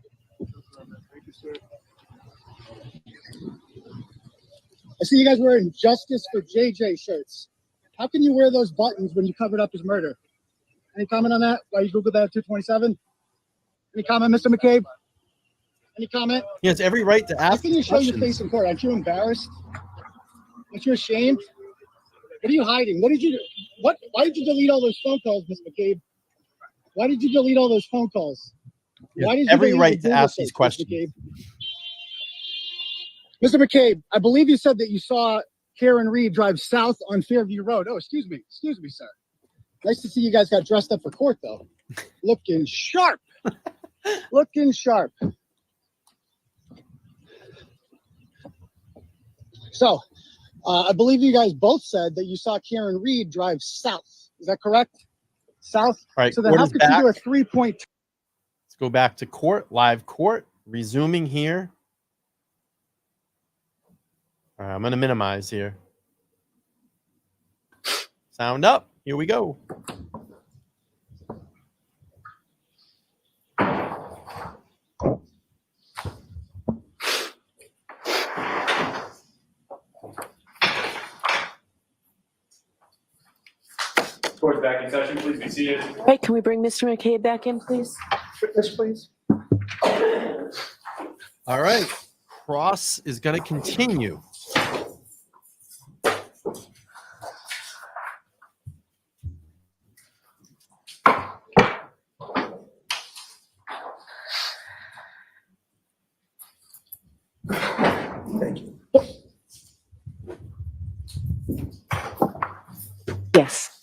I see you guys wearing Justice for JJ shirts. How can you wear those buttons when you covered up his murder? Any comment on that? Why you Googled that at 2:27? Any comment, Mr. McCabe? Any comment? He has every right to ask. How can you show your face in court? Aren't you embarrassed? Aren't you ashamed? What are you hiding? What did you do? Why did you delete all those phone calls, Mr. McCabe? Why did you delete all those phone calls? Why did you every delete right the to ask Google these search, questions. Mr. McCabe, I believe you said that you saw Karen Reed drive south on Fairview Road. Oh, excuse me, sir. Nice to see you guys got dressed up for court, though. Looking sharp. Looking sharp. So, I believe you guys both said that you saw Karen Reed drive south. Is that correct? South? All right, So then court how is could you do a back. 3-point? Let's go back to court, live court, resuming here. All right, I'm going to minimize here. Sound up. Here we go. Court's back in session, please be seated. All right, can we bring Mr. McCabe back in, please? Witness, please. All right. Cross is going to continue. Thank you. Yes.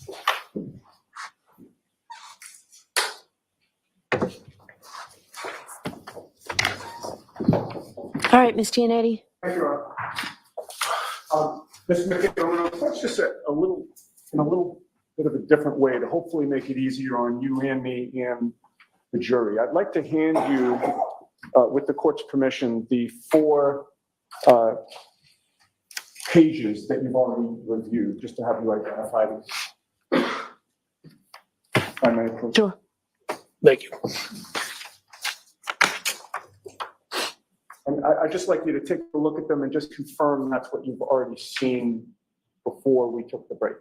All right, Ms. Giannetti. Thank you, Your Honor. Mr. McCabe, I'm going to approach this in a little bit of a different way to hopefully make it easier on you and me and the jury. I'd like to hand you, with the court's permission, the 4 pages that you've already reviewed, just to have you identify them. If I may, please. Sure. Thank you. And I'd just like you to take a look at them and just confirm that's what you've already seen before we took the break.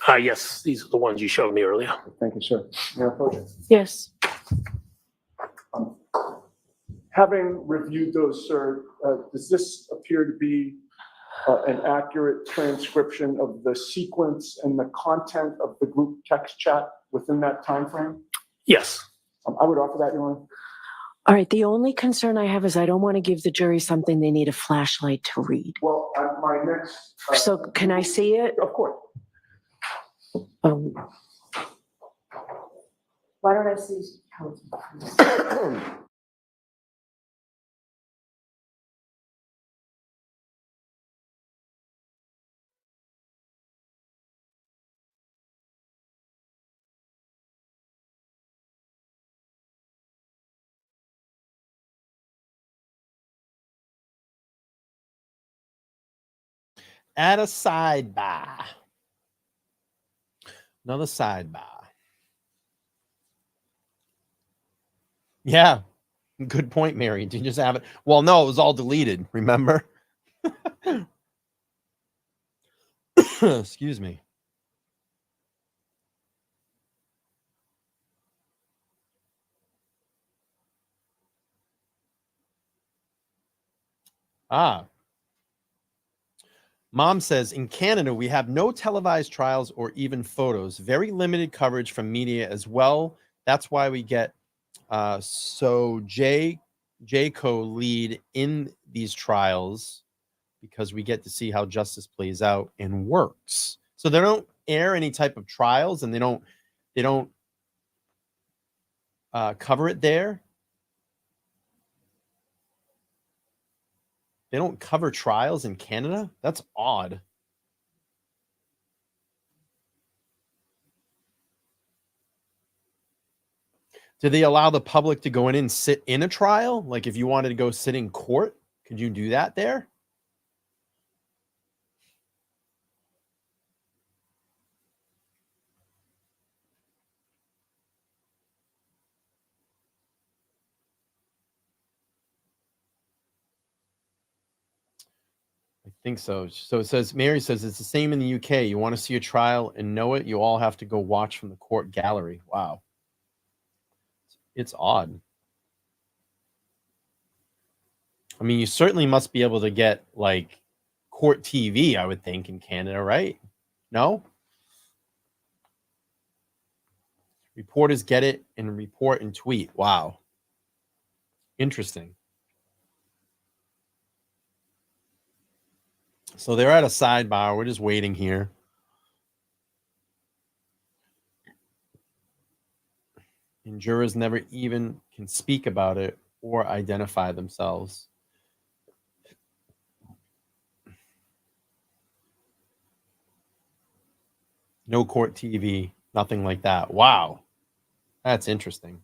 Yes, these are the ones you showed me earlier. Thank you, sir. Mayor Poach? Yes. Having reviewed those, sir, does this appear to be an accurate transcription of the sequence and the content of the group text chat within that time frame? Yes. I would offer that, Your Honor. All right. The only concern I have is I don't want to give the jury something they need a flashlight to read. Well, my next. So can I see it? Of course. Why don't I see counsel? Add a sidebar. Another sidebar. Yeah. Good point, Mary. Did you just have it? Well, no, it was all deleted. Remember? Excuse me. Mom says, in Canada, we have no televised trials or even photos. Very limited coverage from media as well. That's why we get JCO lead in these trials, because we get to see how justice plays out and works. So they don't air any type of trials, and they don't cover it there. They don't cover trials in Canada? That's odd. Do they allow the public to go in and sit in a trial? Like if you wanted to go sit in court, could you do that there? I think so. So it says, Mary says, it's the same in the UK. You want to see a trial and know it, you all have to go watch from the court gallery. Wow. It's odd. I mean, you certainly must be able to get like court TV, I would think, in Canada, right? No? Reporters get it and report and tweet. Wow. Interesting. So they're at a sidebar. We're just waiting here. And jurors never even can speak about it or identify themselves. No court TV, nothing like that. Wow. That's interesting.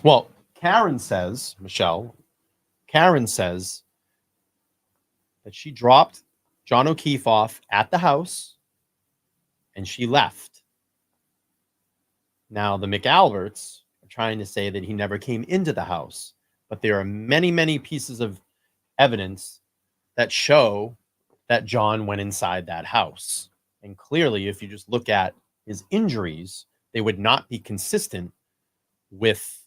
Well, Karen says that she dropped John O'Keefe off at the house and she left. Now, the McAlberts are trying to say that he never came into the house, but there are many, many pieces of evidence that show that John went inside that house. And clearly, if you just look at his injuries, they would not be consistent with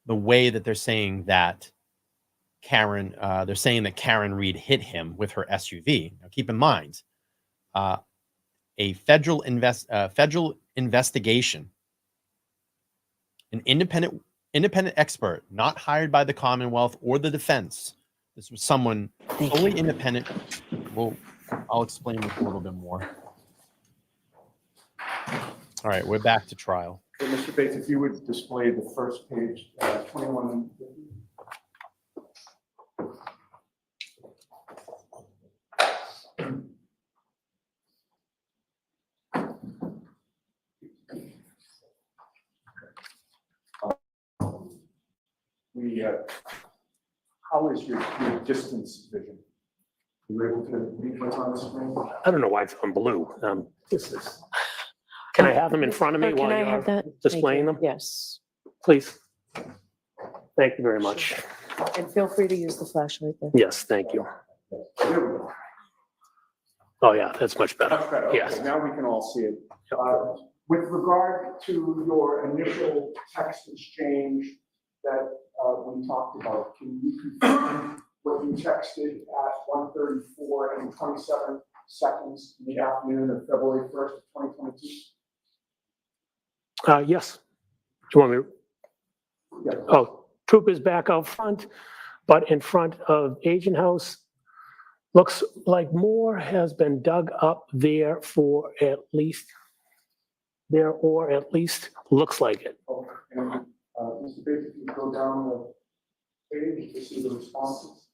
the way that they're saying that Karen Reed hit him with her SUV. Now, keep in mind, a federal investigation, an independent expert, not hired by the Commonwealth or the defense. This was someone fully independent. Well, I'll explain this a little bit more. All right, we're back to trial. So, Mr. Bates, if you would display the first page, 21. How is your distance vision? Are you able to read what's on the screen? I don't know why it's on blue. This is. Can I have them in front of me Sir, while can I have you're that? Thank displaying you. them? Yes. Please. Thank you very much. And feel free to use the flashlight there. Yes, thank you. Here we go. Oh, yeah, that's much better. That's better. Okay, Yes. now we can all see it. With regard to your initial text exchange that we talked about, can you confirm what you texted at 1:34 and 27 seconds in the afternoon of February 1st, 2022? Yes. Do you want me? Yeah. Oh, troopers back out front, but in front of Agent House. Looks like more has been dug up there for at least, there or at least looks like it. Oh, and Mr. Bates, if you go down the page to see the responses.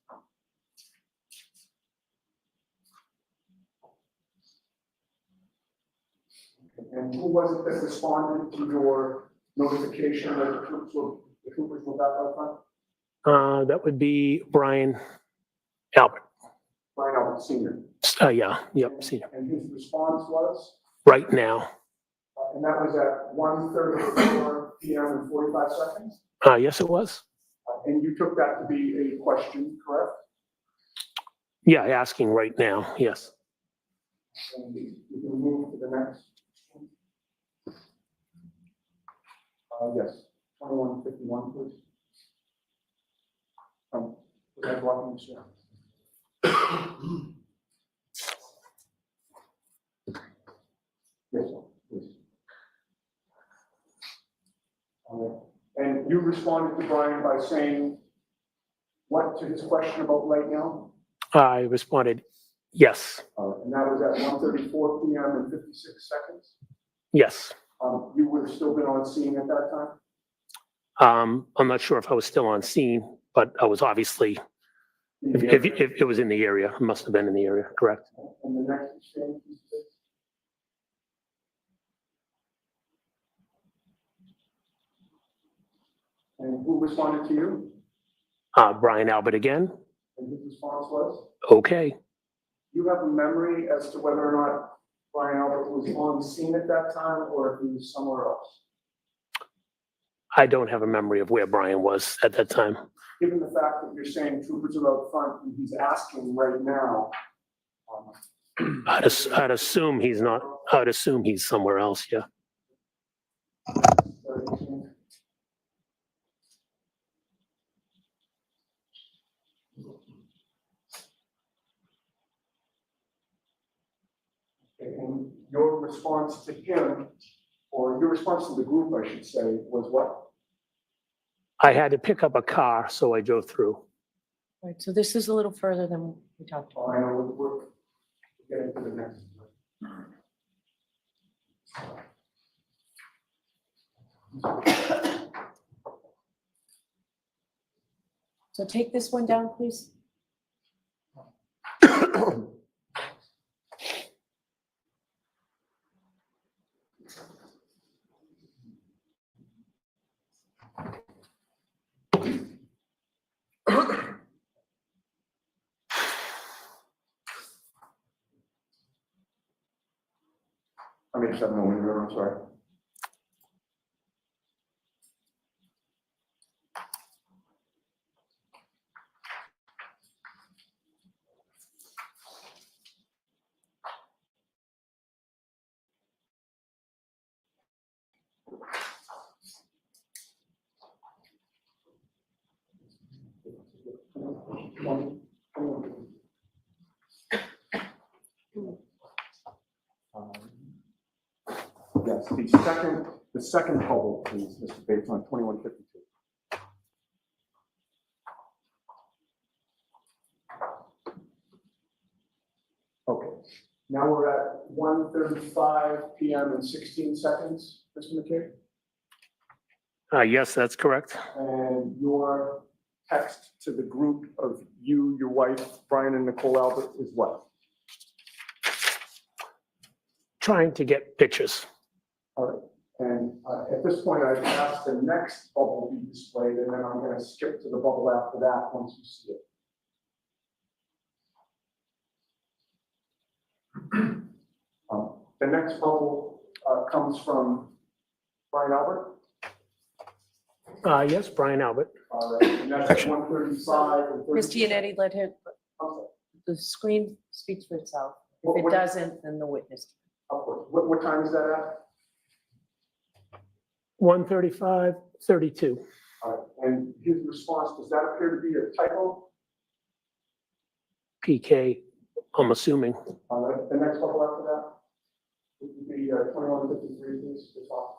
And who was it that responded to your notification that the troopers were back out front? That would be Brian Albert. Brian Albert Senior. Yeah, yep, senior. And his response was? Right now. And that was at 1:34 PM and 45 seconds? Yes, it was. And you took that to be a question, correct? Yeah, asking right now, yes. And we can move to the next. Yes, 2151, please. Was that blocking the share? Yes, sir, please. And you responded to Brian by saying what to his question about right now? I responded, yes, And that was at 1:34 PM and 56 seconds? yes. You would have still been on scene at that time? I'm not sure if I was still on scene, but I was obviously, if it was in the area, it must have been in the area, correct? And the next exchange, and who responded to you? Brian Albert again, And his response was? okay. You have a memory as to whether or not Brian Albert was on scene at that time or if he was somewhere else? I don't have a memory of where Brian was at that time. Given the fact that you're saying troopers are out front and he's asking right now. I'd assume he's not, I'd assume he's somewhere else, yeah. And your response to him, or your response to the group, I should say, was what? I had to pick up a car, so I drove through. Right, so this is a little further than we talked about. I know we're getting to the next. So take this one down, please. I mean, 7 millimeter, I'm sorry. Yes, the second bubble, please, Mr. Bates, on 2152. Okay, now we're at 1:35 PM and 16 seconds, Mr. McCabe. Yes, that's correct. And your text to the group of you, your wife, Brian and Nicole Albert is what? Trying to get pictures. All right, and at this point, I've asked the next bubble be displayed, and then I'm gonna skip to the bubble after that once you see it. The next bubble comes from Brian Albert. Yes, Brian Albert. All right, and that's at 135 and 30. Christy and Eddie, let him, the screen speaks for itself. If it doesn't, then the witness. What time is that at? 135, 32. All right, and his response, does that appear to be a typo? PK, I'm assuming. All right, the next couple after that would be 2153, please, just off.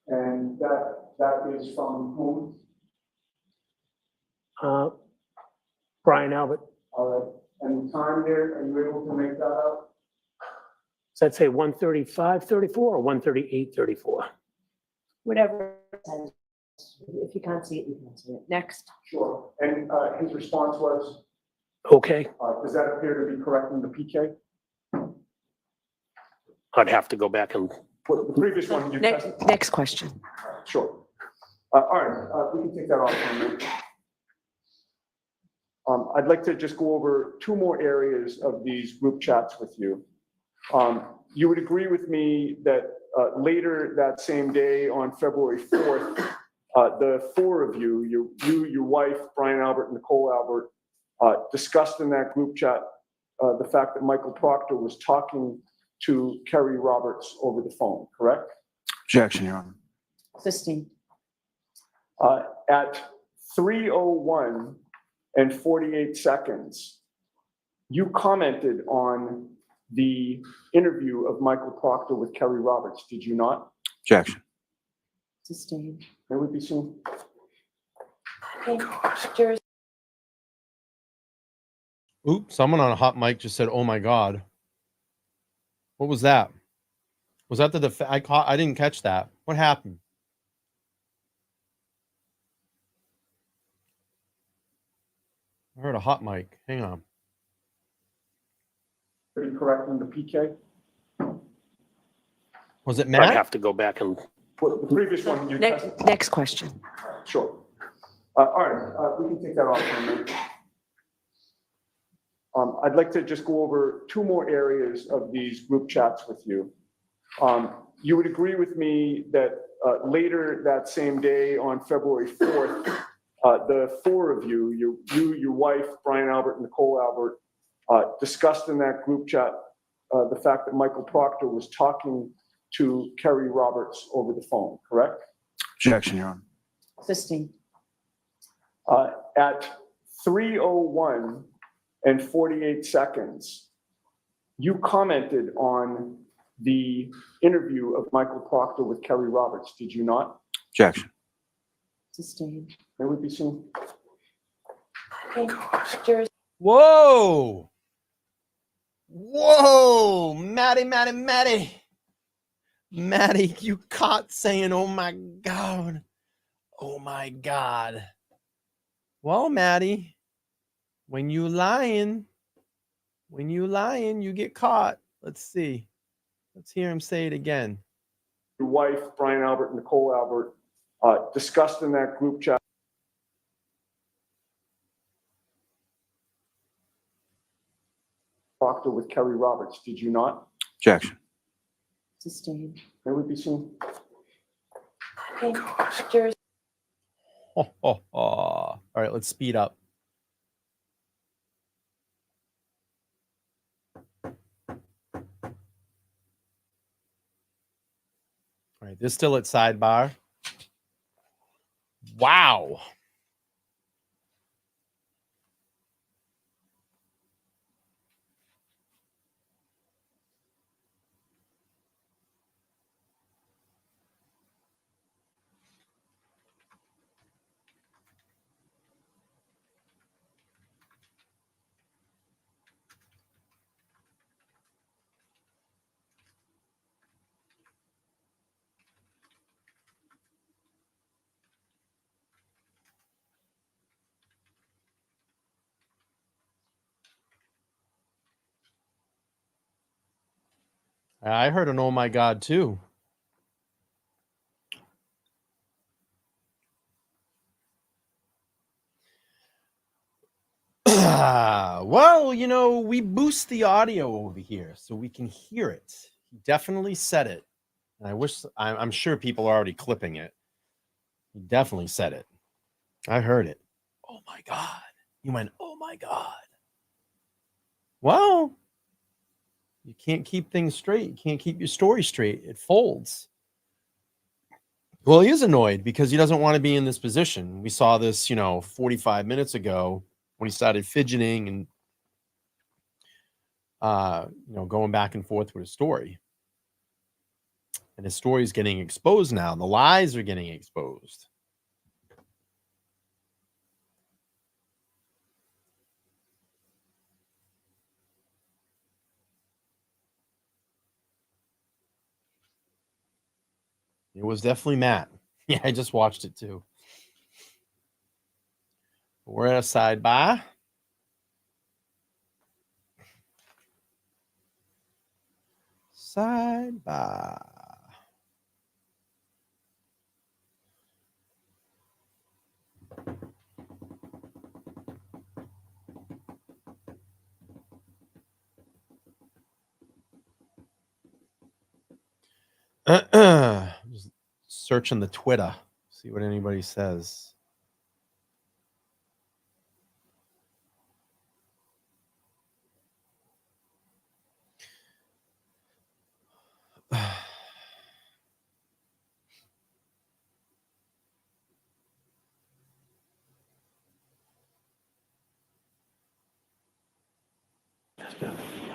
And that is from whom? Brian Albert. All right, and the time there, are you able to make that out? Does that say 135, 34 or 138, 34? Whatever. If you can't see it, you can't see it. Next. Sure, and his response was, Okay, does that appear to be correct in the PK? I'd have to go back and, The previous one you tested? Next question. Sure. All right, we can take that off for a minute. I'd like to just go over two more areas of these group chats with you. You would agree with me that later that same day on February 4th, the four of you, your wife, Brian Albert, Nicole Albert, discussed in that group chat the fact that Michael Proctor was talking to Kerry Roberts over the phone, correct? Objection, Your Honor. Sustained. At 3:01 and 48 seconds, you commented on the interview of Michael Proctor with Kerry Roberts, did you not? Objection. Sustained. May we be seen? Okay. Oops, someone on a hot mic just said, "Oh my God." What was that? Was that the I didn't catch that. What happened? I heard a hot mic. Hang on. Pretty correct in the PK? Was it I'd Matt? have to go back and, The previous one you tested? Next question. Sure. All right, we can take that off for a minute. I'd like to just go over two more areas of these group chats with you. You would agree with me that later that same day on February 4th, the four of you, your wife, Brian Albert, Nicole Albert, discussed in that group chat the fact that Michael Proctor was talking to Kerry Roberts over the phone, correct? Objection, Your Honor. Sustained. At 3:01 and 48 seconds, you commented on the interview of Michael Proctor with Kerry Roberts, did you not? Objection. Sustained. May we be seen? Okay. Whoa! Whoa! Maddie. Maddie, you caught saying, "Oh my God." Oh my God. Well, Maddie, when you lying, you get caught. Let's see. Let's hear him say it again. Your wife, Brian Albert, Nicole Albert, discussed in that group chat Proctor with Kerry Roberts, did you not? Objection. Sustained. May we be seen? Okay. All right, let's speed up. All right, this still at sidebar. Wow. I heard an "oh my God" too. Well, you know, we boost the audio over here so we can hear it. He definitely said it. And I'm sure people are already clipping it. He definitely said it. I heard it. Oh my God. You went, oh my God. Well, you can't keep things straight. You can't keep your story straight. It folds. Well, he is annoyed because he doesn't want to be in this position. We saw this, 45 minutes ago when he started fidgeting and, going back and forth with his story. And his story is getting exposed now. The lies are getting exposed. It was definitely Matt. Yeah, I just watched it too. We're at a sidebar. Sidebar. Just searching the Twitter, see what anybody says.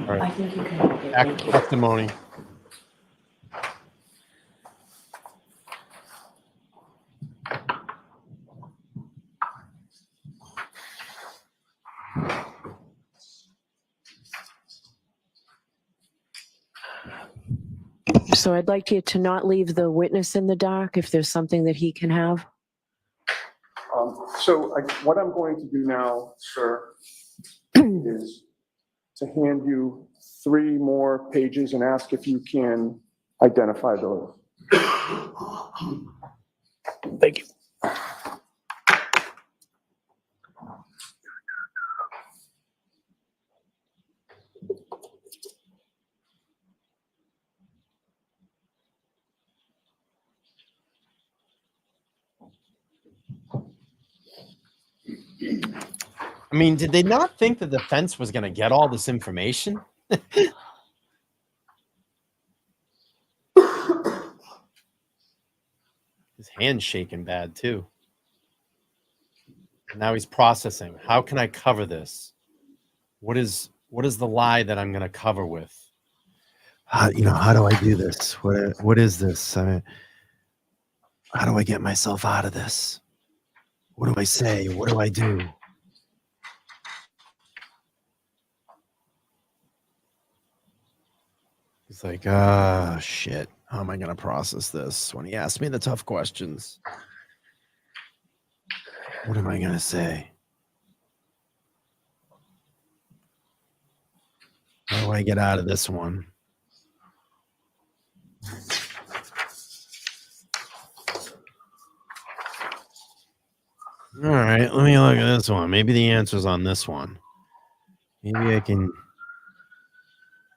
All right. I think you can. Back to testimony. So I'd like you to not leave the witness in the dark if there's something that he can have. What I'm going to do now, sir, is to hand you 3 more pages and ask if you can identify those. Thank you. I mean, did they not think the defense was going to get all this information? His hand's shaking bad too. Now he's processing. How can I cover this? What is the lie that I'm going to cover with? How do I do this? What is this? I mean, how do I get myself out of this? What do I say? What do I do? He's like, shit. How am I going to process this when he asks me the tough questions? What am I going to say? How do I get out of this one? All right, let me look at this one. Maybe the answer's on this one. Maybe I can...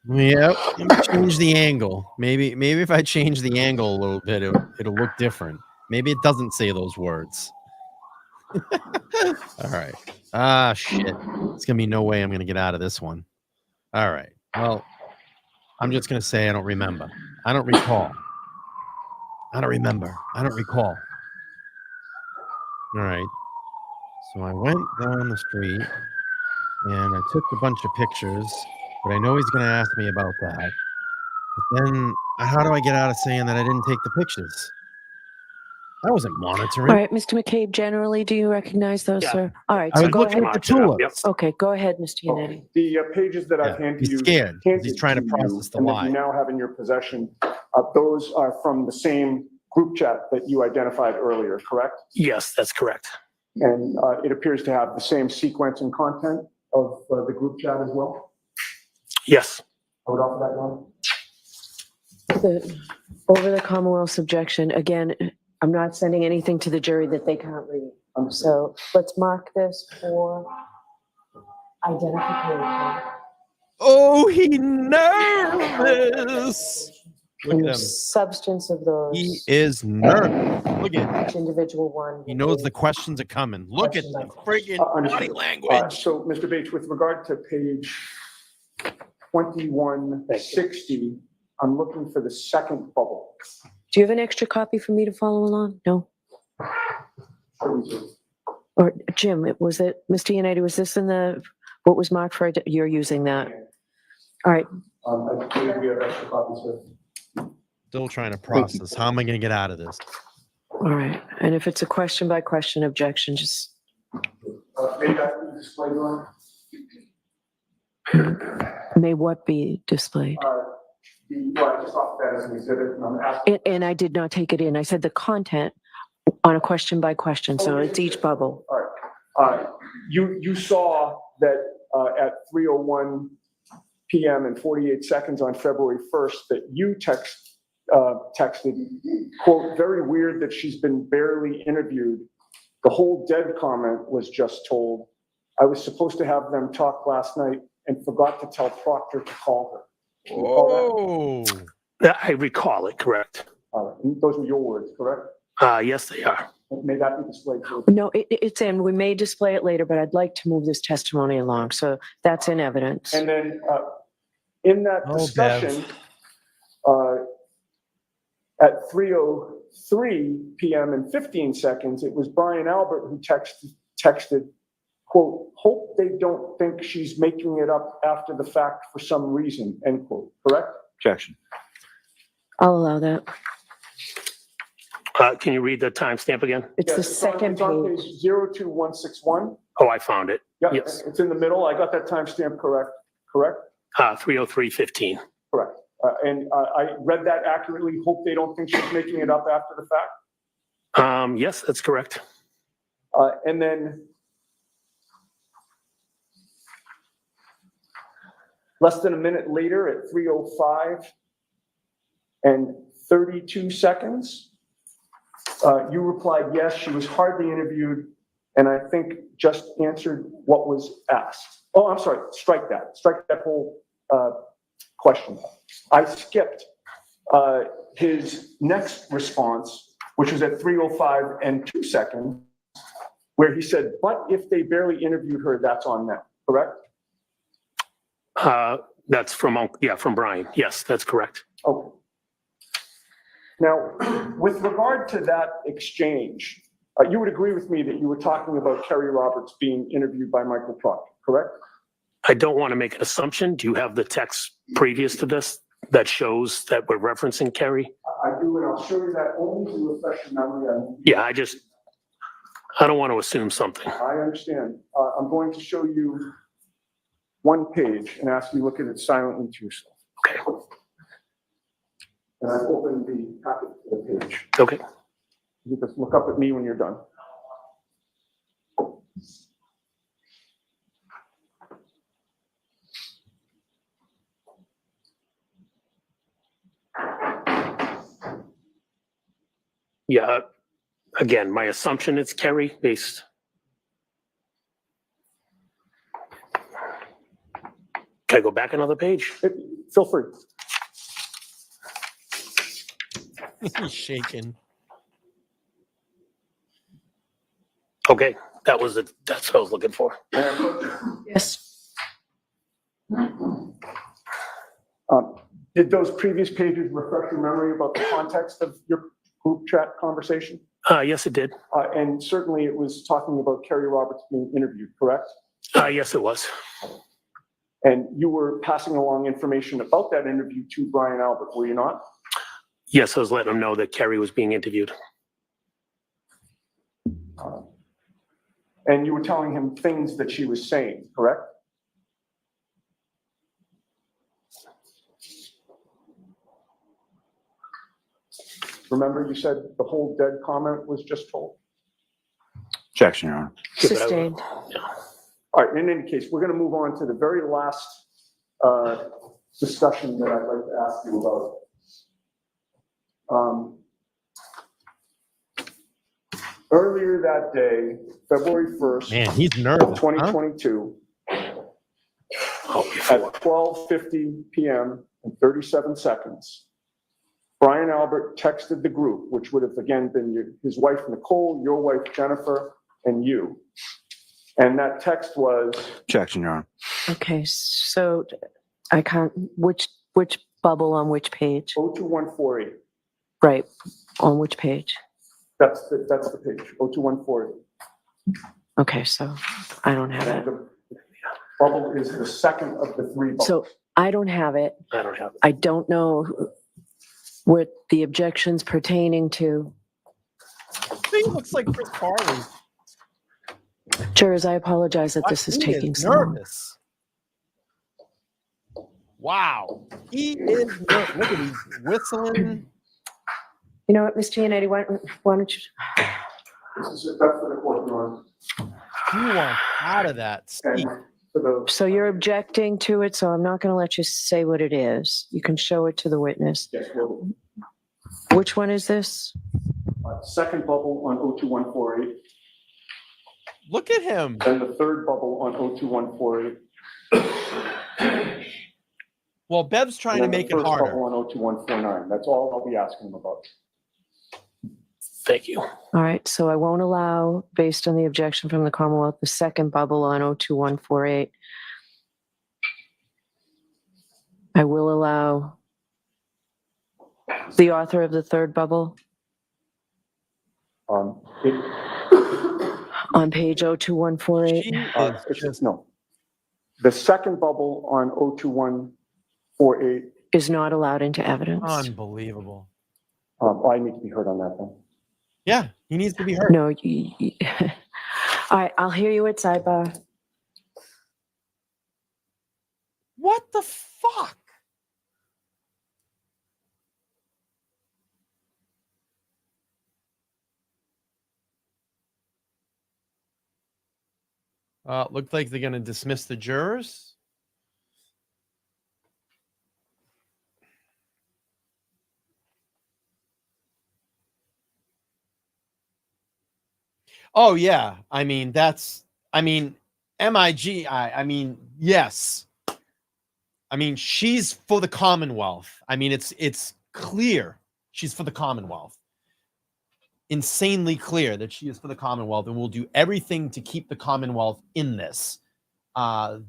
Yep, let me change the angle. Maybe if I change the angle a little bit, it'll look different. Maybe it doesn't say those words. All right. Shit. It's gonna be no way I'm gonna get out of this one. All right. Well, I'm just gonna say I don't remember. I don't recall. I don't remember. I don't recall. All right. So I went down the street and I took a bunch of pictures. But I know he's going to ask me about that. But then, how do I get out of saying that I didn't take the pictures? I wasn't monitoring. All right, Mr. McCabe, generally, do you recognize those, Yeah. sir? All right, I so was go looking ahead. at the tulips. Okay, go ahead, Mr. Yannetti. The pages that I've handed He's you. scared. handed He's trying to you process the and that lie. you now have in your possession, those are from the same group chat that you identified earlier, correct? Yes, that's correct. And it appears to have the same sequence and content of the group chat as well? Yes. I would offer that one. Over the Commonwealth's objection, again, I'm not sending anything to the jury that they can't read. So let's mark this for, Identification. Oh, he nervous. Look And at the him. substance of those. He is nervous. Look at Each individual one. He knows the questions are coming. Look at the friggin' body Understood. language. So, Mr. Bates, with regard to page 2160, I'm looking for the second bubble. Do you have an extra copy for me to follow along? No? Or Jim, was it, Mr. United, was this in the, what was marked for, you're using that? All right. I believe we have extra copies here. Still trying to process. How am I going to get out of this? All right. And if it's a question by question objection, just. May that be displayed on? May what be displayed? Well, I just offered that as an exhibit, and I'm asking. And I did not take it in. I said the content on a question by question. So it's each bubble. All right. You saw that at 3:01 p.m. and 48 seconds on February 1st that you texted, quote, very weird that she's been barely interviewed. The whole dead comment was just told. I was supposed to have them talk last night and forgot to tell Proctor to call her. Do you recall that? I recall it, correct. And those were your words, correct? Yes, they are. May that be displayed? No, it's in. We may display it later, but I'd like to move this testimony along. So that's in evidence. And then in that discussion, at 3:03 p.m. and 15 seconds, it was Brian Albert who texted, quote, hope they don't think she's making it up after the fact for some reason, end quote, correct? Objection. I'll allow that. Can you read the timestamp again? It's the second It's on page 02161. Oh, I found it. Yeah, Yes. it's in the middle. I got that timestamp correct? 3:03:15. Correct. And I read that accurately. Hope they don't think she's making it up after the fact. Yes, that's correct. And then less than a minute later at 3:05 and 32 seconds, you replied, yes, she was hardly interviewed, and I think just answered what was asked. Oh, I'm sorry, strike that whole question. I skipped his next response, which was at 3:05 and 2 seconds, where he said, but if they barely interviewed her, that's on them, correct? That's from Brian. Yes, that's correct. Okay. Now, with regard to that exchange, you would agree with me that you were talking about Kerry Roberts being interviewed by Michael Proctor, correct? I don't want to make an assumption. Do you have the text previous to this that shows that we're referencing Kerry? I do, and I'll show you that only to refresh your memory. Yeah, I don't want to assume something. I understand. I'm going to show you one page and ask you to look at it silently to yourself. Okay. And I've opened the packet for the page. Okay. You just look up at me when you're done. Yeah. Again, my assumption it's Kerry based. Can I go back another page? Feel free. He's shaking. Okay, that's what I was looking for. Yes. Did those previous pages refresh your memory about the context of your group chat conversation? Yes, it did. And certainly it was talking about Kerry Roberts being interviewed, correct? Yes, it was. And you were passing along information about that interview to Brian Albert, were you not? Yes, I was letting him know that Kerry was being interviewed. And you were telling him things that she was saying, correct? Remember you said the whole dead comment was just told? Objection, Your Honor. Sustained. All right, in any case, we're going to move on to the very last discussion that I'd like to ask you about. Earlier that day, February 1st, Man, he's nervous. 2022, At 12:50 PM and 37 seconds, Brian Albert texted the group, which would have again been his wife Nicole, your wife Jennifer, and you. And that text was. Objection, Your Honor. Okay, so I can't, which bubble on which page? 02148. Right, on which page? That's the page, 02148. Okay, so I don't have it. The bubble is the second of the three bubbles. So I don't have it. I don't have it. I don't know what the objection's pertaining to. He looks like Chris Farley. Jurors, I apologize that this is He taking so long. nervous. Wow. He is nervous. Look at him whistling. You know what, Ms. Giannetti, why don't you? This is that's for the court, Your Honor. You want out of that seat. So you're objecting to it, so I'm not going to let you say what it is. You can show it to the witness. Yes, will do. Which one is this? Second bubble on 02148. Look at him. Then the third bubble on 02148. Well, Bev's trying to make it First harder. bubble on 02149. That's all I'll be asking him about. Thank you. All right, so I won't allow, based on the objection from the Commonwealth, the second bubble on 02148. I will allow the author of the third bubble Um, on page 02148. no. The second bubble on 02148. Is not allowed into evidence. Unbelievable. I need to be heard on that then. Yeah, he needs to be heard. No, all right, I'll hear you at sidebar. What the fuck? Looks like they're going to dismiss the jurors. Oh, yeah. I mean, MIG. I mean, yes. I mean, she's for the Commonwealth. I mean, it's clear she's for the Commonwealth. Insanely clear that she is for the Commonwealth and will do everything to keep the Commonwealth in this.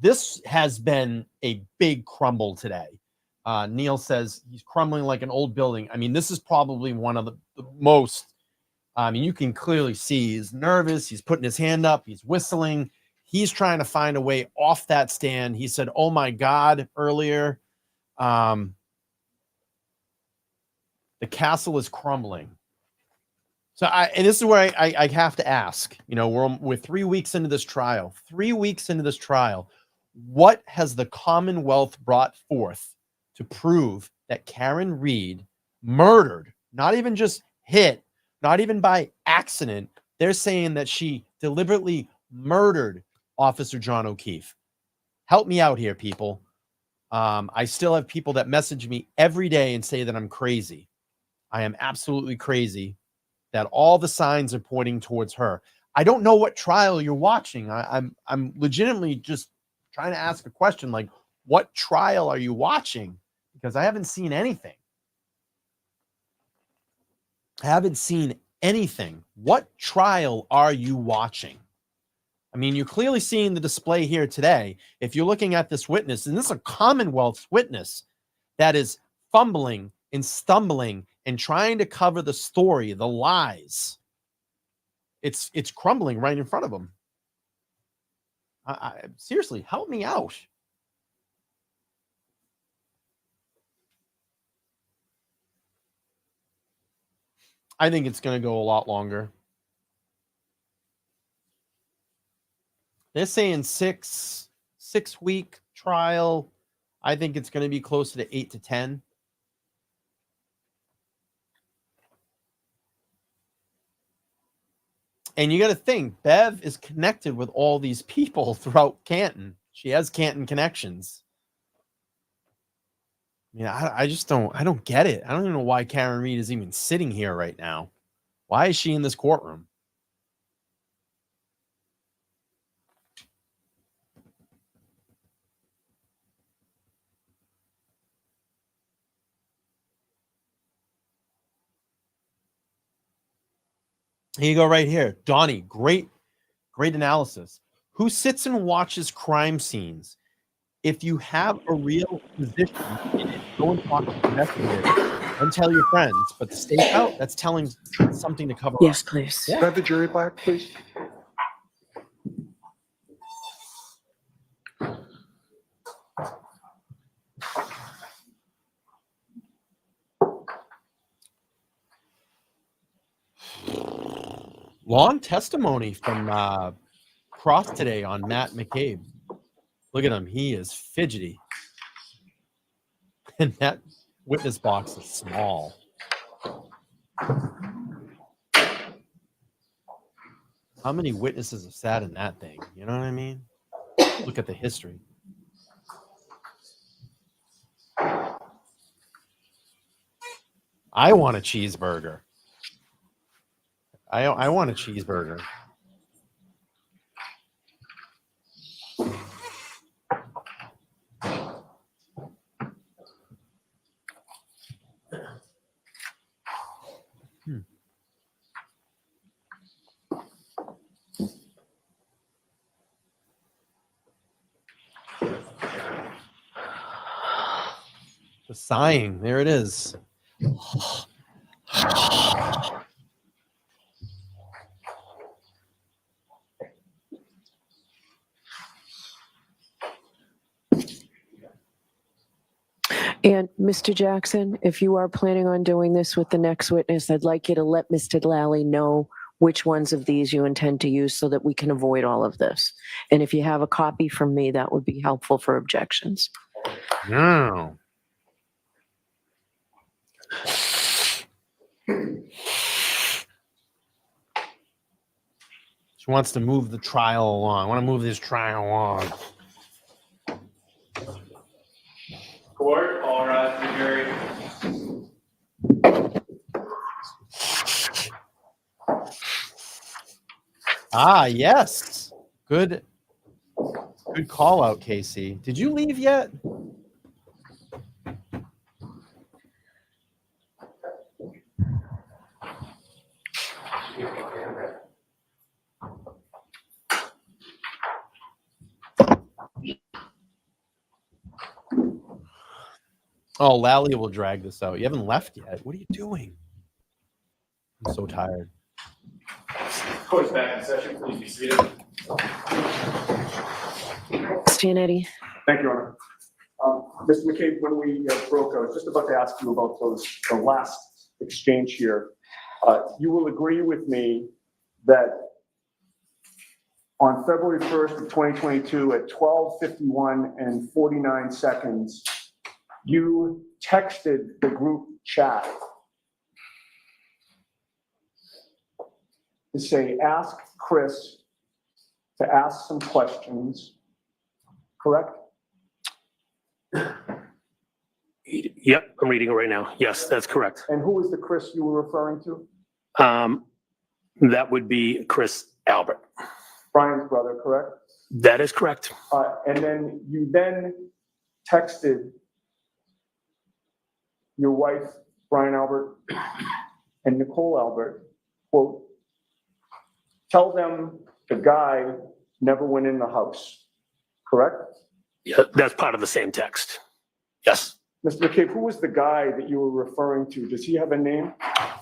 This has been a big crumble today. Neil says he's crumbling like an old building. I mean, this is probably one of the most, I mean, you can clearly see he's nervous. He's putting his hand up. He's whistling. He's trying to find a way off that stand. He said, "Oh my God," earlier. The castle is crumbling. So and this is where I have to ask, you know, we're 3 weeks into this trial, 3 weeks into this trial. What has the Commonwealth brought forth to prove that Karen Reed murdered, not even just hit, not even by accident? They're saying that she deliberately murdered Officer John O'Keefe. Help me out here, people. I still have people that message me every day and say that I'm crazy. I am absolutely crazy. That all the signs are pointing towards her. I don't know what trial you're watching. I'm legitimately just trying to ask a question, like, what trial are you watching? Because I haven't seen anything. I haven't seen anything. What trial are you watching? I mean, you're clearly seeing the display here today. If you're looking at this witness, and this is a Commonwealth witness that is fumbling and stumbling and trying to cover the story, the lies. It's crumbling right in front of them. Seriously, help me out. I think it's going to go a lot longer. They're saying 6-week trial. I think it's going to be closer to 8 to 10. And you got to think, Bev is connected with all these people throughout Canton. She has Canton connections. I mean, I don't get it. I don't even know why Karen Reed is even sitting here right now. Why is she in this courtroom? Here you go, right here. Donnie, great analysis. Who sits and watches crime scenes? If you have a real position in it, go and talk to the investigators and tell your friends. But the stakeout, that's telling something to cover Yes, up. please. Can I have the jury back, please? Long testimony from Cross today on Matt McCabe. Look at him. He is fidgety. And that witness box is small. How many witnesses have sat in that thing? You know what I mean? Look at the history. I want a cheeseburger. I want a cheeseburger. The sighing, there it is. And Mr. Jackson, if you are planning on doing this with the next witness, I'd like you to let Mr. Lally know which ones of these you intend to use so that we can avoid all of this. And if you have a copy from me, that would be helpful for objections. No. She wants to move the trial along. I want to move this trial along. Court, all rise for the jury. Ah, yes. Good call out, Casey. Did you leave yet? Oh, Lally will drag this out. You haven't left yet. What are you doing? I'm so tired. Court's back in session. Please be seated. Giannetti. Thank you, Your Honor. Mr. McCabe, when we broke, I was just about to ask you about the last exchange here. You will agree with me that on February 1st of 2022 at 12:51 and 49 seconds, you texted the group chat to say, ask Chris to ask some questions, correct? Yep, I'm reading it right now. Yes, that's correct. And who was the Chris you were referring to? That would be Chris Albert. Brian's brother, correct? That is correct. And then you texted your wife, Brian Albert, and Nicole Albert, quote, tell them the guy never went in the house, correct? Yeah, that's part of the same text. Yes. Mr. McCabe, who was the guy that you were referring to? Does he have a name?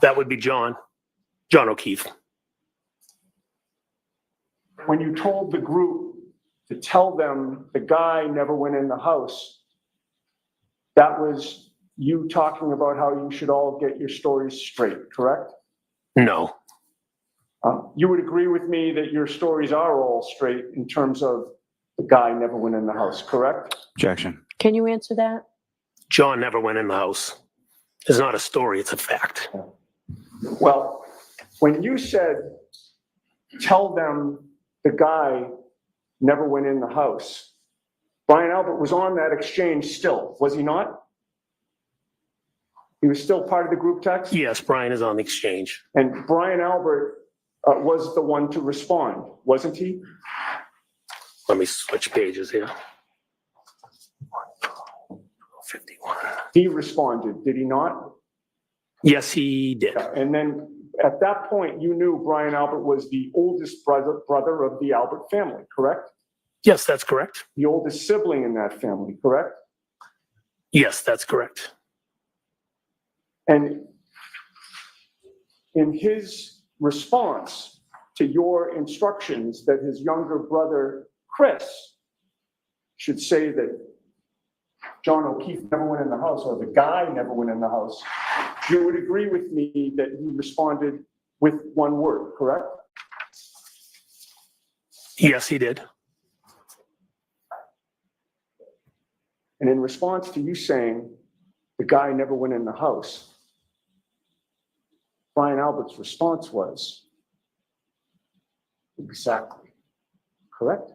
That would be John O'Keefe. When you told the group to tell them the guy never went in the house, that was you talking about how you should all get your stories straight, correct? No. You would agree with me that your stories are all straight in terms of the guy never went in the house, correct? Objection. Can you answer that? John never went in the house. It's not a story, it's a fact. Well, when you said, tell them the guy never went in the house, Brian Albert was on that exchange still, was he not? He was still part of the group text? Yes, Brian is on the exchange. And Brian Albert was the one to respond, wasn't he? Let me switch pages here. 51. He responded, did he not? Yes, he did. And then At that point, you knew Brian Albert was the oldest brother of the Albert family, correct? Yes, that's correct. The oldest sibling in that family, correct? Yes, that's correct. And in his response to your instructions that his younger brother, Chris, should say that John O'Keefe never went in the house, or the guy never went in the house, you would agree with me that he responded with one word, correct? Yes, he did. And in response to you saying the guy never went in the house, Brian Albert's response was, exactly, correct?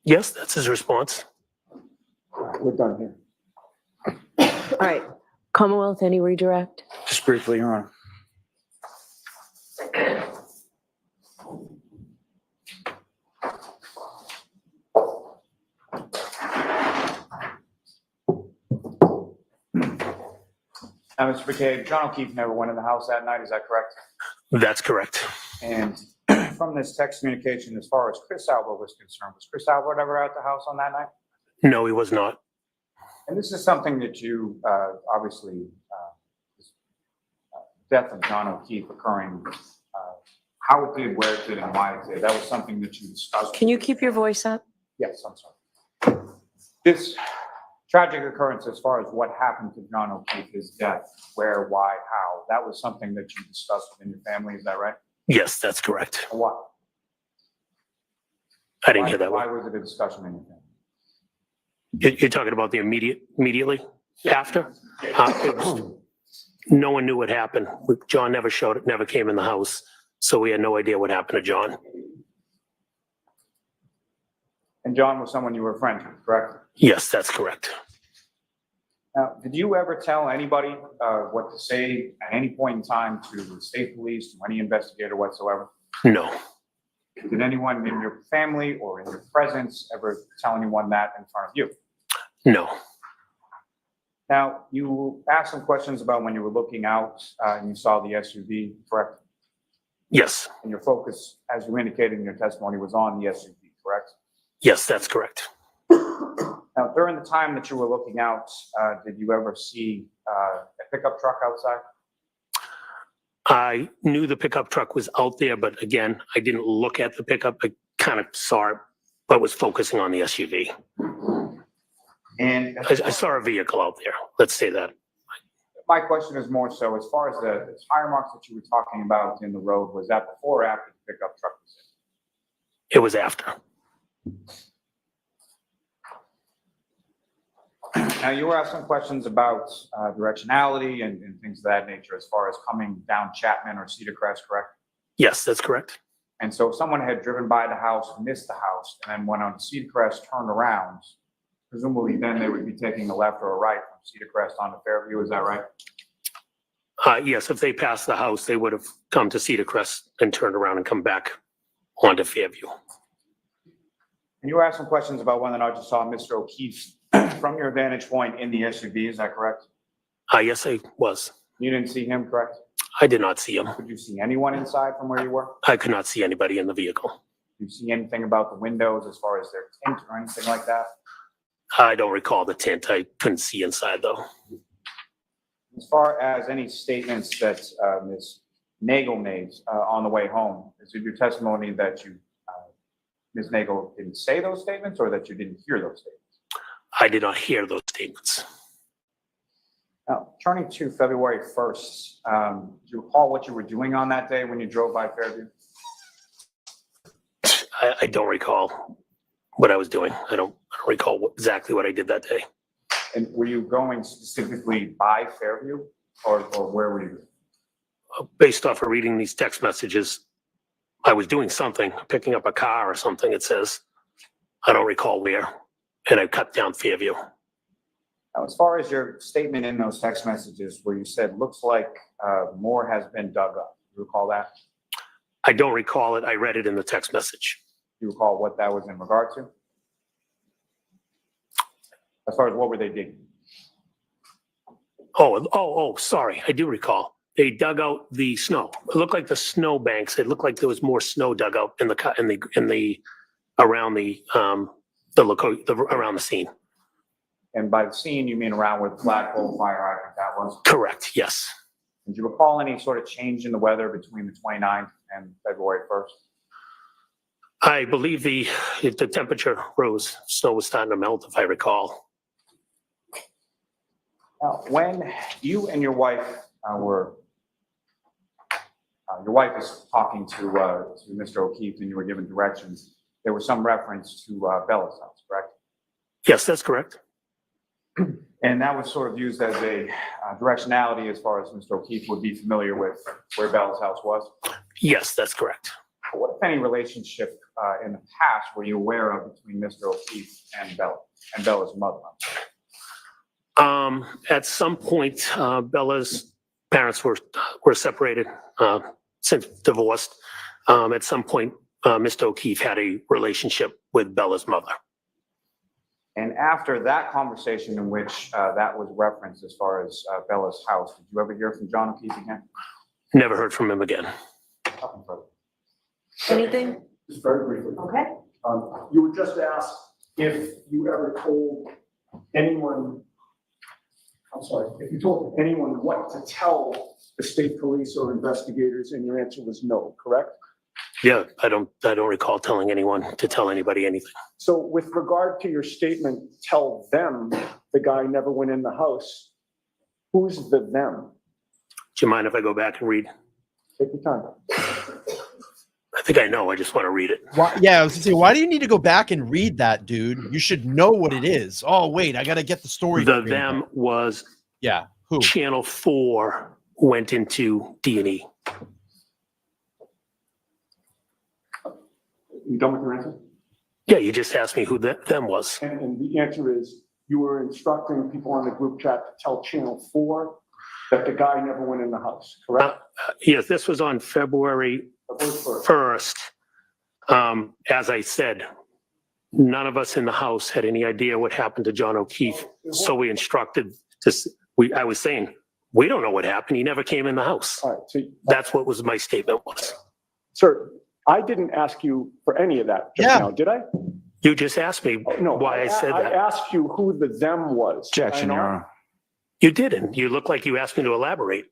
Yes, that's his response. We're done here. All right, Commonwealth, any redirect? Just briefly, Your Honor. Now, Mr. McCabe, John O'Keefe never went in the house that night, is that correct? That's correct. And from this text communication, as far as Chris Albert was concerned, was Chris Albert ever at the house on that night? No, he was not. And this is something that you, obviously, death of John O'Keefe occurring, how it did, where it did, and why it did. That was something that you discussed. Can you keep your voice up? Yes, I'm sorry. This tragic occurrence, as far as what happened to John O'Keefe, his death, where, why, how, that was something that you discussed within your family, is that right? Yes, that's correct. Why? I didn't hear that Why one. was it a discussion in your family? You're talking about the immediately after? No one knew what happened. John never showed it, never came in the house. So we had no idea what happened to John. And John was someone you were friends with, correct? Yes, that's correct. Now, did you ever tell anybody what to say at any point in time to the state police, to any investigator whatsoever? No, Did anyone in your family or in your presence ever tell anyone that in front of you? no, Now, you asked some questions about when you were looking out and you saw the SUV, correct? yes, And your focus, as you indicated in your testimony, was on the SUV, correct? yes, that's correct. Now, during the time that you were looking out, did you ever see a pickup truck outside? I knew the pickup truck was out there, but again, I didn't look at the pickup. I kind of saw it, but was focusing on the SUV. And I saw a vehicle out there. Let's say that. my question is more so, as far as the tire marks that you were talking about in the road, was that before or after the pickup truck was It was after. in? Now, you were asked some questions about directionality and things of that nature as far as coming down Chapman or Cedar Crest, correct? Yes, that's correct. And so if someone had driven by the house, missed the house, and then went on to Cedar Crest, turned around, presumably then they would be taking a left or a right from Cedar Crest onto Fairview, is that right? Yes, if they passed the house, they would have come to Cedar Crest and turned around and come back onto Fairview. And you were asked some questions about whether or not you saw Mr. O'Keefe from your vantage point in the SUV, is that correct? Yes, I was. You didn't see him, correct? I did not see him. Could you see anyone inside from where you were? I could not see anybody in the vehicle. Did you see anything about the windows as far as their tint or anything like that? I don't recall the tint. I couldn't see inside though. As far as any statements that Ms. Nagel made on the way home, is it your testimony that you, Ms. Nagel didn't say those statements or that you didn't hear those statements? I did not hear those statements. Now, turning to February 1st, do you recall what you were doing on that day when you drove by Fairview? I don't recall what I was doing. I don't recall exactly what I did that day. And were you going specifically by Fairview or where were you? Based off of reading these text messages, I was doing something, picking up a car or something, it says. I don't recall where. And I cut down Fairview. Now, as far as your statement in those text messages where you said, looks like more has been dug up, you recall that? I don't recall it. I read it in the text message. Do you recall what that was in regard to? As far as what were they digging? Oh, sorry. I do recall. they dug out the snow. It looked like the snow banks. It looked like there was more snow dug out in the around the around the scene. And by the scene, you mean around where the flagpole fire hydrant that was? Correct. Yes. Did you recall any sort of change in the weather between the 29th and February 1st? I believe the temperature rose. Snow was starting to melt, if I recall. Now, when you and your wife your wife was talking to Mr. O'Keefe and you were given directions, there was some reference to Bella's house, correct? Yes, that's correct. And that was sort of used as a directionality as far as Mr. O'Keefe would be familiar with where Bella's house was? Yes, that's correct. What, if any, relationship in the past were you aware of between Mr. O'Keefe and Bella and Bella's mother? At some point, Bella's parents were separated, since divorced. At some point, Mr. O'Keefe had a relationship with Bella's mother. And after that conversation in which that was referenced as far as Bella's house, did you ever hear from John O'Keefe again? Never heard from him again. Nothing further. Anything? Just very briefly. Okay. You were just asked if you ever told anyone, if you told anyone what to tell the state police or investigators, and your answer was no, correct? Yeah, I don't recall telling anyone to tell anybody anything. So with regard to your statement, tell them the guy never went in the house, who's the them? Do you mind if I go back and read? Take your time. I think I know. I just want to read it. Why, yeah, I was gonna say, why do you need to go back and read that, dude? You should know what it is. Oh, wait, I gotta get the story. The them was who? Channel 4 went into D&E. You done with your answer? Yeah, you just asked me who them was. And the answer is you were instructing people on the group chat to tell Channel 4 that the guy never went in the house, correct? Yes, this was on February 1st. As I said, none of us in the house had any idea what happened to John O'Keefe. So we instructed I was saying, we don't know what happened. He never came in the house. All right, so that's what was my statement was. Sir, I didn't ask you for any of that just now, did I? You just asked me why I said that. I asked you who the them was. Objection, Your Honor. You didn't. You look like you asked me to elaborate.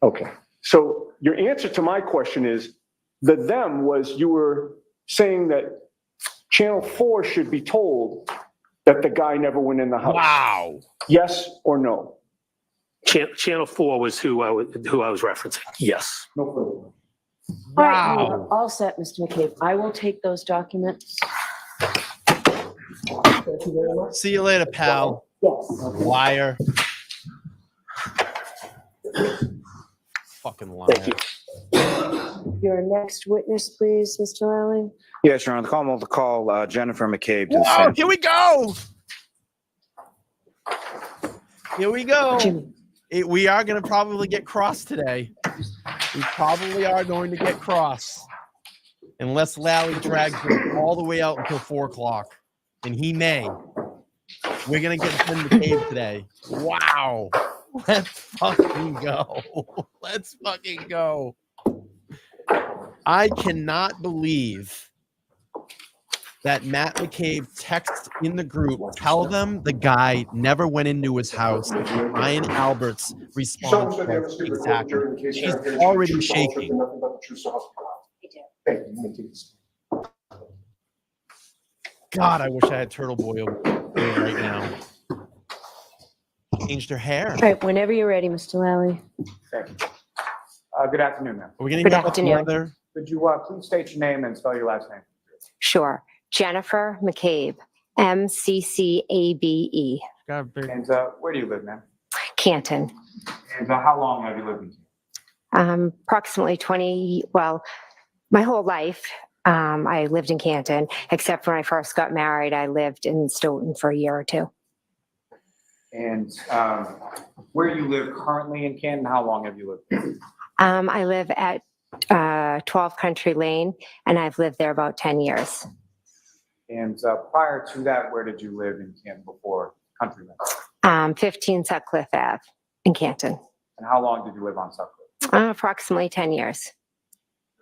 Okay. So your answer to my question is the them was you were saying that Channel 4 should be told that the guy never went in the house. Wow. Yes or no? Channel 4 was who I was referencing. Yes. No further. All right, you are all set, Mr. McCabe. I will take those documents. Thank you very much. See you later, pal. Yes. Liar. Fucking liar. Your next witness, please, Mr. Lally. Yes, Your Honor. The call Jennifer McCabe to the Whoa, stand. here we go. Here we go. We are going to probably get crossed today. We probably are going to get crossed. Unless Lally drags it all the way out until 4 o'clock. And he may. We're going to get in the cave today. Wow. Let's fucking go. Let's fucking go. I cannot believe that Matt McCabe texts in the group, tell them the guy never went into his house. Ryan Albert's response was exactly. She's already shaking. God, I wish I had Turtle Boy over there right now. Changed her hair. All right, whenever you're ready, Mr. Lally. Thank you. Good afternoon, ma'am. Are we going Good to get afternoon. weather? Could you please state your name and spell your last name? Sure. Jennifer McCabe, McCabe. And where do you live, ma'am? Canton. And how long have you lived in Canton? Approximately 20, well, my whole life, I lived in Canton, except when I first got married, I lived in Stoughton for a year or two. And where you live currently in Canton, how long have you lived there? I live at 12 Country Lane, and I've lived there about 10 years. And prior to that, where did you live in Canton before Country Lane? 15 Sutcliffe Ave in Canton. And how long did you live on South Cliff? Approximately 10 years.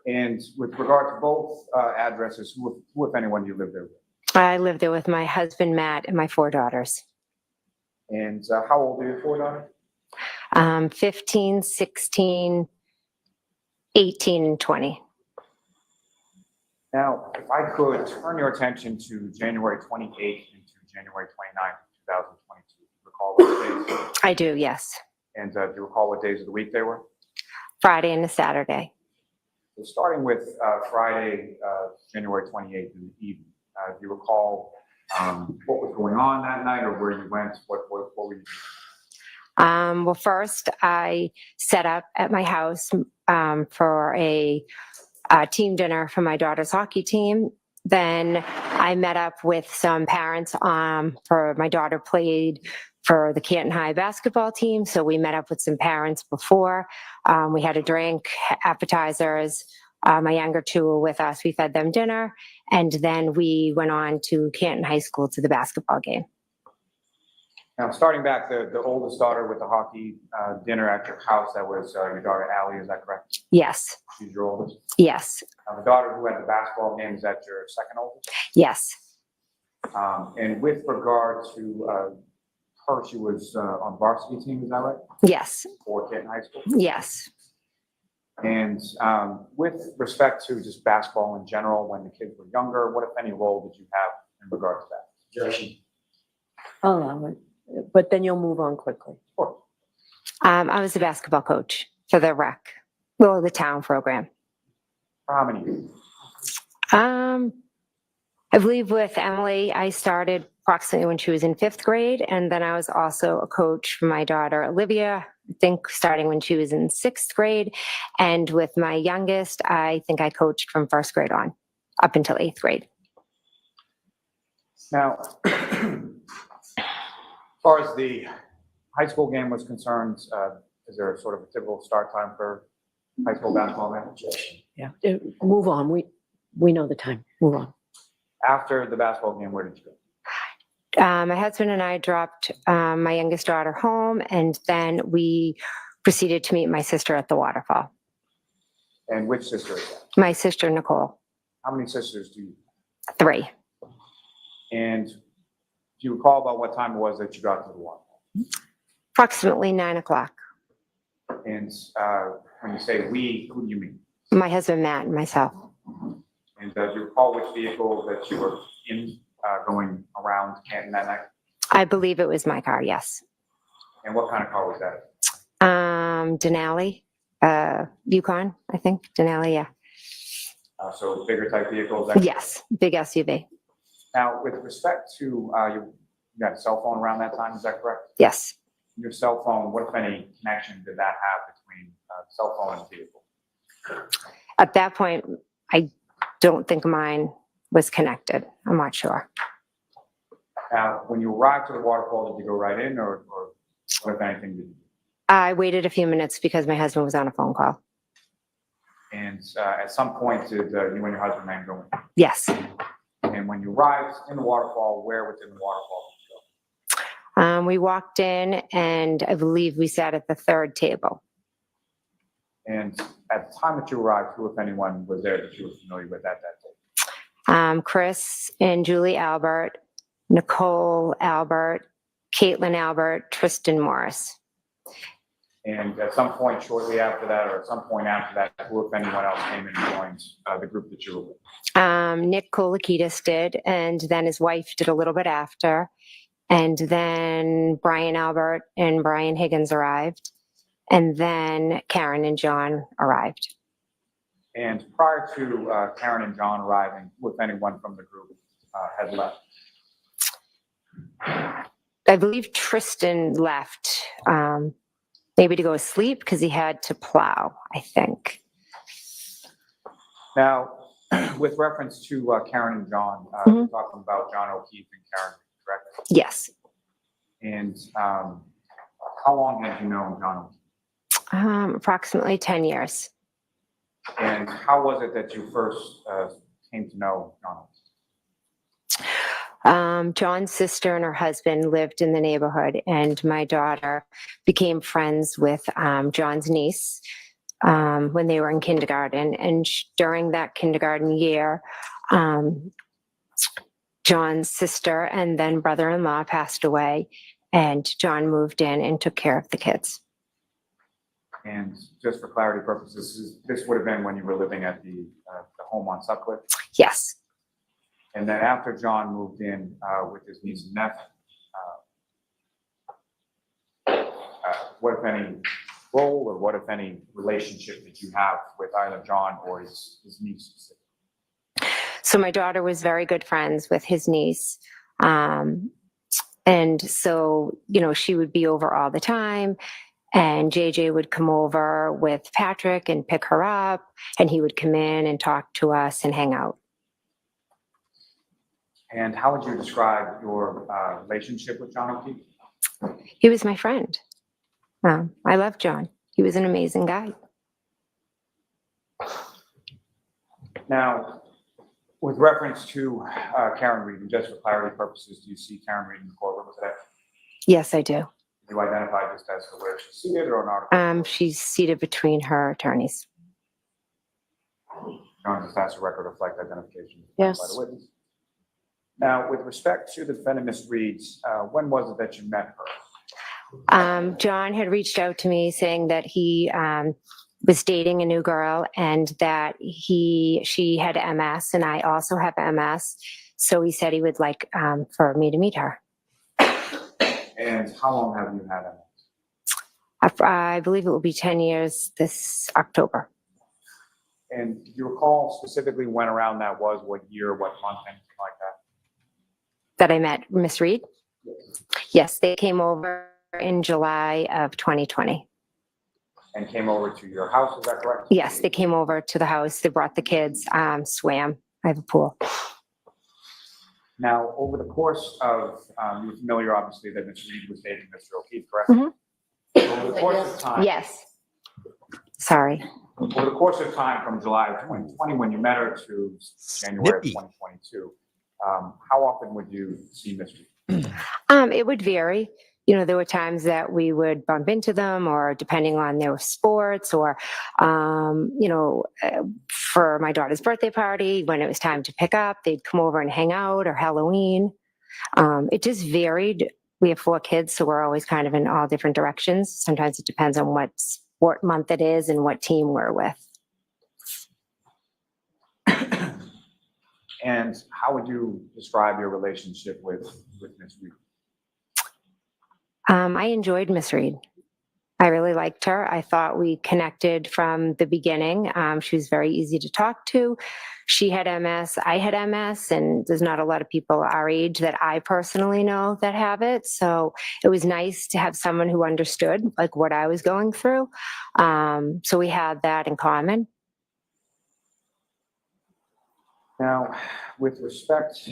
And with regard to both addresses, who, if anyone, you lived there with? I lived there with my husband, Matt, and my 4 daughters. And how old are your 4 daughters? 15, 16, 18, and 20. Now, if I could turn your attention to January 28th into January 29th, 2022. Recall those days? I do, yes. And do you recall what days of the week they were? Friday and a Saturday. So starting with Friday, January 28th in the evening, do you recall what was going on that night or where you went? What were you doing? Well, first, I set up at my house for a team dinner for my daughter's hockey team. Then I met up with some parents for my daughter played for the Canton High basketball team. So we met up with some parents before. We had a drink, appetizers. My younger 2 were with us. We fed them dinner. And then we went on to Canton High School to the basketball game. Now, starting back, the oldest daughter with the hockey dinner at your house, that was your daughter Allie, is that correct? Yes. She's your oldest? Yes. The daughter who had the basketball game, is that your second oldest? Yes. And with regard to her, she was on varsity team, is that right? Yes. For Canton High School? Yes. And with respect to just basketball in general, when the kids were younger, what, if any, role did you have in regard to that? I'll allow it, but then you'll move on quickly. Sure. I was a basketball coach for the rec, well, the town program. For how many years? I believe with Emily, I started approximately when she was in 5th grade. And then I was also a coach for my daughter, Olivia, I think starting when she was in 6th grade. And with my youngest, I think I coached from 1st grade on up until 8th grade. Now, as far as the high school game was concerned, is there a sort of a typical start time for high school basketball match? Yeah. Move on. We know the time. Move on. After the basketball game, where did you go? My husband and I dropped my youngest daughter home, and then we proceeded to meet my sister at the waterfall. And which sister is that? My sister, Nicole. How many sisters do you have? 3. And do you recall about what time it was that you got to the waterfall? Approximately 9 o'clock. And when you say we, who do you mean? My husband, Matt, and myself. And do you recall which vehicle that you were in going around Canton that night? I believe it was my car, yes. And what kind of car was that? Denali, Yukon, I think. Denali, yeah. So bigger type vehicles? Yes, big SUV. Now, with respect to, you got a cell phone around that time, is that correct? Yes. Your cell phone, what, if any, connection did that have between cell phone and vehicle? At that point, I don't think mine was connected. I'm not sure. Now, when you arrived to the waterfall, did you go right in or what, if anything, did you do? I waited a few minutes because my husband was on a phone call. And at some point, did you and your husband man go in? Yes. And when you arrived in the waterfall, where within the waterfall did you go? We walked in, and I believe we sat at the 3rd table. And at the time that you arrived, who, if anyone, was there that you were familiar with at that table? Chris and Julie Albert, Nicole Albert, Caitlin Albert, Tristan Morris. And at some point shortly after that, or at some point after that, who, if anyone else, came and joined the group that you were with? Nick Kolikitis did, and then his wife did a little bit after. And then Brian Albert and Brian Higgins arrived. And then Karen and John arrived. And prior to Karen and John arriving, who, if anyone from the group, had left? I believe Tristan left, maybe to go to sleep because he had to plow, I think. Now, with reference to Karen and John, we're talking about John O'Keefe and Karen, correct? Yes. And how long had you known John O'Keefe? Approximately 10 years. And how was it that you first came to know John O'Keefe? John's sister and her husband lived in the neighborhood, and my daughter became friends with John's niece when they were in kindergarten. And during that kindergarten year, John's sister and then brother-in-law passed away, and John moved in and took care of the kids. And just for clarity purposes, this would have been when you were living at the home on Sutcliffe? Yes. And then after John moved in with his niece and nephew, what if any role or what if any relationship that you have with either John or his niece specifically? So my daughter was very good friends with his niece. And so, she would be over all the time. And JJ would come over with Patrick and pick her up. And he would come in and talk to us and hang out. And how would you describe your relationship with John O'Keefe? He was my friend. I love John. He was an amazing guy. Now, with reference to Karen Reed, and just for clarity purposes, do you see Karen Reed in the courtroom today? Yes, I do. Do you identify just as to where she's seated or not? She's seated between her attorneys. John just has a record of reflect identification Yes. by the witness. Now, with respect to the defendant, Ms. Reed, when was it that you met her? John had reached out to me saying that he was dating a new girl and that she had MS and I also have MS. So he said he would like for me to meet her. And how long have you had MS? I believe it will be 10 years this October. And do you recall specifically when around that was, what year, what month, anything like that? That I met Miss Reed? Yes, they came over in July of 2020. And came over to your house, is that correct? Yes, they came over to the house. They brought the kids, swam. I have a pool. Now, over the course of, you're familiar, obviously, that Ms. Reed was dating Mr. O'Keefe, correct? Mm-hmm. Over the course of time. Yes. Sorry. Over the course of time from July of 2020, when you met her, to January of 2022, how often would you see Ms. Reed? It would vary. There were times that we would bump into them, or depending on their sports, or, for my daughter's birthday party, when it was time to pick up, they'd come over and hang out, or Halloween. It just varied. We have 4 kids, so we're always kind of in all different directions. Sometimes it depends on what sport month it is and what team we're with. And how would you describe your relationship with Ms. Reed? I enjoyed Miss Reed. I really liked her. I thought we connected from the beginning. She was very easy to talk to. She had MS, I had MS, and there's not a lot of people our age that I personally know that have it. So it was nice to have someone who understood like what I was going through. So we had that in common. Now, with respect,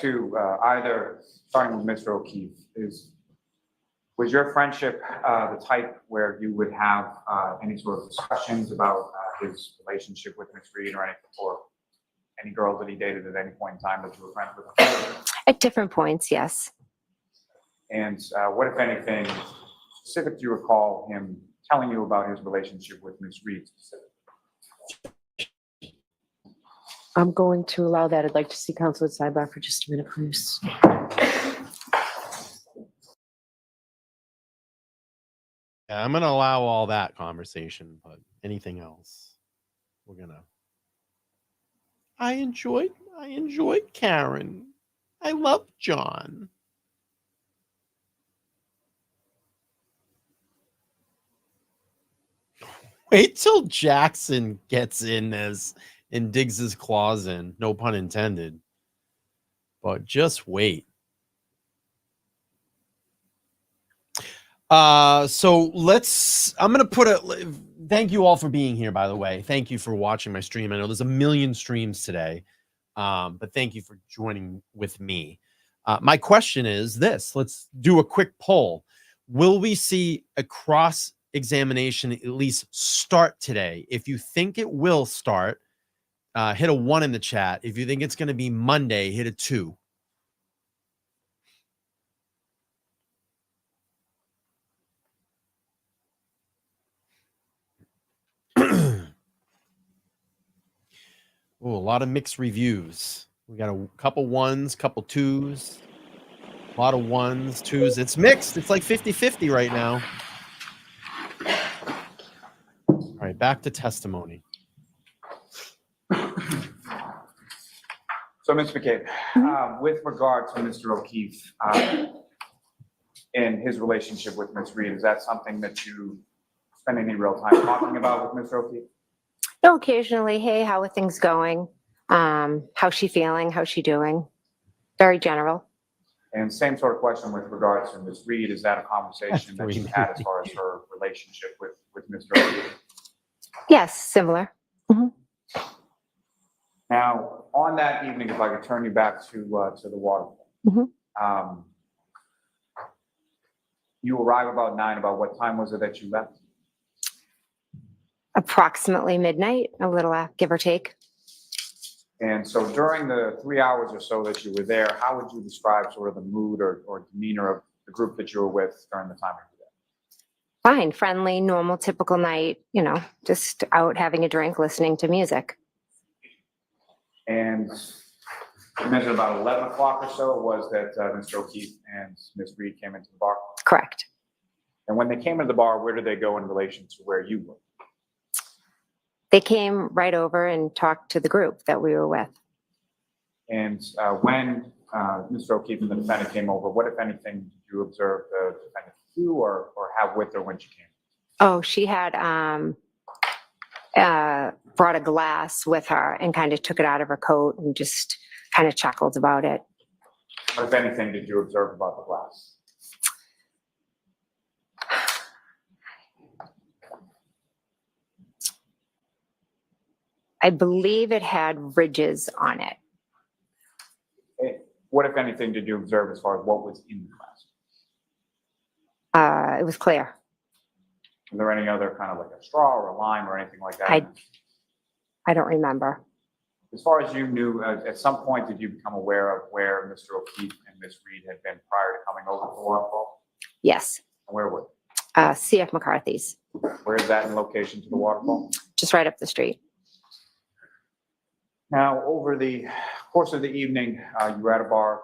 to either, starting with Mr. O'Keefe, was your friendship the type where you would have any sort of discussions about his relationship with Ms. Reed or anything, or any girls that he dated at any point in time that you were friends with him? At different points, yes. And what, if anything, specific do you recall him telling you about his relationship with Ms. Reed specifically? I'm going to allow that. I'd like to see counsel at sidebar for just a minute, please. Yeah, I'm going to allow all that conversation, but anything else, we're going to. I enjoyed Karen. I love John. Wait till Jackson gets in this and digs his claws in. No pun intended. But just wait. So I'm going to put thank you all for being here, by the way. Thank you for watching my stream. I know there's a million streams today, but thank you for joining with me. My question is this. Let's do a quick poll. Will we see a cross examination at least start today? If you think it will start, hit a 1 in the chat. If you think it's going to be Monday, hit a 2. Oh, a lot of mixed reviews. We got a couple 1s, couple 2s, a lot of 1s, 2s. It's mixed. It's like 50-50 right now. All right, back to testimony. So, Mr. McCabe, with regard to Mr. O'Keefe and his relationship with Ms. Reed, is that something that you spend any real time talking about with Mr. O'Keefe? No, occasionally, hey, how are things going? How's she feeling? How's she doing? Very general. And same sort of question with regards to Ms. Reed, is that a conversation that you had as far as her relationship with Mr. O'Keefe? Yes, similar. Now, on that evening, if I could turn you back to the waterfall. You arrive about 9, about what time was it that you left? Approximately midnight, a little give or take. And so during the 3 hours or so that you were there, how would you describe sort of the mood or demeanor of the group that you were with during the time you were there? Fine, friendly, normal, typical night, just out having a drink, listening to music. And you mentioned about 11 o'clock or so was that Mr. O'Keefe and Ms. Reed came into the bar? Correct. And when they came into the bar, where did they go in relation to where you were? They came right over and talked to the group that we were with. And when Mr. O'Keefe and the defendant came over, what, if anything, did you observe the defendant do or have with her when she came? Oh, she had brought a glass with her and kind of took it out of her coat and just kind of chuckled about it. What, if anything, did you observe about the glass? I believe it had ridges on it. What, if anything, did you observe as far as what was in the glass? It was clear. Was there any other kind of like a straw or a lime or anything like that? I don't remember. As far as you knew, at some point, did you become aware of where Mr. O'Keefe and Ms. Reed had been prior to coming over to the waterfall? Yes. And where were CF McCarthy's. Where is that in location to the waterfall? Just right up the street. Now, over the course of the evening, you were at a bar.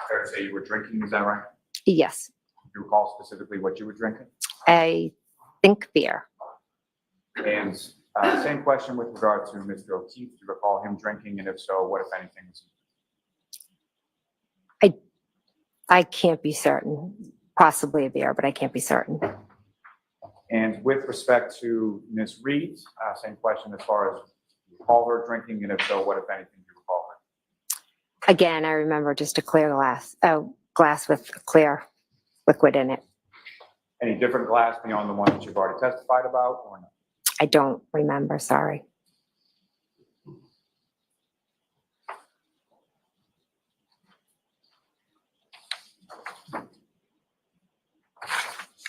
Fair to say you were drinking, is that right? Yes. Do you recall specifically what you were drinking? I think beer. And same question with regard to Mr. O'Keefe. Do you recall him drinking? And if so, what, if anything, was he? I can't be certain. Possibly a beer, but I can't be certain. And with respect to Ms. Reed, same question as far as you recall her drinking, and if so, what, if anything, do you recall her? Again, I remember just a clear glass with clear liquid in it. Any different glass beyond the one that you've already testified about, or no? I don't remember, sorry.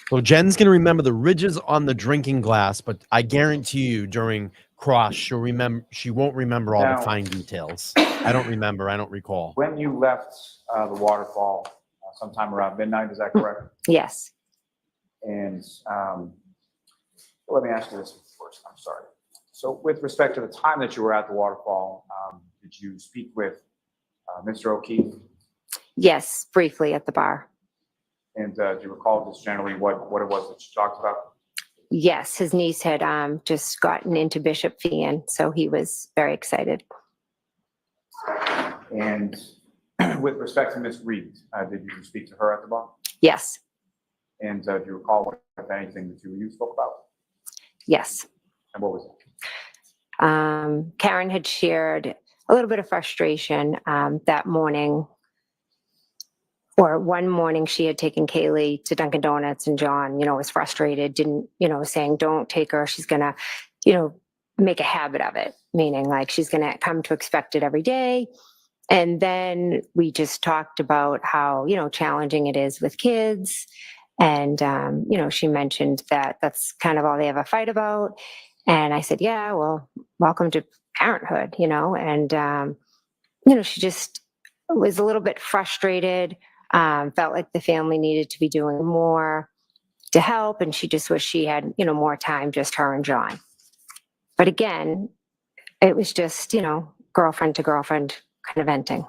So Jen's going to remember the ridges on the drinking glass, but I guarantee you during cross, she won't remember all the fine details. I don't remember. I don't recall. When you left the waterfall sometime around midnight, is that correct? Yes. And let me ask you this first. I'm sorry. So with respect to the time that you were at the waterfall, did you speak with Mr. O'Keefe? Yes, briefly at the bar. And do you recall just generally what it was that you talked about? Yes, his niece had just gotten into Bishop Fee, so he was very excited. And with respect to Ms. Reed, did you speak to her at the bar? Yes. And do you recall what, if anything, that you spoke about? Yes. And what was it? Karen had shared a little bit of frustration that morning. Or one morning she had taken Kaylee to Dunkin' Donuts and John, was frustrated, didn't, saying, don't take her. She's going to, make a habit of it, meaning like she's going to come to expect it every day. And then we just talked about how, challenging it is with kids And, she mentioned that that's kind of all they ever fight about. And I said, yeah, well, welcome to parenthood, and, she just was a little bit frustrated, felt like the family needed to be doing more to help. And she just wished she had, more time, just her and John. But again, it was just, girlfriend to girlfriend kind of venting.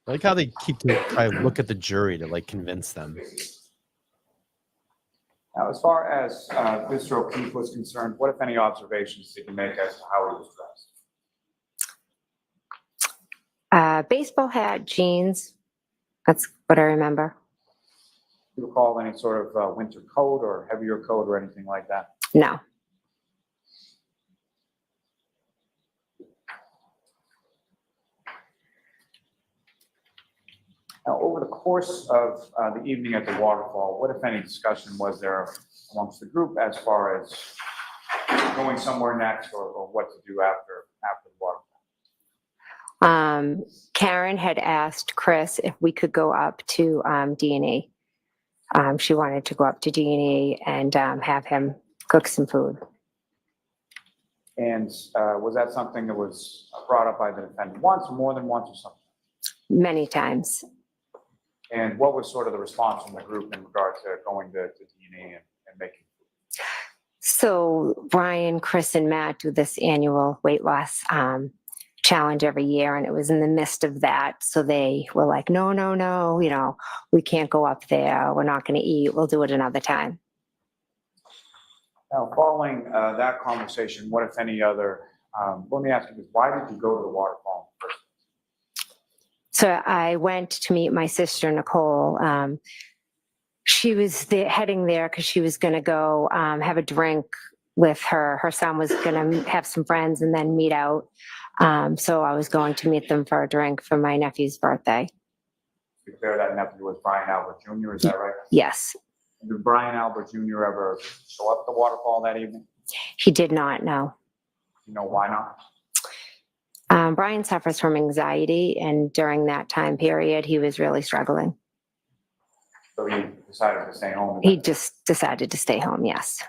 I like how they keep to try to look at the jury to like convince them. Now, as far as Mr. O'Keefe was concerned, what, if any, observations did you make as to how he was dressed? Baseball hat, jeans. That's what I remember. Do you recall any sort of winter coat or heavier coat or anything like that? No. Now, over the course of the evening at the waterfall, what, if any, discussion was there amongst the group as far as going somewhere next or what to do after the waterfall? Karen had asked Chris if we could go up to D&E. She wanted to go up to D&E and have him cook some food. And was that something that was brought up by the defendant once or more than once or something? Many times. And what was sort of the response from the group in regard to going to D&E and making food? So Brian, Chris, and Matt do this annual weight loss challenge every year, and it was in the midst of that. So they were like, no, we can't go up there. We're not going to eat. We'll do it another time. Now, following that conversation, what, if any, other, let me ask you this, why did you go to the waterfall first? So I went to meet my sister, Nicole. She was heading there because she was going to go have a drink with her. Her son was going to have some friends and then meet out. So I was going to meet them for a drink for my nephew's birthday. To be clear, that nephew was Brian Albert Jr., is that right? Yes. And did Brian Albert Jr. ever show up at the waterfall that evening? He did not, no. You know why not? Brian suffers from anxiety, and during that time period, he was really struggling. So he decided to stay home? He just decided to stay home, yes.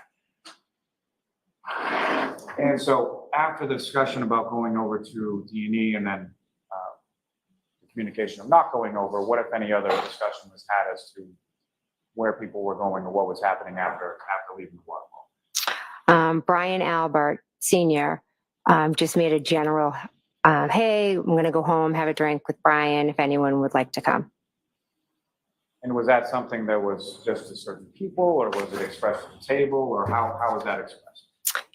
And so after the discussion about going over to D&E and then the communication of not going over, what, if any, other discussion was had as to where people were going or what was happening after leaving the waterfall? Brian Albert Sr. Just made a general, hey, I'm going to go home, have a drink with Brian if anyone would like to come. And was that something that was just to certain people, or was it expressed at the table, or how was that expressed?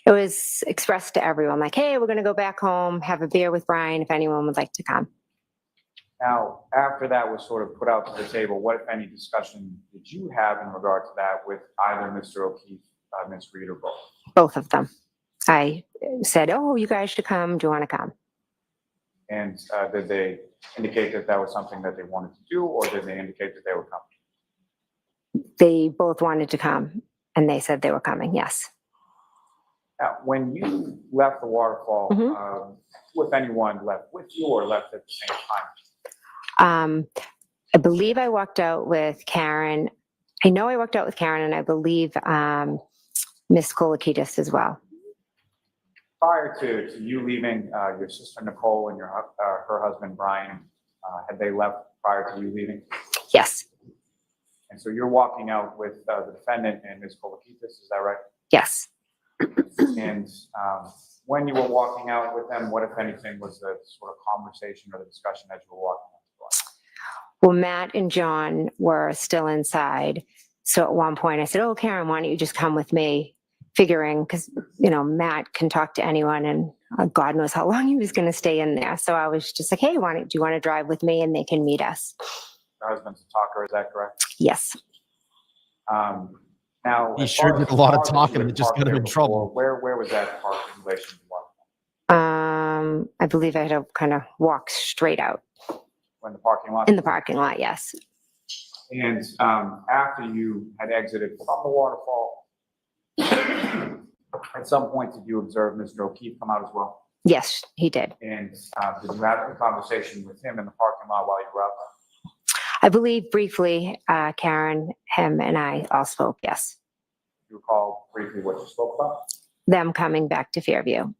It was expressed to everyone, like, hey, we're going to go back home, have a beer with Brian if anyone would like to come. Now, after that was sort of put out to the table, what, if any, discussion did you have in regard to that with either Mr. O'Keefe, Ms. Reed, or both? Both of them. I said, oh, you guys should come. Do you want to come? And did they indicate that that was something that they wanted to do, or did they indicate that they were coming? They both wanted to come, and they said they were coming, yes. Now, when you left the waterfall, who, if anyone, left with you or left at the same time? I believe I walked out with Karen. I know I walked out with Karen, and I believe Miss Kolakidis as well. Prior to you leaving, your sister Nicole and her husband Brian, had they left prior to you leaving? Yes. And so you're walking out with the defendant and Ms. Kolakidis, is that right? Yes. And when you were walking out with them, what, if anything, was the sort of conversation or the discussion as you were walking out? Well, Matt and John were still inside. So at one point I said, oh, Karen, why don't you just come with me? Figuring, because, Matt can talk to anyone, and God knows how long he was going to stay in there. So I was just like, hey, do you want to drive with me, and they can meet us? Your husband's a talker, is that correct? Yes. Now, He sure did a lot of talking and it just got him in trouble. Where was that park in relation to what? I believe I had to kind of walk straight out. In the parking lot? In the parking lot, yes. And after you had exited from the waterfall, at some point, did you observe Mr. O'Keefe come out as well? Yes, he did. And did you have a conversation with him in the parking lot while you were out I believe briefly, Karen, him, and I all spoke, yes. Do you recall briefly what you spoke about? Them coming back to Fairview.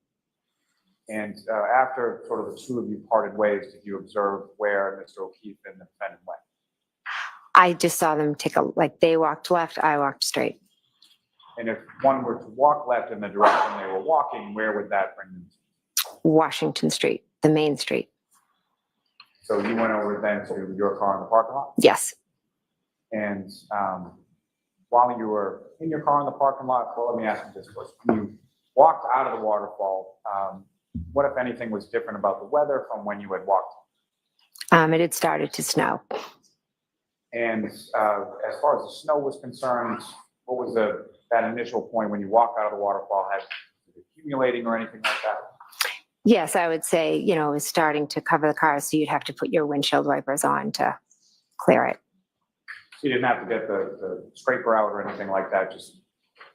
And after sort of the two of you parted ways, did you observe where Mr. O'Keefe and the defendant went? I just saw them like they walked left, I walked straight. And if one were to walk left in the direction they were walking, where would that bring them to? Washington Street, the main street. So you went over then to your car in the parking lot? Yes. And while you were in your car in the parking lot, well, let me ask you this question. When you walked out of the waterfall, what, if anything, was different about the weather from when you had walked? It had started to snow. And as far as the snow was concerned, what was that initial point when you walked out of the waterfall? Had it accumulating or anything like that? Yes, I would say, it was starting to cover the car, so you'd have to put your windshield wipers on to clear it. So you didn't have to get the scraper out or anything like that, just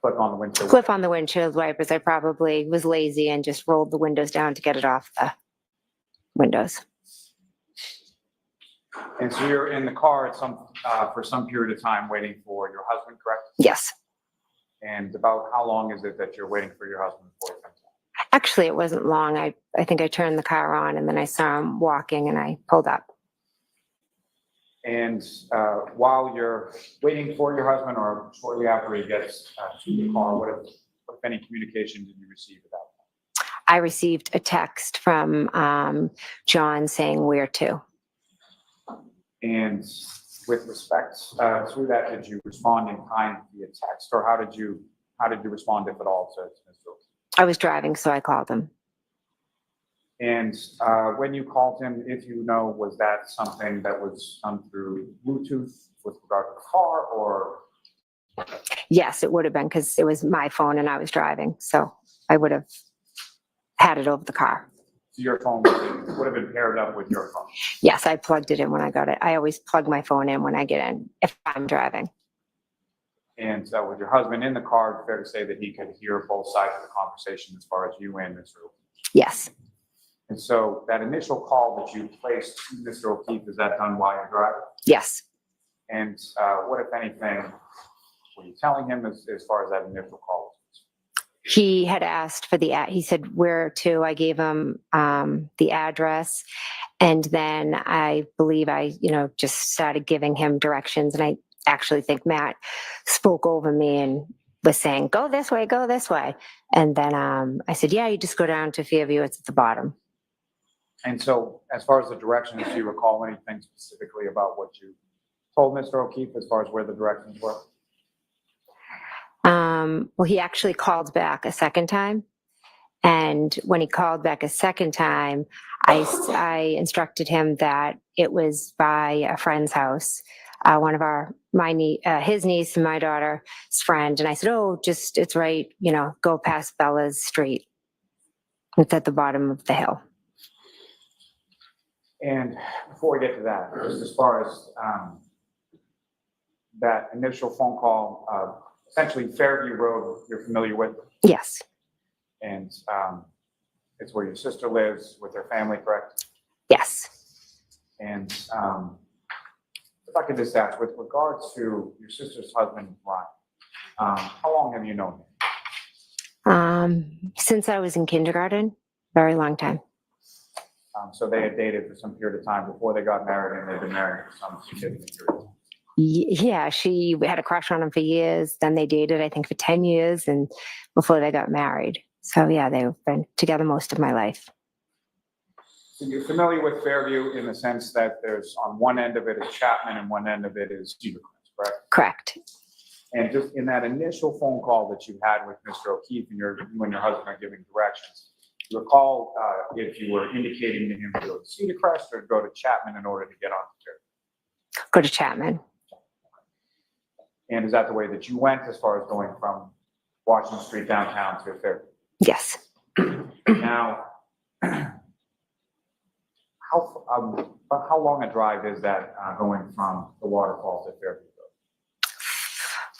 click on the windshield? Clip on the windshield wipers. I probably was lazy and just rolled the windows down to get it off the windows. And so you're in the car at for some period of time waiting for your husband, correct? Yes. And about how long is it that you're waiting for your husband before he comes out? Actually, it wasn't long. I think I turned the car on and then I saw him walking and I pulled up. And while you're waiting for your husband or shortly after he gets to the car, what if any communication did you receive at that point? I received a text from John saying where to. And with respect to that, did you respond in kind via text, or how did you respond, if at all, to Mr. O'Keefe? I was driving, so I called him. And when you called him, if you know, was that something that was done through Bluetooth with regard to the car, or? Yes, it would have been because it was my phone and I was driving, so I would have had it over the car. So your phone would have been paired up with your phone? Yes, I plugged it in when I got it. I always plug my phone in when I get in if I'm driving. And with your husband in the car, it's fair to say that he could hear both sides of the conversation as far as you and Mr. O'Keefe? Yes. And so that initial call that you placed to Mr. O'Keefe, is that done while you're driving? Yes. And what, if anything, were you telling him as far as that initial call? He had asked for he said where to. I gave him the address, and then I believe I, just started giving him directions. And I actually think Matt spoke over me and was saying, go this way, go this way. And then I said, yeah, you just go down to Fairview. It's at the bottom. And so as far as the directions, do you recall anything specifically about what you told Mr. O'Keefe as far as where the directions were? Well, he actually called back a second time. And when he called back a second time, I instructed him that it was by a friend's house, one of his niece and my daughter's friend. And I said, oh, it's right, go past Bella's street. It's at the bottom of the hill. And before we get to that, just as far as that initial phone call, essentially Fairview Road, you're familiar with? Yes. And it's where your sister lives with her family, correct? Yes. And if I could just ask, with regards to your sister's husband, Ryan, how long have you known him? Since I was in kindergarten, very long time. So they had dated for some period of time before they got married, and they've been married for some significant period of time. Yeah, she had a crush on him for years. Then they dated, I think, for 10 years and before they got married. So yeah, they've been together most of my life. So you're familiar with Fairview in the sense that there's on one end of it is Chapman and one end of it is Cedar Crest, correct? Correct. And just in that initial phone call that you had with Mr. O'Keefe and you and your husband are giving directions, you recall if you were indicating to him to go to Cedar Crest or go to Chapman in order to get on Fairview? Go to Chapman. And is that the way that you went as far as going from Washington Street downtown to Fairview? Yes. Now, how long a drive is that going from the waterfall to Fairview Road?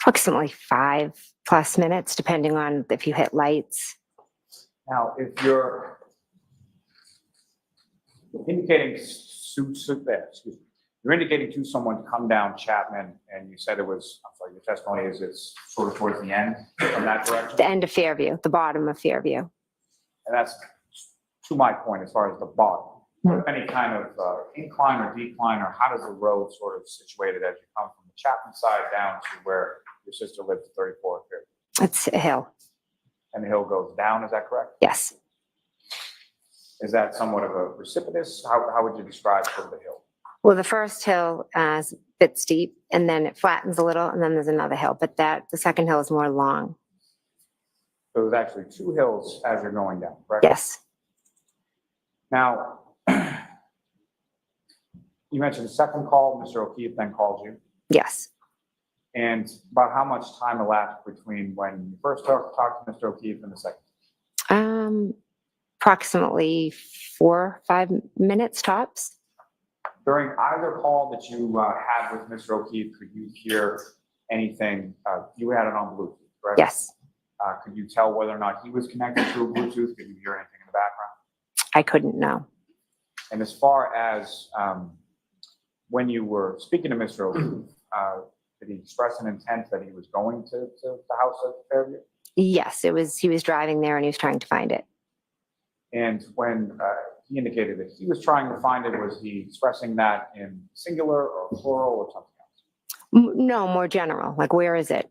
Approximately 5+ minutes, depending on if you hit lights. Now, if you're indicating You're indicating to someone to come down Chapman, and you said it was, I'm sorry, your testimony is it's sort of towards the end from that direction? The end of Fairview, the bottom of Fairview. And that's to my point as far as the bottom. Any kind of incline or decline, or how does the road sort of situated as you come from the Chapman side down to where your sister lived at 34 Fairview? It's a hill. And the hill goes down, is that correct? Yes. Is that somewhat of a precipitous? How would you describe sort of the hill? Well, the first hill is a bit steep, and then it flattens a little, and then there's another hill, but the second hill is more long. So there's actually two hills as you're going down, correct? Yes. Now, you mentioned the second call, Mr. O'Keefe then called you. Yes. And about how much time elapsed between when you first talked to Mr. O'Keefe and the second? Approximately 4 or 5 minutes tops. During either call that you had with Mr. O'Keefe, could you hear anything? You had it on Bluetooth, correct? Yes. Could you tell whether or not he was connected to a Bluetooth? Could you hear anything in the background? I couldn't know. And as far as when you were speaking to Mr. O'Keefe, did he express an intent that he was going to the house at Fairview? Yes, he was driving there and he was trying to find it. And when he indicated that he was trying to find it, was he expressing that in singular or plural or something else? No, more general, like where is it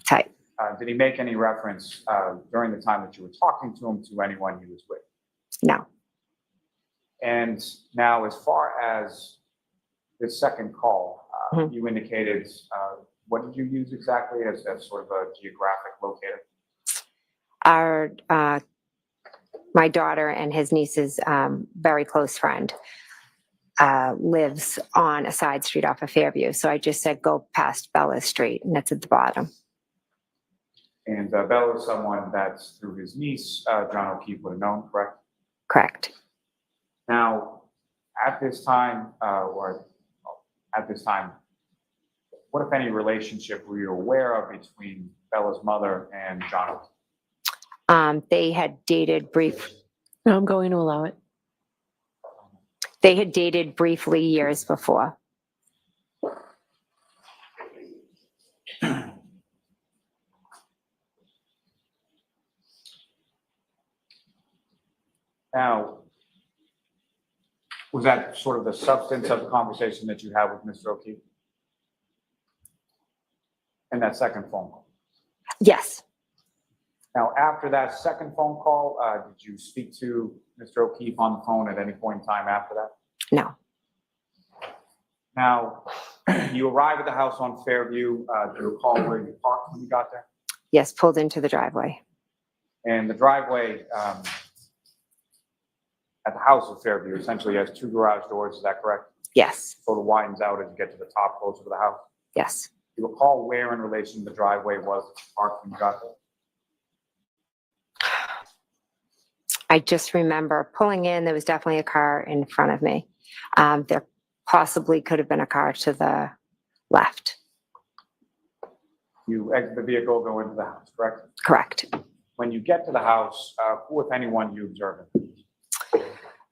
type. Did he make any reference during the time that you were talking to him to anyone he was with? No. And now, as far as the second call, you indicated, what did you use exactly as sort of a geographic locator? My daughter and his niece's very close friend lives on a side street off of Fairview. So I just said, go past Bella Street, and that's at the bottom. And Bella is someone that's through his niece, John O'Keefe would have known, correct? Correct. Now, at this time, what if any relationship were you aware of between Bella's mother and John O'Keefe? They had dated No, I'm going to allow it. They had dated briefly years before. Now, was that sort of the substance of the conversation that you had with Mr. O'Keefe? And that second phone call? Yes. Now, after that second phone call, did you speak to Mr. O'Keefe on the phone at any point in time after that? No. Now, you arrived at the house on Fairview. Do you recall where you parked when you got there? Yes, pulled into the driveway. And the driveway at the house of Fairview essentially has two garage doors, is that correct? Yes. Sort of widens out as you get to the top closer to the house? Yes. Do you recall where in relation to the driveway was that you parked when you got there? I just remember pulling in, there was definitely a car in front of me. There possibly could have been a car to the left. You exit the vehicle, go into the house, correct? Correct. When you get to the house, who, if anyone, you observe?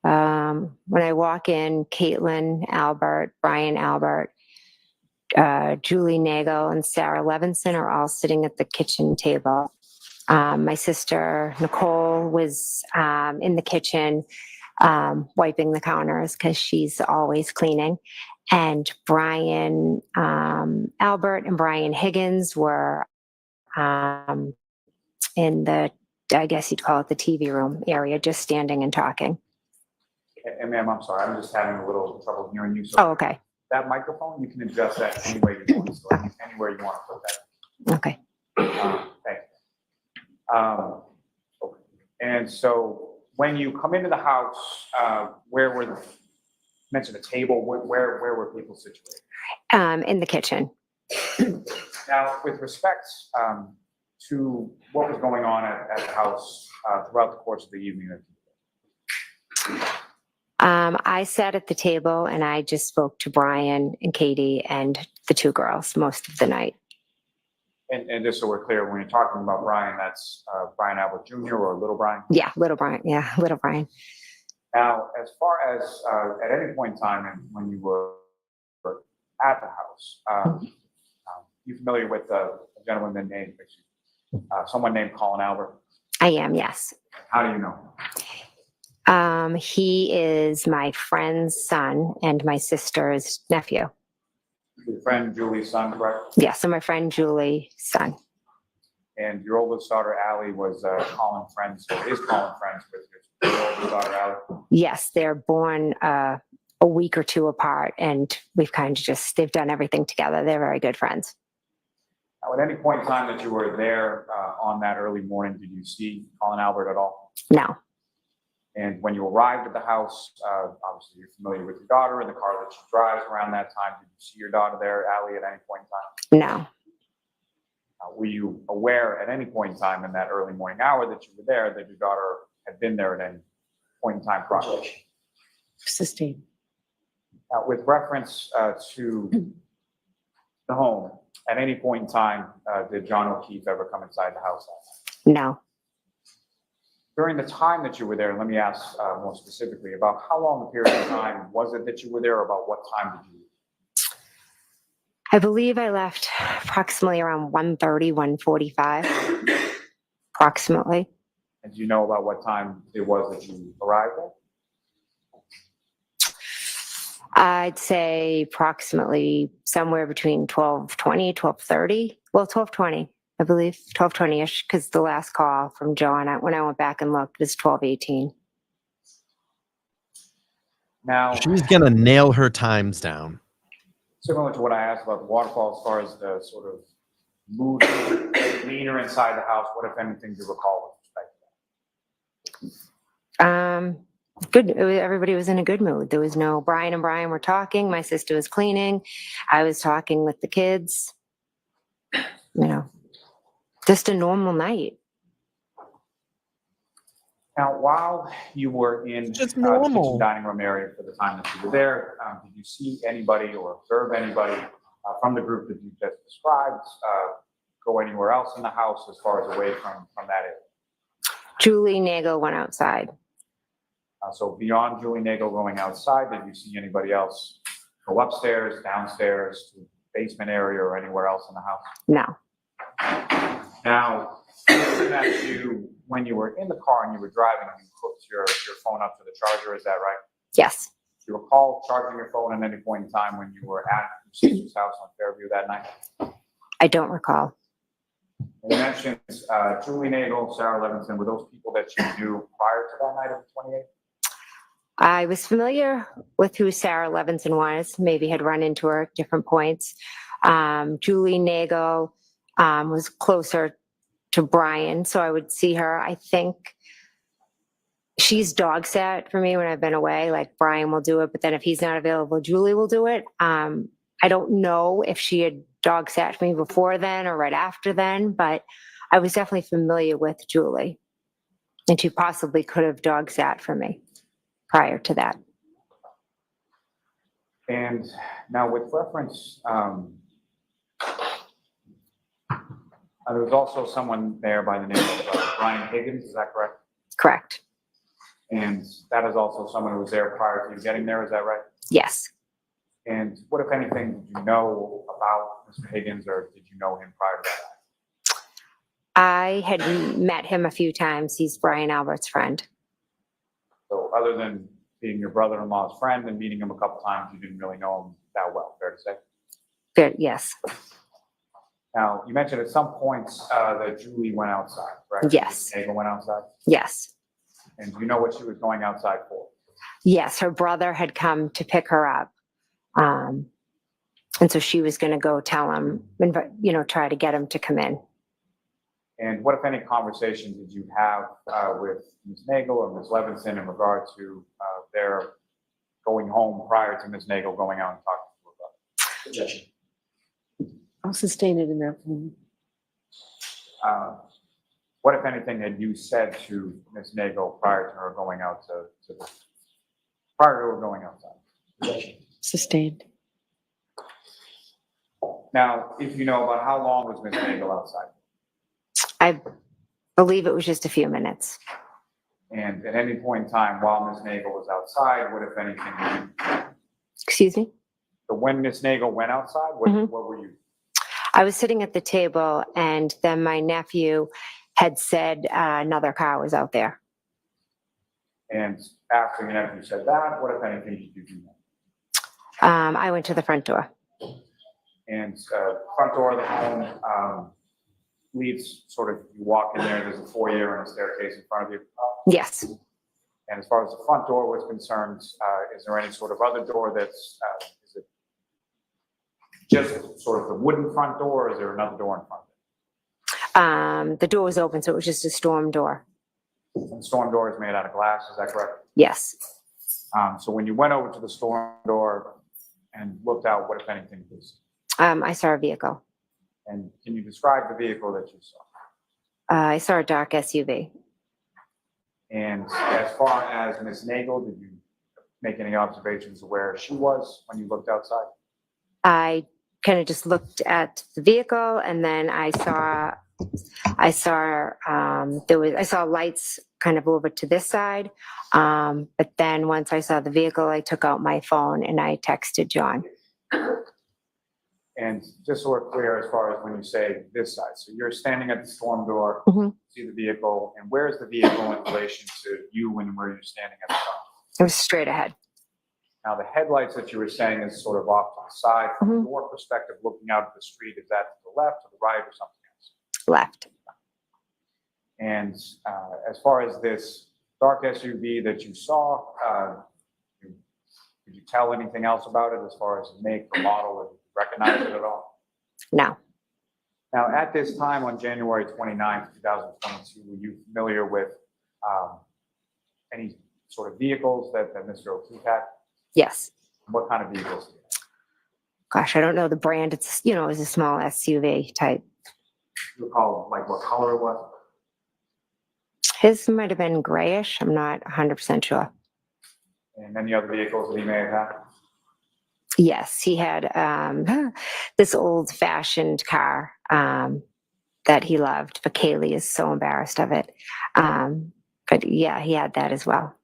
When I walk in, Caitlin Albert, Brian Albert, Julie Nagel, and Sarah Levinson are all sitting at the kitchen table. My sister Nicole was in the kitchen wiping the counters because she's always cleaning. And Brian Albert and Brian Higgins were in the, I guess you'd call it the TV room area, just standing and talking. And ma'am, I'm sorry, I'm just having a little trouble hearing you. So Oh, okay. that microphone, you can adjust that any way you want. So anywhere you want to put that. Okay. Thank you. Okay. And so when you come into the house, where were the, mentioned a table, where were people situated? In the kitchen. Now, with respect to what was going on at the house throughout the course of the evening. I sat at the table and I just spoke to Brian and Katie and the two girls most of the night. And just so we're clear, when you're talking about Brian, that's Brian Albert Jr. or Little Brian? Yeah, Little Brian. Yeah, Little Brian. Now, as far as at any point in time and when you were at the house. You familiar with a gentleman named, someone named Colin Albert? I am, yes. How do you know? He is my friend's son and my sister's nephew. Your friend Julie's son, correct? Yes, so my friend Julie's son. And your oldest daughter, Allie, was Colin friends, or is Colin friends with your oldest daughter, Allie? Yes, they're born a week or two apart, and we've kind of they've done everything together. They're very good friends. Now, at any point in time that you were there on that early morning, did you see Colin Albert at all? No. And when you arrived at the house, obviously you're familiar with your daughter and the car that she drives around that time. Did you see your daughter there, Allie, at any point in time? No. Were you aware at any point in time in that early morning hour that you were there that your daughter had been there at any point in time prior? Sustained. Now, with reference to the home, at any point in time, did John O'Keefe ever come inside the house? No. During the time that you were there, let me ask more specifically about how long a period of time was it that you were there, or about what time did you leave? I believe I left approximately around 1:30, 1:45, approximately. And do you know about what time it was that you arrived there? I'd say approximately somewhere between 12:20, 12:30. Well, 12:20, I believe, 12:20-ish, because the last call from John, when I went back and looked, was 12:18. Now, She's going to nail her times down. similar to what I asked about the waterfall, as far as the sort of mood, demeanor inside the house, what, if anything, do you recall with respect to that? Good. Everybody was in a good mood. There was no Brian and Brian were talking. My sister was cleaning. I was talking with the kids. Just a normal night. Now, while you were in the kitchen dining room area for the time that you were there, did you see anybody or observe anybody from the group that you just described go anywhere else in the house as far as away from that area? Julie Nagel went outside. So beyond Julie Nagel going outside, did you see anybody else go upstairs, downstairs, to the basement area, or anywhere else in the house? No. Now, when you were in the car and you were driving, you hooked your phone up to the charger, is that right? Yes. Do you recall charging your phone at any point in time when you were at your sister's house on Fairview that night? I don't recall. You mentioned Julie Nagel, Sarah Levinson, were those people that you knew prior to that night of the 28th? I was familiar with who Sarah Levinson was, maybe had run into her at different points. Julie Nagel was closer to Brian, so I would see her. I think she's dog sat for me when I've been away. Like, Brian will do it, but then if he's not available, Julie will do it. I don't know if she had dog sat for me before then or right after then, but I was definitely familiar with Julie, and she possibly could have dog sat for me prior to that. And now, with reference, there was also someone there by the name of Brian Higgins, is that correct? Correct. And that is also someone who was there prior to you getting there, is that right? Yes. And what, if anything, did you know about Mr. Higgins, or did you know him prior to that? I had met him a few times. He's Brian Albert's friend. So other than being your brother-in-law's friend and meeting him a couple times, you didn't really know him that well, fair to say? Good, yes. Now, you mentioned at some points that Julie went outside, right? Yes. Nagel went outside? Yes. And do you know what she was going outside for? Yes, her brother had come to pick her up. And so she was going to go tell him, try to get him to come in. And what, if any, conversation did you have with Ms. Nagel or Ms. Levinson in regard to their going home prior to Ms. Nagel going out and talking to her brother? Objection. I'll sustain it in that form. What, if anything, had you said to Ms. Nagel prior to her going out prior to her going outside? Objection. Sustained. Now, if you know, about how long was Ms. Nagel outside? I believe it was just a few minutes. And at any point in time while Ms. Nagel was outside, what, if anything, Excuse me? So when Miss Nagel went outside, what were you? I was sitting at the table, and then my nephew had said another car was out there. And after your nephew said that, what, if anything, did you do? I went to the front door. And front door of the home leads sort of, you walk in there, there's a foyer and a staircase in front of you. Yes. And as far as the front door was concerned, is there any sort of other door that's, is it just sort of the wooden front door, or is there another door in front? The door was open, so it was just a storm door. And the storm door is made out of glass, is that correct? Yes. So when you went over to the storm door and looked out, what, if anything, was? I saw a vehicle. And can you describe the vehicle that you saw? I saw a dark SUV. And as far as Ms. Nagel, did you make any observations of where she was when you looked outside? I kind of just looked at the vehicle, and then I saw lights kind of over to this side. But then once I saw the vehicle, I took out my phone and I texted John. And just so we're clear, as far as when you say this side, so you're standing at the storm door, see the vehicle, and where's the vehicle in relation to you and where you're standing at the front? It was straight ahead. Now, the headlights that you were saying is sort of off to the side. From your perspective, looking out at the street, is that to the left, to the right, or something else? Left. And as far as this dark SUV that you saw, could you tell anything else about it as far as make or model, or recognize it at all? No. Now, at this time on January 29th, 2022, were you familiar with any sort of vehicles that Mr. O'Keefe had? Yes. What kind of vehicles? Gosh, I don't know the brand. It's, it was a small SUV type. Do you recall like what color it was? His might have been grayish. I'm not 100% sure. And any other vehicles that he may have had? Yes, he had this old-fashioned car that he loved, but Kaylee is so embarrassed of it. But yeah, he had that as well.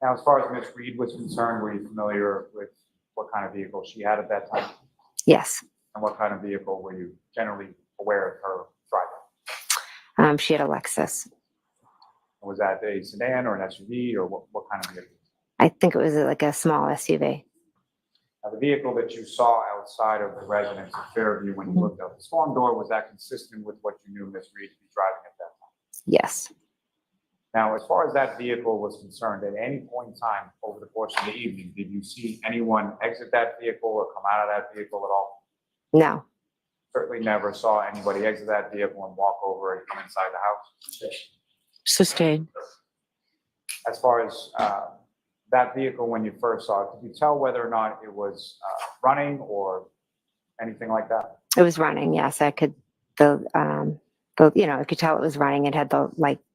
Now, as far as Ms. Reed was concerned, were you familiar with what kind of vehicle she had at that time? Yes. And what kind of vehicle were you generally aware of her driving? She had a Lexus. Was that a sedan or an SUV, or what kind of vehicle? I think it was like a small SUV. Now, the vehicle that you saw outside of the residence of Fairview when you looked out the storm door, was that consistent with what you knew Ms. Reed to be driving at that time? Yes. Now, as far as that vehicle was concerned, at any point in time over the course of the evening, did you see anyone exit that vehicle or come out of that vehicle at all? No. Certainly never saw anybody exit that vehicle and walk over and come inside the house. Sustained. As far as that vehicle, when you first saw it, could you tell whether or not it was running or anything like that? It was running. Yes, I could. I could tell it was running. It had the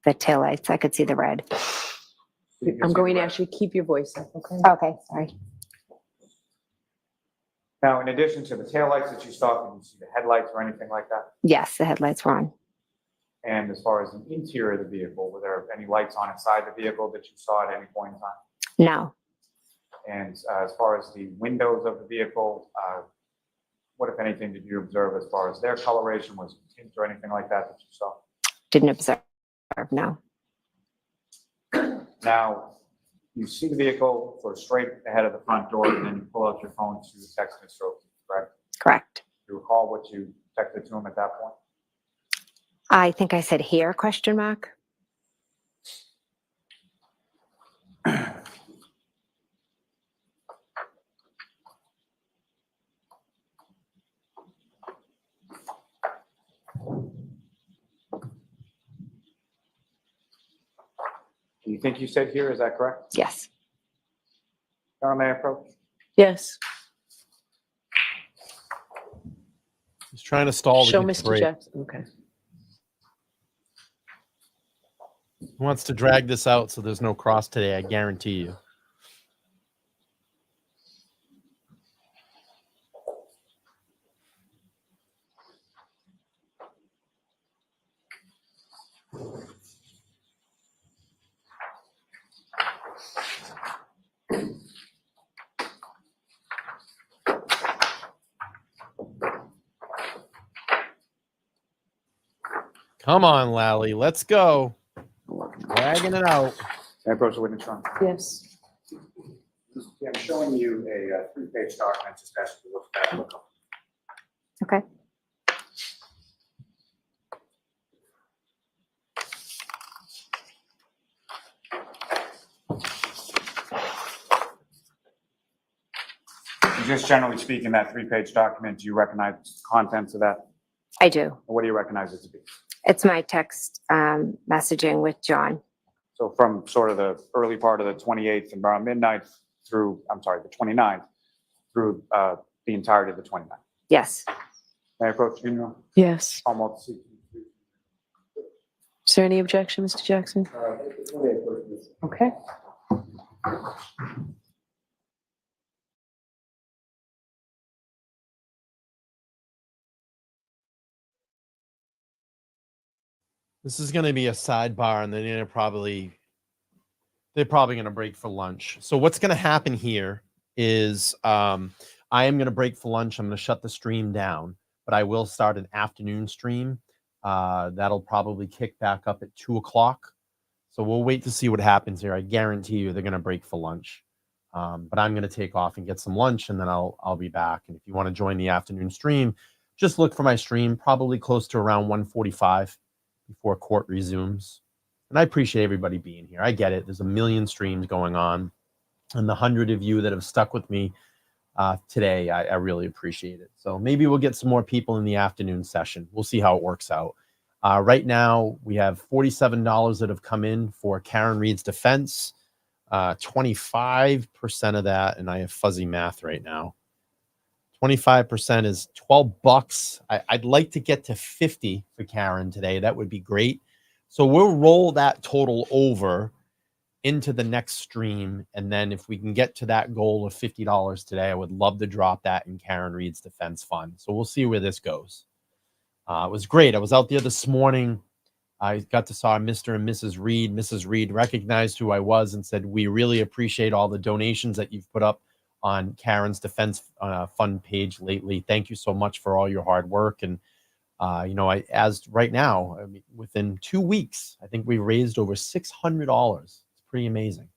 taillights. I could see the red. I'm going to ask you to keep your voice up, okay? Okay, sorry. Now, in addition to the taillights that you saw, did you see the headlights or anything like that? Yes, the headlights were on. And as far as the interior of the vehicle, were there any lights on inside the vehicle that you saw at any point in time? No. And as far as the windows of the vehicle, what, if anything, did you observe as far as their coloration? Was it tint or anything like that you saw? Didn't observe, no. Now, you see the vehicle sort of straight ahead of the front door, and then you pull out your phone to text Mr. O'Keefe, correct? Correct. Do you recall what you texted to him at that point? I think I said here, question mark. Do you think you said here, is that correct? Yes. Carol, may I approach? Yes. He's trying to stall. Show to get Mr. break. Jackson. Okay. He wants to drag this out so there's no cross today, I guarantee you. Come on, Lally. Let's go. Dragging it out. May I approach the witness, Your Honor? Yes. I'm showing you a 3-page document, just ask you to look at it. Okay. Just generally speaking, that 3-page document, do you recognize the contents of that? I do. What do you recognize it to be? It's my text messaging with John. So from sort of the early part of the 28th and around midnight through, I'm sorry, the 29th through the entirety of the 29th. Yes. May I approach you, Junior? Yes. Almost. Is there any objection, Mr. Jackson? Okay. This is going to be a sidebar, and then they're probably going to break for lunch. So what's going to happen here is I am going to break for lunch. I'm going to shut the stream down, but I will start an afternoon stream. That'll probably kick back up at 2 o'clock. So we'll wait to see what happens here. I guarantee you they're going to break for lunch. But I'm going to take off and get some lunch, and then I'll be back. And if you want to join the afternoon stream, just look for my stream, probably close to around 1:45 before court resumes. And I appreciate everybody being here. I get it. There's a million streams going on. And the 100 of you that have stuck with me today, I really appreciate it. So maybe we'll get some more people in the afternoon session. We'll see how it works out. Right now, we have $47 that have come in for Karen Reed's defense. 25% of that, and I have fuzzy math right now. 25% is $12. I'd like to get to 50 for Karen today. That would be great. So we'll roll that total over into the next stream. And then if we can get to that goal of $50 today, I would love to drop that in Karen Reed's defense fund. So we'll see where this goes. It was great. I was out there this morning. I got to saw Mr. and Mrs. Reed. Mrs. Reed recognized who I was and said, "We really appreciate all the donations that you've put up on Karen's defense fund page lately. Thank you so much for all your hard work." And as right now, I mean, within 2 weeks, I think we raised over $600. It's pretty amazing.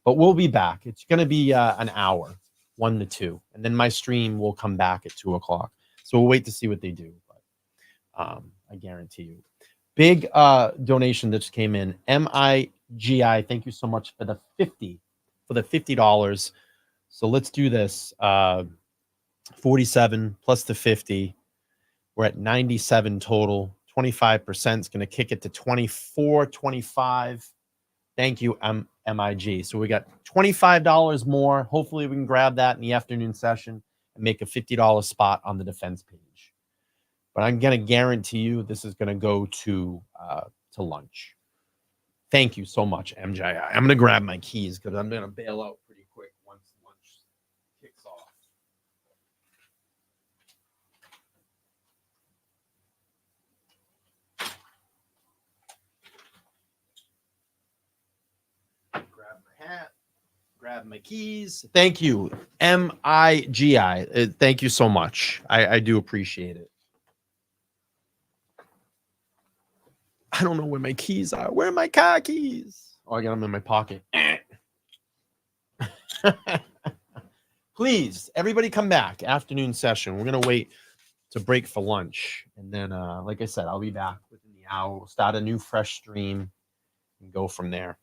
But we'll be back. It's going to be an hour, 1 to 2, and then my stream will come back at 2 o'clock. So we'll wait to see what they do. But I guarantee you, big donation that just came in. MIGI, thank you so much for the $50. So let's do this. 47 plus the 50. We're at 97 total. 25% is going to kick it to 24.25. Thank you, MIG. So we got $25 more. Hopefully we can grab that in the afternoon session and make a $50 spot on the defense page. But I'm going to guarantee you this is going to go to lunch. Thank you so much, MJI. I'm going to grab my keys because I'm going to bail out pretty quick once lunch kicks off. Grab my hat. Grab my keys. Thank you, MIGI. Thank you so much. I do appreciate it. I don't know where my keys are. Where are my car keys? Oh, I got them in my pocket. Please, everybody come back. Afternoon session. We're going to wait to break for lunch. And then, like I said, I'll be back within the hour. We'll start a new fresh stream and go from there.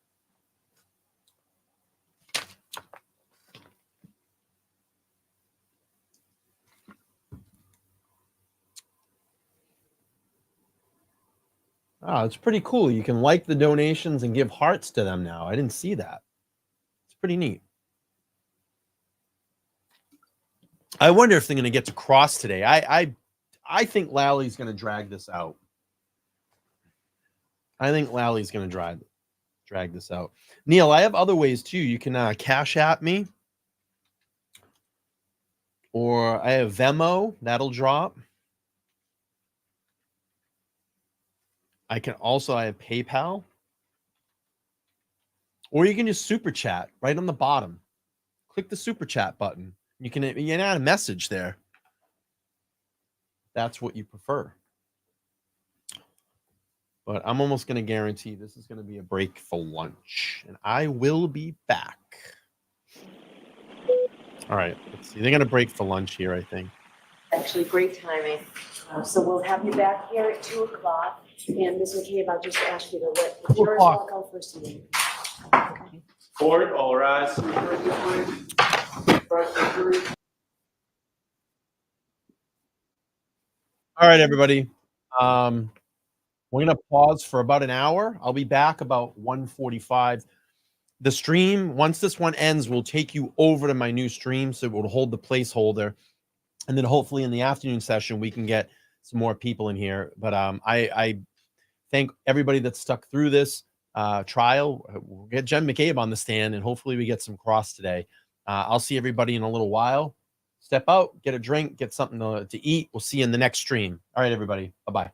Oh, it's pretty cool. You can like the donations and give hearts to them now. I didn't see that. It's pretty neat. I wonder if they're going to get to cross today. I think Lally's going to drag this out. I think Lally's going to drag this out. Neil, I have other ways too. You can Cash App me. Or I have Venmo. That'll drop. I have PayPal. Or you can just super chat right on the bottom. Click the super chat button. You can add a message there. That's what you prefer. but I'm almost going to guarantee this is going to be a break for lunch, and I will be back. All right, let's see. They're going to break for lunch here, I think. Actually, great timing. So we'll have you back here at 2 o'clock. And Ms. McCabe, I'll just ask you to let yours walk out first. Okay. Court, all rise. All right, everybody. We're going to pause for about an hour. I'll be back about 1:45. The stream, once this one ends, will take you over to my new stream, so it will hold the placeholder. And then hopefully in the afternoon session, we can get some more people in here. But I thank everybody that stuck through this trial. We'll get Jen McCabe on the stand, and hopefully we get some cross today. I'll see everybody in a little while. Step out, get a drink, get something to eat. We'll see you in the next stream. All right, everybody. Bye-bye.